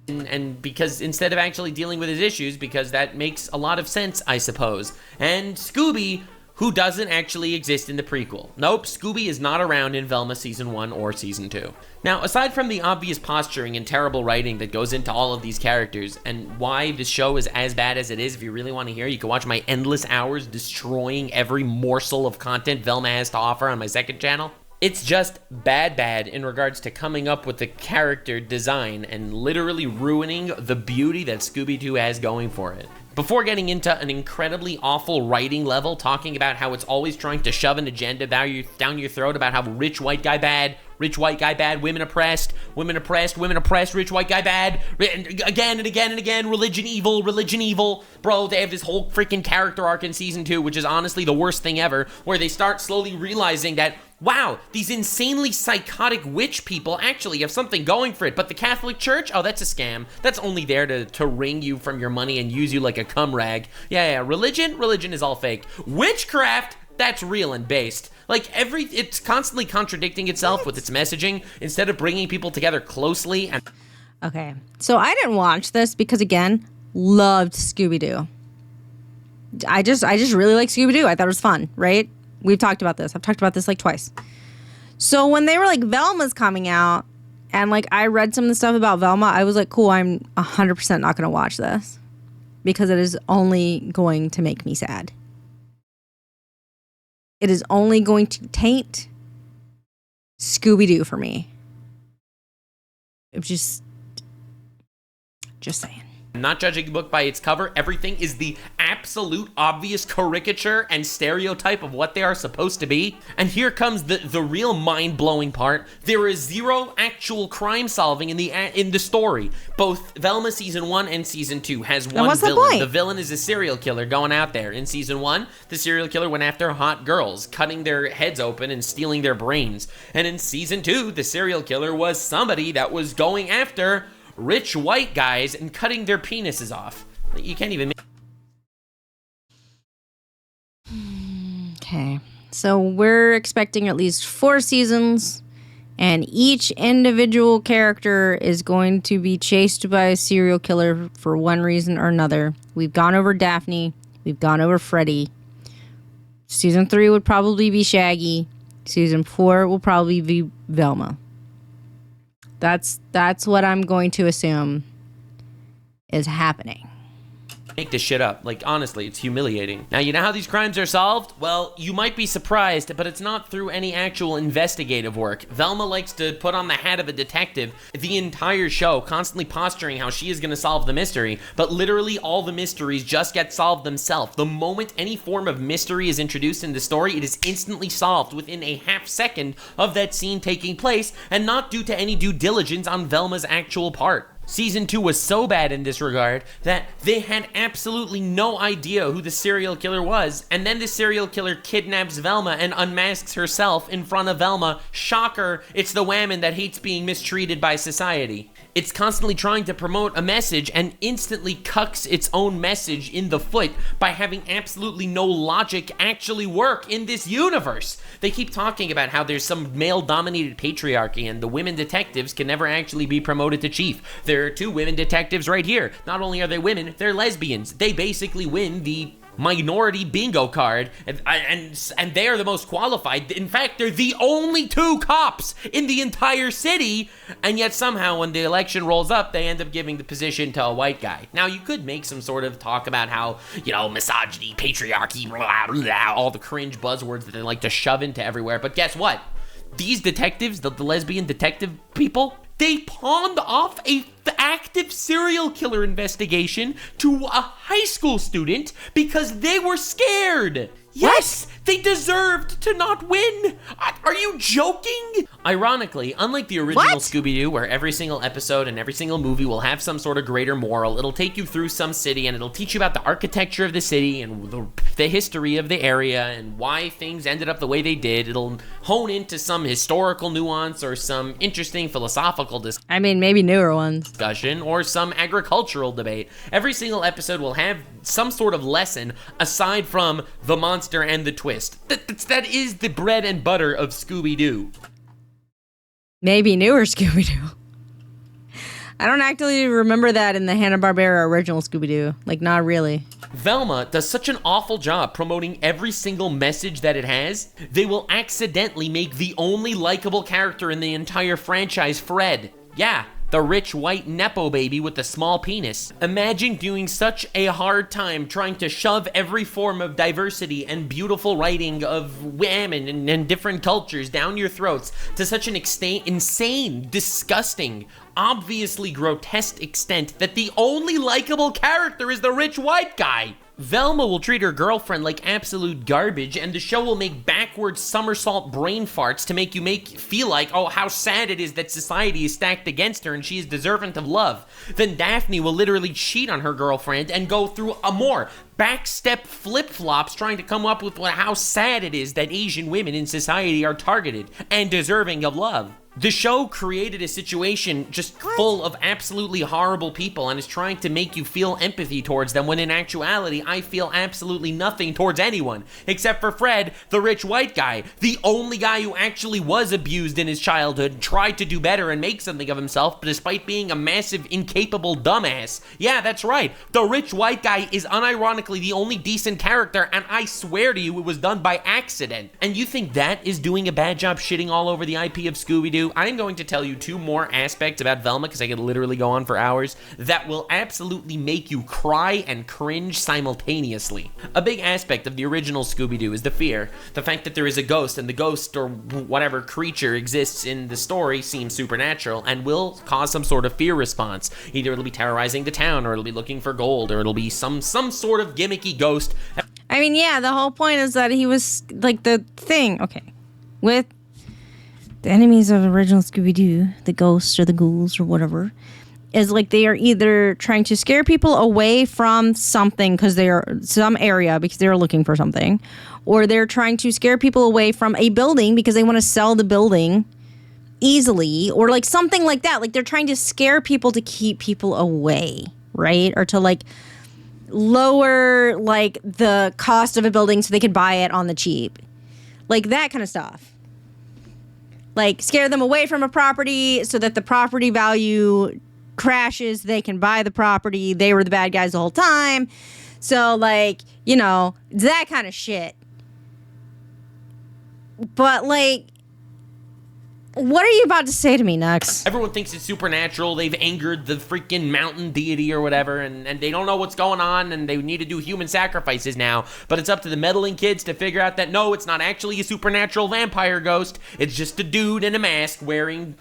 And because instead of actually dealing with his issues, because that makes a lot of sense, I suppose. And Scooby, who doesn't actually exist in the prequel. Nope, Scooby is not around in Velma Season 1 or Season 2. Now, aside from the obvious posturing and terrible writing that goes into all of these characters, and why this show is as bad as it is, if you really want to hear, you can watch my endless hours destroying every morsel of content Velma has to offer on my second channel. It's just bad in regards to coming up with the character design and literally ruining the beauty that Scooby-Doo has going for it. Before getting into an incredibly awful writing level, talking about how it's always trying to shove an agenda down your throat about how rich white guy bad, women oppressed, rich white guy bad, and again and again and again, religion evil. Bro, they have this whole freaking character arc in Season 2, which is honestly the worst thing ever, where they start slowly realizing that, wow, these insanely psychotic witch people actually have something going for it, but the Catholic Church, oh, that's a scam. That's only there to wring you from your money and use you like a cum rag. Yeah, religion is all fake. Witchcraft, that's real and based. Like, it's constantly contradicting itself with its messaging instead of bringing people together closely and... Okay, so I didn't watch this because, again, loved Scooby-Doo. I just really like Scooby-Doo. I thought it was fun, right? We've talked about this. I've talked about this like twice. So when they were like, Velma's coming out, and like I read some of the stuff about Velma, I was like, cool, I'm 100% not going to watch this because it is only going to make me sad. It is only going to taint Scooby-Doo for me. I'm just saying. Not judging a book by its cover, everything is the absolute obvious caricature and stereotype of what they are supposed to be. And here comes the real mind-blowing part. There is zero actual crime solving in the story. Both Velma Season 1 and Season 2 has one villain. The villain is a serial killer going out there. In Season 1, the serial killer went after hot girls, cutting their heads open and stealing their brains. And in Season 2, the serial killer was somebody that was going after rich white guys and cutting their penises off. You can't even... Okay, so we're expecting at least 4 seasons, And each individual character is going to be chased by a serial killer for one reason or another. We've gone over Daphne. We've gone over Freddy. Season 3 would probably be Shaggy. Season 4 will probably be Velma. That's what I'm going to assume is happening. Make this shit up. Like, honestly, it's humiliating. Now, you know how these crimes are solved? Well, you might be surprised, but it's not through any actual investigative work. Velma likes to put on the hat of a detective the entire show, constantly posturing how she is going to solve the mystery, but literally all the mysteries just get solved themselves. The moment any form of mystery is introduced in the story, it is instantly solved within a half second of that scene taking place, and not due to any due diligence on Velma's actual part. Season 2 was so bad in this regard that they had absolutely no idea who the serial killer was, and then the serial killer kidnaps Velma and unmasks herself in front of Velma. Shocker, it's the woman that hates being mistreated by society. It's constantly trying to promote a message and instantly cucks its own message in the foot by having absolutely no logic actually work in this universe. They keep talking about how there's some male-dominated patriarchy and the women detectives can never actually be promoted to chief. There are 2 women detectives right here. Not only are they women, they're lesbians. They basically win the minority bingo card, and they are the most qualified. In fact, they're the only 2 cops in the entire city, and yet somehow when the election rolls up, they end up giving the position to a white guy. Now, you could make some sort of talk about how, misogyny, patriarchy, blah, blah, blah, all the cringe buzzwords that they like to shove into everywhere, but guess what? These detectives, the lesbian detective people, they pawned off a active serial killer investigation to a high school student because they were scared. Yes, they deserved to not win. Are you joking? Ironically, unlike the original Scooby-Doo, where every single episode and every single movie will have some sort of greater moral, it'll take you through some city and it'll teach you about the architecture of the city and the history of the area and why things ended up the way they did. It'll hone into some historical nuance or some interesting philosophical maybe newer ones. discussion or some agricultural debate. Every single episode will have some sort of lesson aside from the monster and the twist. That is the bread and butter of Scooby-Doo. Maybe newer Scooby-Doo. I don't actually remember that in the Hanna-Barbera original Scooby-Doo. Like, not really. Velma does such an awful job promoting every single message that it has, they will accidentally make the only likable character in the entire franchise Fred. Yeah, the rich white Nepo baby with the small penis. Imagine doing such a hard time trying to shove every form of diversity and beautiful writing of women and different cultures down your throats to such an insane, disgusting, obviously grotesque extent that the only likable character is the rich white guy. Velma will treat her girlfriend like absolute garbage, and the show will make backward somersault brain farts to make you feel like, oh, how sad it is that society is stacked against her and she is deserving of love. Then Daphne will literally cheat on her girlfriend and go through a more backstep flip-flops trying to come up with how sad it is that Asian women in society are targeted and deserving of love. The show created a situation just full of absolutely horrible people and is trying to make you feel empathy towards them when in actuality, I feel absolutely nothing towards anyone, except for Fred, the rich white guy, the only guy who actually was abused in his childhood, tried to do better and make something of himself, but despite being a massive, incapable dumbass. Yeah, that's right. The rich white guy is unironically the only decent character, and I swear to you it was done by accident. And you think that is doing a bad job shitting all over the IP of Scooby-Doo? I'm going to tell you 2 more aspects about Velma, because I could literally go on for hours, that will absolutely make you cry and cringe simultaneously. A big aspect of the original Scooby-Doo is the fear. The fact that there is a ghost, and the ghost or whatever creature exists in the story seems supernatural and will cause some sort of fear response. Either it'll be terrorizing the town, or it'll be looking for gold, or it'll be some sort of gimmicky ghost. I mean, yeah, the whole point is that he was, like, the thing, with the enemies of original Scooby-Doo, the ghosts or the ghouls or whatever, is like they are either trying to scare people away from something because they are some area because they're looking for something, or they're trying to scare people away from a building because they want to sell the building easily, or like something like that. Like they're trying to scare people to keep people away, right? Or to like lower like the cost of a building so they could buy it on the cheap. Like that kind of stuff. like scare them away from a property so that the property value crashes. They can buy the property. They were the bad guys the whole time. So like, you know, that kind of shit. But like, what are you about to say to me, Nux? Everyone thinks it's supernatural. They've angered the freaking mountain deity or whatever, and they don't know what's going on, and they need to do human sacrifices now. But it's up to the meddling kids to figure out that, no, it's not actually a supernatural vampire ghost. It's just a dude in a mask wearing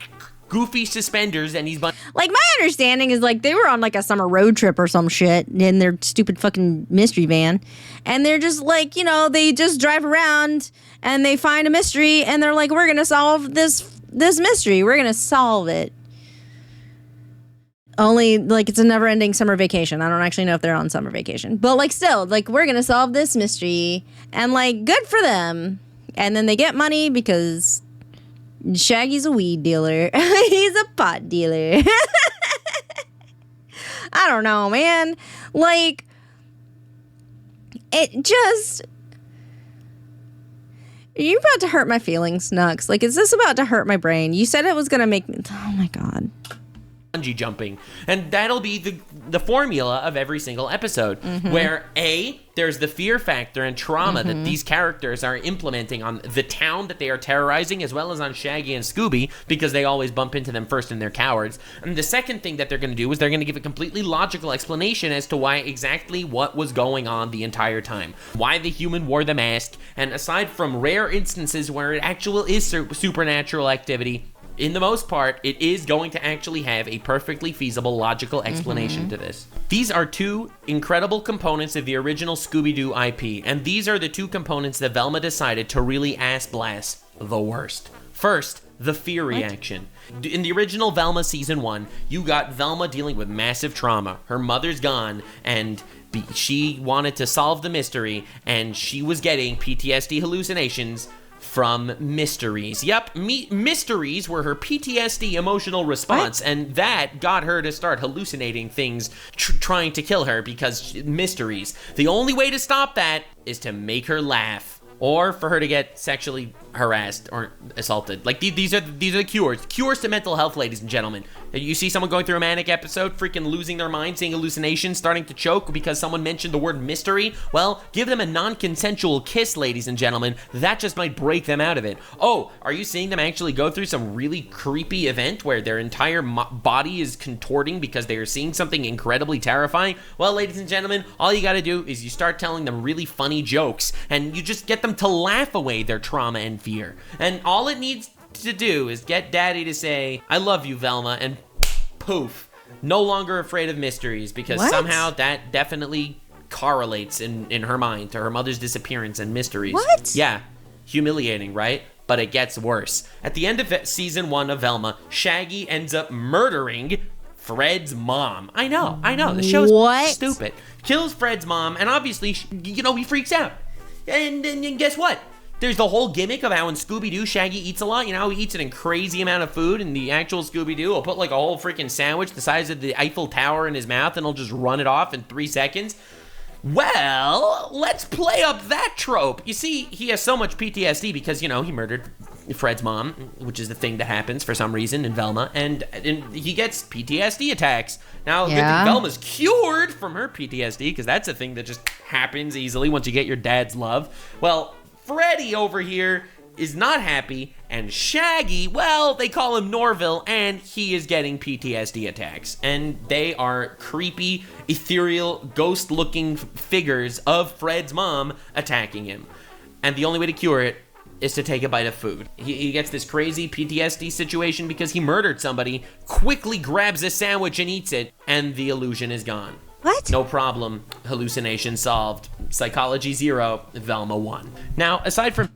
goofy suspenders, and he's... Like, my understanding is, like, they were on, like, a summer road trip or some shit in their stupid fucking mystery van. And they're just, like, you know, they just drive around, and they find a mystery, and they're like, we're gonna solve this mystery. We're gonna solve it. Only, like, it's a never-ending summer vacation. I don't actually know if they're on summer vacation. But, like, still, like, we're gonna solve this mystery. And, like, good for them. And then they get money because Shaggy's a weed dealer. He's a pot dealer. I don't know, man. Like, it just... Are you about to hurt my feelings, Nux? Like, is this about to hurt my brain? You said it was gonna make me... Oh, my God. Bungee jumping. And that'll be the formula of every single episode. Where, A, there's the fear factor and trauma that these characters are implementing on the town that they are terrorizing, as well as on Shaggy and Scooby, because they always bump into them first and they're cowards. And the second thing that they're going to do is they're going to give a completely logical explanation as to why exactly what was going on the entire time. Why the human wore the mask, and aside from rare instances where it actually is supernatural activity, in the most part, it is going to actually have a perfectly feasible, logical explanation to this. These are two incredible components of the original Scooby-Doo IP, and these are the two components that Velma decided to really ass-blast the worst. First, the fear reaction. In the original Velma Season 1, you got Velma dealing with massive trauma. Her mother's gone, and she wanted to solve the mystery, and she was getting PTSD hallucinations from mysteries. Yep, mysteries were her PTSD emotional response, and that got her to start hallucinating things trying to kill her because mysteries. The only way to stop that is to make her laugh, or for her to get sexually harassed or assaulted. Like, these are the cures to mental health, ladies and gentlemen. You see someone going through a manic episode, freaking losing their mind, seeing hallucinations, starting to choke because someone mentioned the word mystery. Well, give them a non-consensual kiss, ladies and gentlemen. That just might break them out of it. Oh, are you seeing them actually go through some really creepy event where their entire body is contorting because they are seeing something incredibly terrifying? Well, ladies and gentlemen, all you gotta do is you start telling them really funny jokes, and you just get them to laugh away their trauma and fear. And all it needs to do is get Daddy to say, "I love you, Velma," and poof, no longer afraid of mysteries, because somehow that definitely correlates in her mind to her mother's disappearance and mysteries. What? Yeah, humiliating, right? But it gets worse. At the end of Season 1 of Velma, Shaggy ends up murdering Fred's mom. I know, the show's stupid. Kills Fred's mom, and obviously, you know, he freaks out. And guess what? There's the whole gimmick of how in Scooby-Doo, Shaggy eats a lot. You know, he eats an crazy amount of food, and the actual Scooby-Doo will put like a whole freaking sandwich the size of the Eiffel Tower in his mouth, and he'll just run it off in 3 seconds. Well, let's play up that trope. You see, he has so much PTSD because, you know, he murdered Fred's mom, which is the thing that happens for some reason in Velma, and he gets PTSD attacks. Now, good thing Velma's cured from her PTSD, because that's a thing that just happens easily once you get your dad's love. Well, Freddy over here is not happy, and Shaggy, well, they call him Norville, and he is getting PTSD attacks. And they are creepy, ethereal, ghost-looking figures of Fred's mom attacking him. And the only way to cure it is to take a bite of food. He gets this crazy PTSD situation because he murdered somebody, quickly grabs a sandwich and eats it, and the illusion is gone. What? No problem. Hallucination solved. Psychology 0, Velma 1. Now, aside from...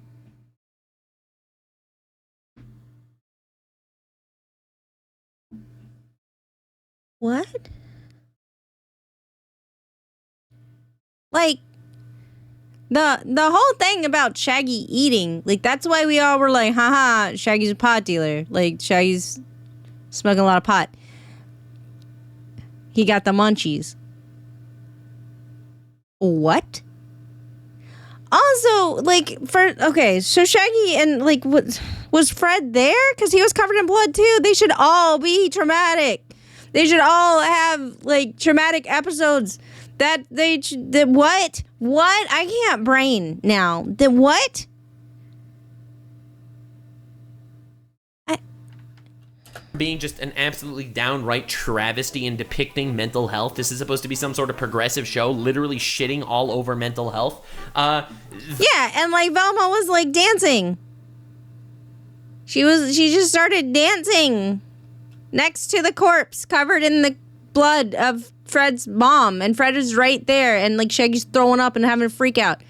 What? Like, the whole thing about Shaggy eating, like, that's why we all were like, haha, Shaggy's a pot dealer. Like, Shaggy's smoking a lot of pot. He got the munchies. What? Also, like, so Shaggy and, like, what... Was Fred there? Because he was covered in blood too. They should all be traumatic. They should all have like traumatic episodes. What? What? I can't brain now. The what? Being just an absolutely downright travesty in depicting mental health. This is supposed to be some sort of progressive show, literally shitting all over mental health. Yeah, and like Velma was like dancing. She just started dancing next to the corpse covered in the blood of Fred's mom, and Fred is right there, and like Shaggy's throwing up and having a freak out.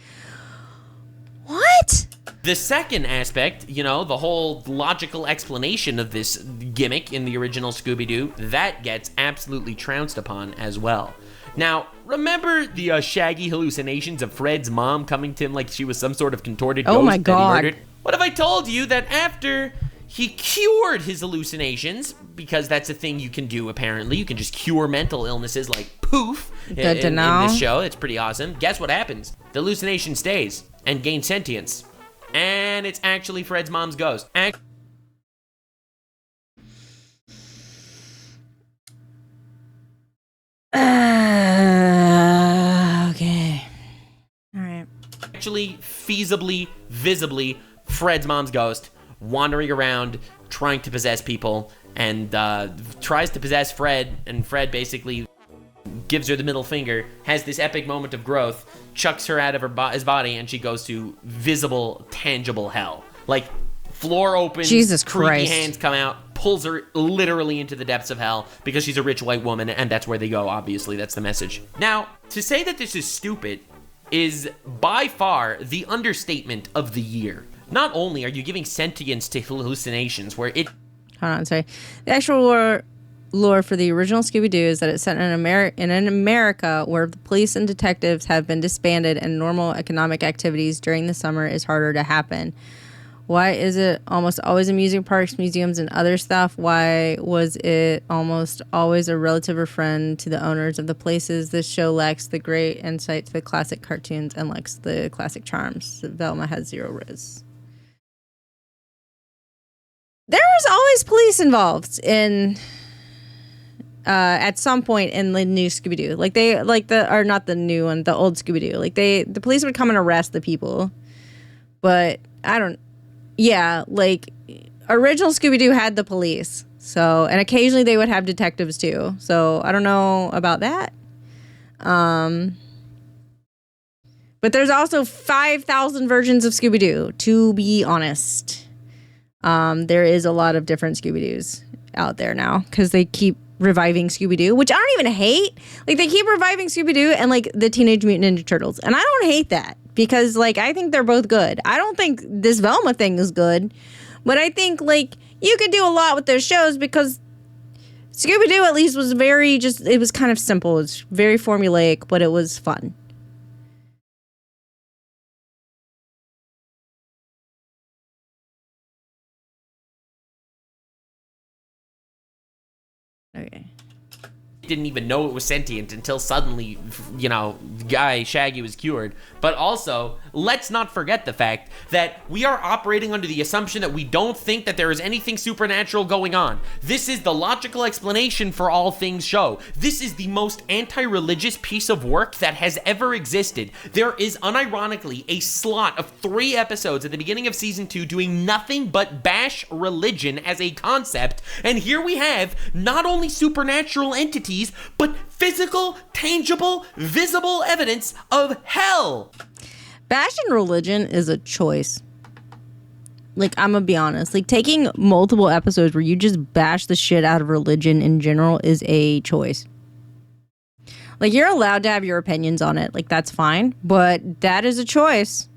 What? The second aspect, you know, the whole logical explanation of this gimmick in the original Scooby-Doo, that gets absolutely trounced upon as well. Now, remember the Shaggy hallucinations of Fred's mom coming to him like she was some sort of contorted ghost my that he God. murdered? What if I told you that after he cured his hallucinations, because that's a thing you can do apparently, you can just cure mental illnesses like poof Good to know. in this show, it's pretty awesome. Guess what happens? The hallucination stays and gains sentience. And it's actually Fred's mom's ghost. Okay. All right. Actually, feasibly, visibly, Fred's mom's ghost wandering around, trying to possess people, and tries to possess Fred, and Fred basically gives her the middle finger, has this epic moment of growth, chucks her out of his body, and she goes to visible, tangible hell. Like, floor opens, Jesus freaky Christ. hands come out, pulls her literally into the depths of hell, because she's a rich white woman, and that's where they go, obviously, that's the message. Now, to say that this is stupid is by far the understatement of the year. Not only are you giving sentience to hallucinations, where it... Hold on, sorry. The actual lore for the original Scooby-Doo is that it's set in America where the police and detectives have been disbanded and normal economic activities during the summer is harder to happen. Why is it almost always amusement parks, museums, and other stuff? Why was it almost always a relative or friend to the owners of the places? This show lacks the great insight to the classic cartoons and lacks the classic charms. Velma has zero riz. There was always police involved in... at some point in the new Scooby-Doo, not the new one, the old Scooby-Doo, the police would come and arrest the people, but original Scooby-Doo had the police, so, and occasionally they would have detectives too, so I don't know about that, but there's also 5,000 versions of Scooby-Doo, to be honest. There is a lot of different Scooby-Doos out there now, because they keep reviving Scooby-Doo, which I don't even hate. Like, they keep reviving Scooby-Doo and, like, the Teenage Mutant Ninja Turtles. And I don't hate that, because, like, I think they're both good. I don't think this Velma thing is good, but I think, like, you could do a lot with those shows, because Scooby-Doo at least was it was kind of simple. It's very formulaic, but it was fun. Okay. Didn't even know it was sentient until suddenly, you know, guy Shaggy was cured. But also, let's not forget the fact that we are operating under the assumption that we don't think that there is anything supernatural going on. This is the logical explanation for all things show. This is the most anti-religious piece of work that has ever existed. There is unironically a slot of 3 episodes at the beginning of season 2 doing nothing but bash religion as a concept, and here we have not only supernatural entities, but physical, tangible, visible evidence of hell. Bashing religion is a choice. Like, I'm gonna be honest. Like, taking multiple episodes where you just bash the shit out of religion in general is a choice. Like, you're allowed to have your opinions on it. Like, that's fine. But that is a choice.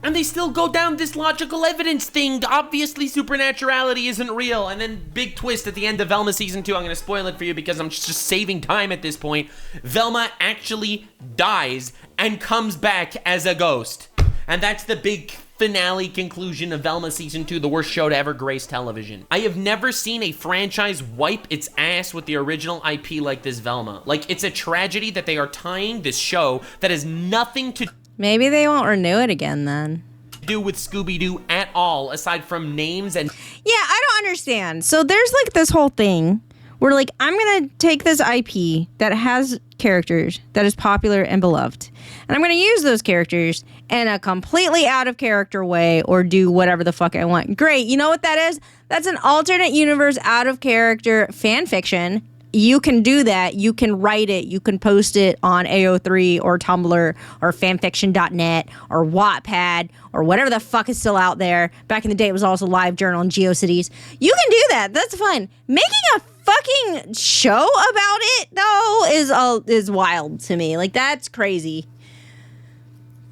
And they still go down this logical evidence thing. Obviously, supernaturality isn't real. And then big twist at the end of Velma Season 2. I'm going to spoil it for you because I'm just saving time at this point. Velma actually dies and comes back as a ghost. And that's the big finale conclusion of Velma Season 2, the worst show to ever grace television. I have never seen a franchise wipe its ass with the original IP like this Velma. Like, it's a tragedy that they are tying this show that has nothing to Maybe they won't renew it again then. do with Scooby-Doo at all, aside from names and... Yeah, I don't understand. So there's like this whole thing where like I'm going to take this IP that has characters that is popular and beloved, and I'm going to use those characters in a completely out of character way or do whatever the fuck I want. Great. You know what that is? That's an alternate universe out of character fan fiction. You can do that. You can write it. You can post it on AO3 or Tumblr or fanfiction.net or Wattpad or whatever the fuck is still out there. Back in the day, it was also LiveJournal and GeoCities. You can do that. That's fine. Making a fucking show about it, though, is wild to me. Like, that's crazy.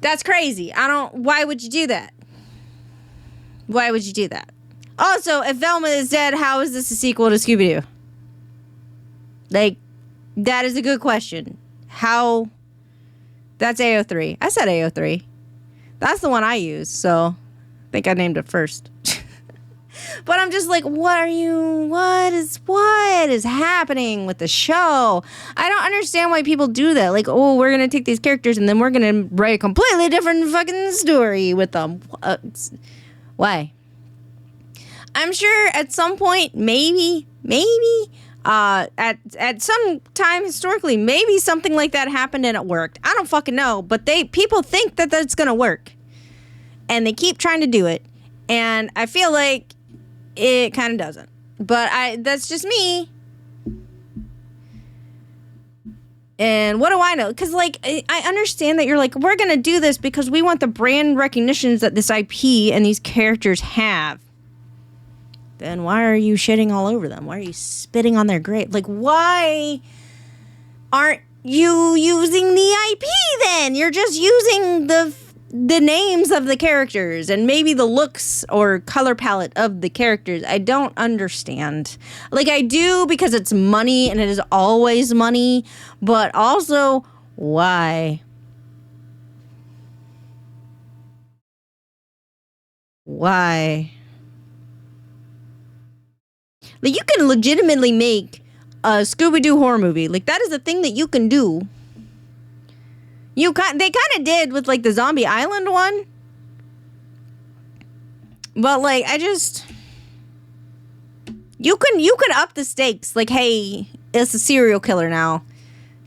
That's crazy. Why would you do that? Why would you do that? Also, if Velma is dead, how is this a sequel to Scooby-Doo? Like, that is a good question. How? That's AO3. I said AO3. That's the one I use, so I think I named it first. But I'm just like, what is happening with the show? I don't understand why people do that. Like, oh, we're going to take these characters and then we're going to write a completely different fucking story with them. Why? I'm sure at some point, maybe, at some time historically, maybe something like that happened and it worked. I don't fucking know, but people think that that's gonna work, and they keep trying to do it, and I feel like it kind of doesn't. But that's just me. And what do I know? Because, like, I understand that you're like, we're gonna do this because we want the brand recognitions that this IP and these characters have. Then why are you shitting all over them? Why are you spitting on their grave? Like, why aren't you using the IP then? You're just using the names of the characters and maybe the looks or color palette of the characters. I don't understand. Like, I do because it's money and it is always money, but also, why? Why? Like, you can legitimately make a Scooby-Doo horror movie. Like, that is a thing that you can do. They kind of did with, like, the Zombie Island one. But, like, you can up the stakes. Like, hey, it's a serial killer now.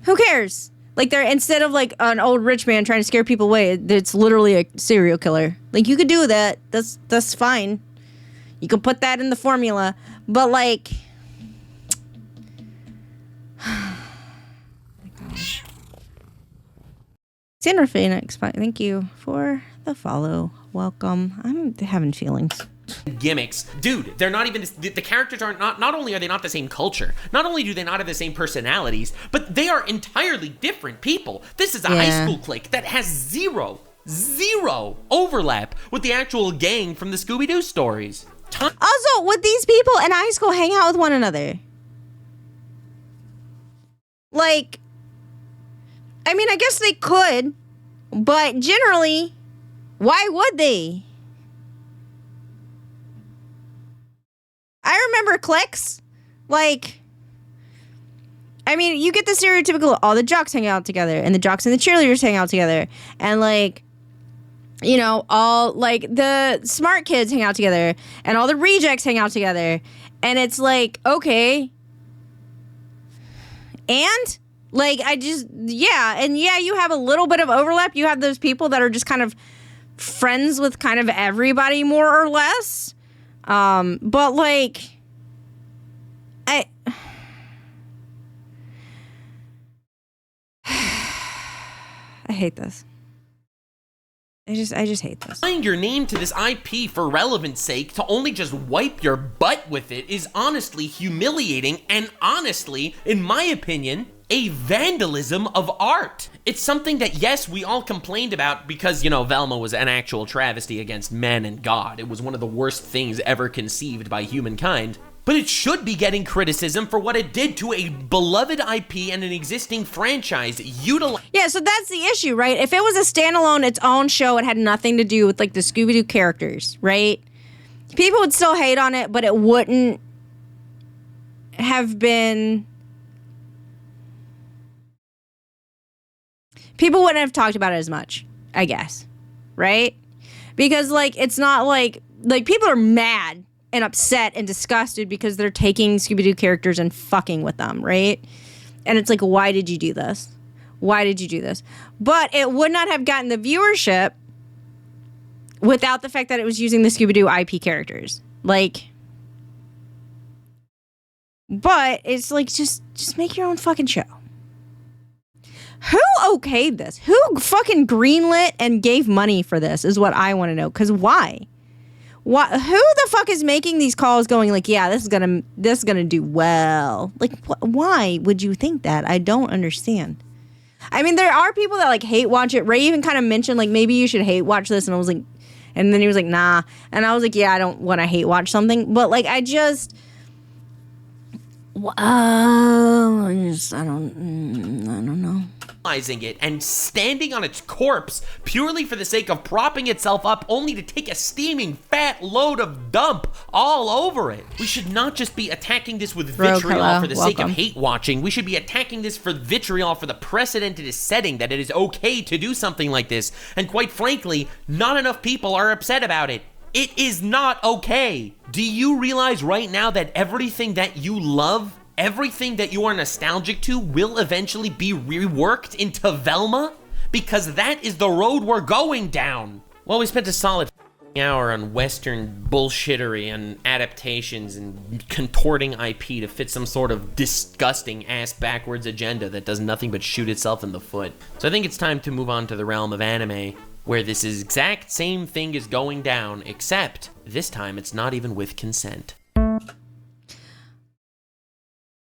Who cares? Like, they're, instead of, like, an old rich man trying to scare people away, it's literally a serial killer. Like, you could do that. That's fine. You can put that in the formula. But, like... Sandra Phoenix, thank you for the follow. Welcome. I'm having feelings. Gimmicks. Dude, they're not even... The characters are not only are they not the same culture, not only do they not have the same personalities, but they are entirely different people. This is a high school clique that has zero overlap with the actual gang from the Scooby-Doo stories. Also, would these people in high school hang out with one another? Like, I mean, I guess they could, but generally, why would they? I remember cliques. Like, I mean, you get the stereotypical, all the jocks hang out together, and the jocks and the cheerleaders hang out together, and, like, you know, all, like, the smart kids hang out together, and all the rejects hang out together, and it's like, okay, and, like, you have a little bit of overlap. You have those people that are just kind of friends with kind of everybody, more or less, but, like, I hate this. I just hate this. Tying your name to this IP for relevance sake to only just wipe your butt with it is honestly humiliating and honestly, in my opinion, a vandalism of art. It's something that, yes, we all complained about because, you know, Velma was an actual travesty against men and God. It was one of the worst things ever conceived by humankind. But it should be getting criticism for what it did to a beloved IP and an existing franchise. Yeah, so that's the issue, right? If it was a standalone, its own show, it had nothing to do with, like, the Scooby-Doo characters, right? People would still hate on it, but it wouldn't have been... People wouldn't have talked about it as much, I guess, right? Because, like, it's not like like, people are mad and upset and disgusted because they're taking Scooby-Doo characters and fucking with them, right? And it's like, why did you do this? Why did you do this? But it would not have gotten the viewership without the fact that it was using the Scooby-Doo IP characters. Like, but it's like, just make your own fucking show. Who okayed this? Who fucking greenlit and gave money for this is what I want to know. Because why? Who the fuck is making these calls going like, yeah, this is gonna do well? Like, why would you think that? I don't understand. I mean, there are people that like hate watch it. Ray even kind of mentioned like, maybe you should hate watch this, and I was like, and then he was like, nah, and I was like, yeah, I don't want to hate watch something, but like, I don't know. It and standing on its corpse purely for the sake of propping itself up, only to take a steaming fat load of dump all over it. We should not just be attacking this with vitriol for the sake of hate watching. We should be attacking this for vitriol for the precedent it is setting that it is okay to do something like this. And quite frankly, not enough people are upset about it. It is not okay. Do you realize right now that everything that you love, everything that you are nostalgic to, will eventually be reworked into Velma? Because that is the road we're going down. Well, we spent a solid hour on Western bullshittery and adaptations and contorting IP to fit some sort of disgusting ass backwards agenda that does nothing but shoot itself in the foot. So I think it's time to move on to the realm of anime, where this exact same thing is going down, except this time it's not even with consent.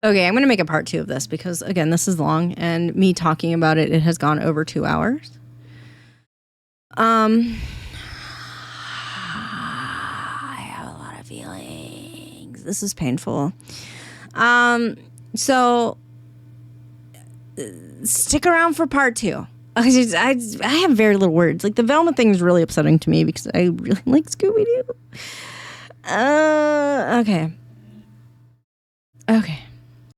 Okay, I'm going to make a part 2 of this because, again, this is long, and me talking about it, it has gone over 2 hours. I have a lot of feelings. This is painful. So stick around for part 2. I have very little words. Like, the Velma thing is really upsetting to me because I really like Scooby-Doo. Okay.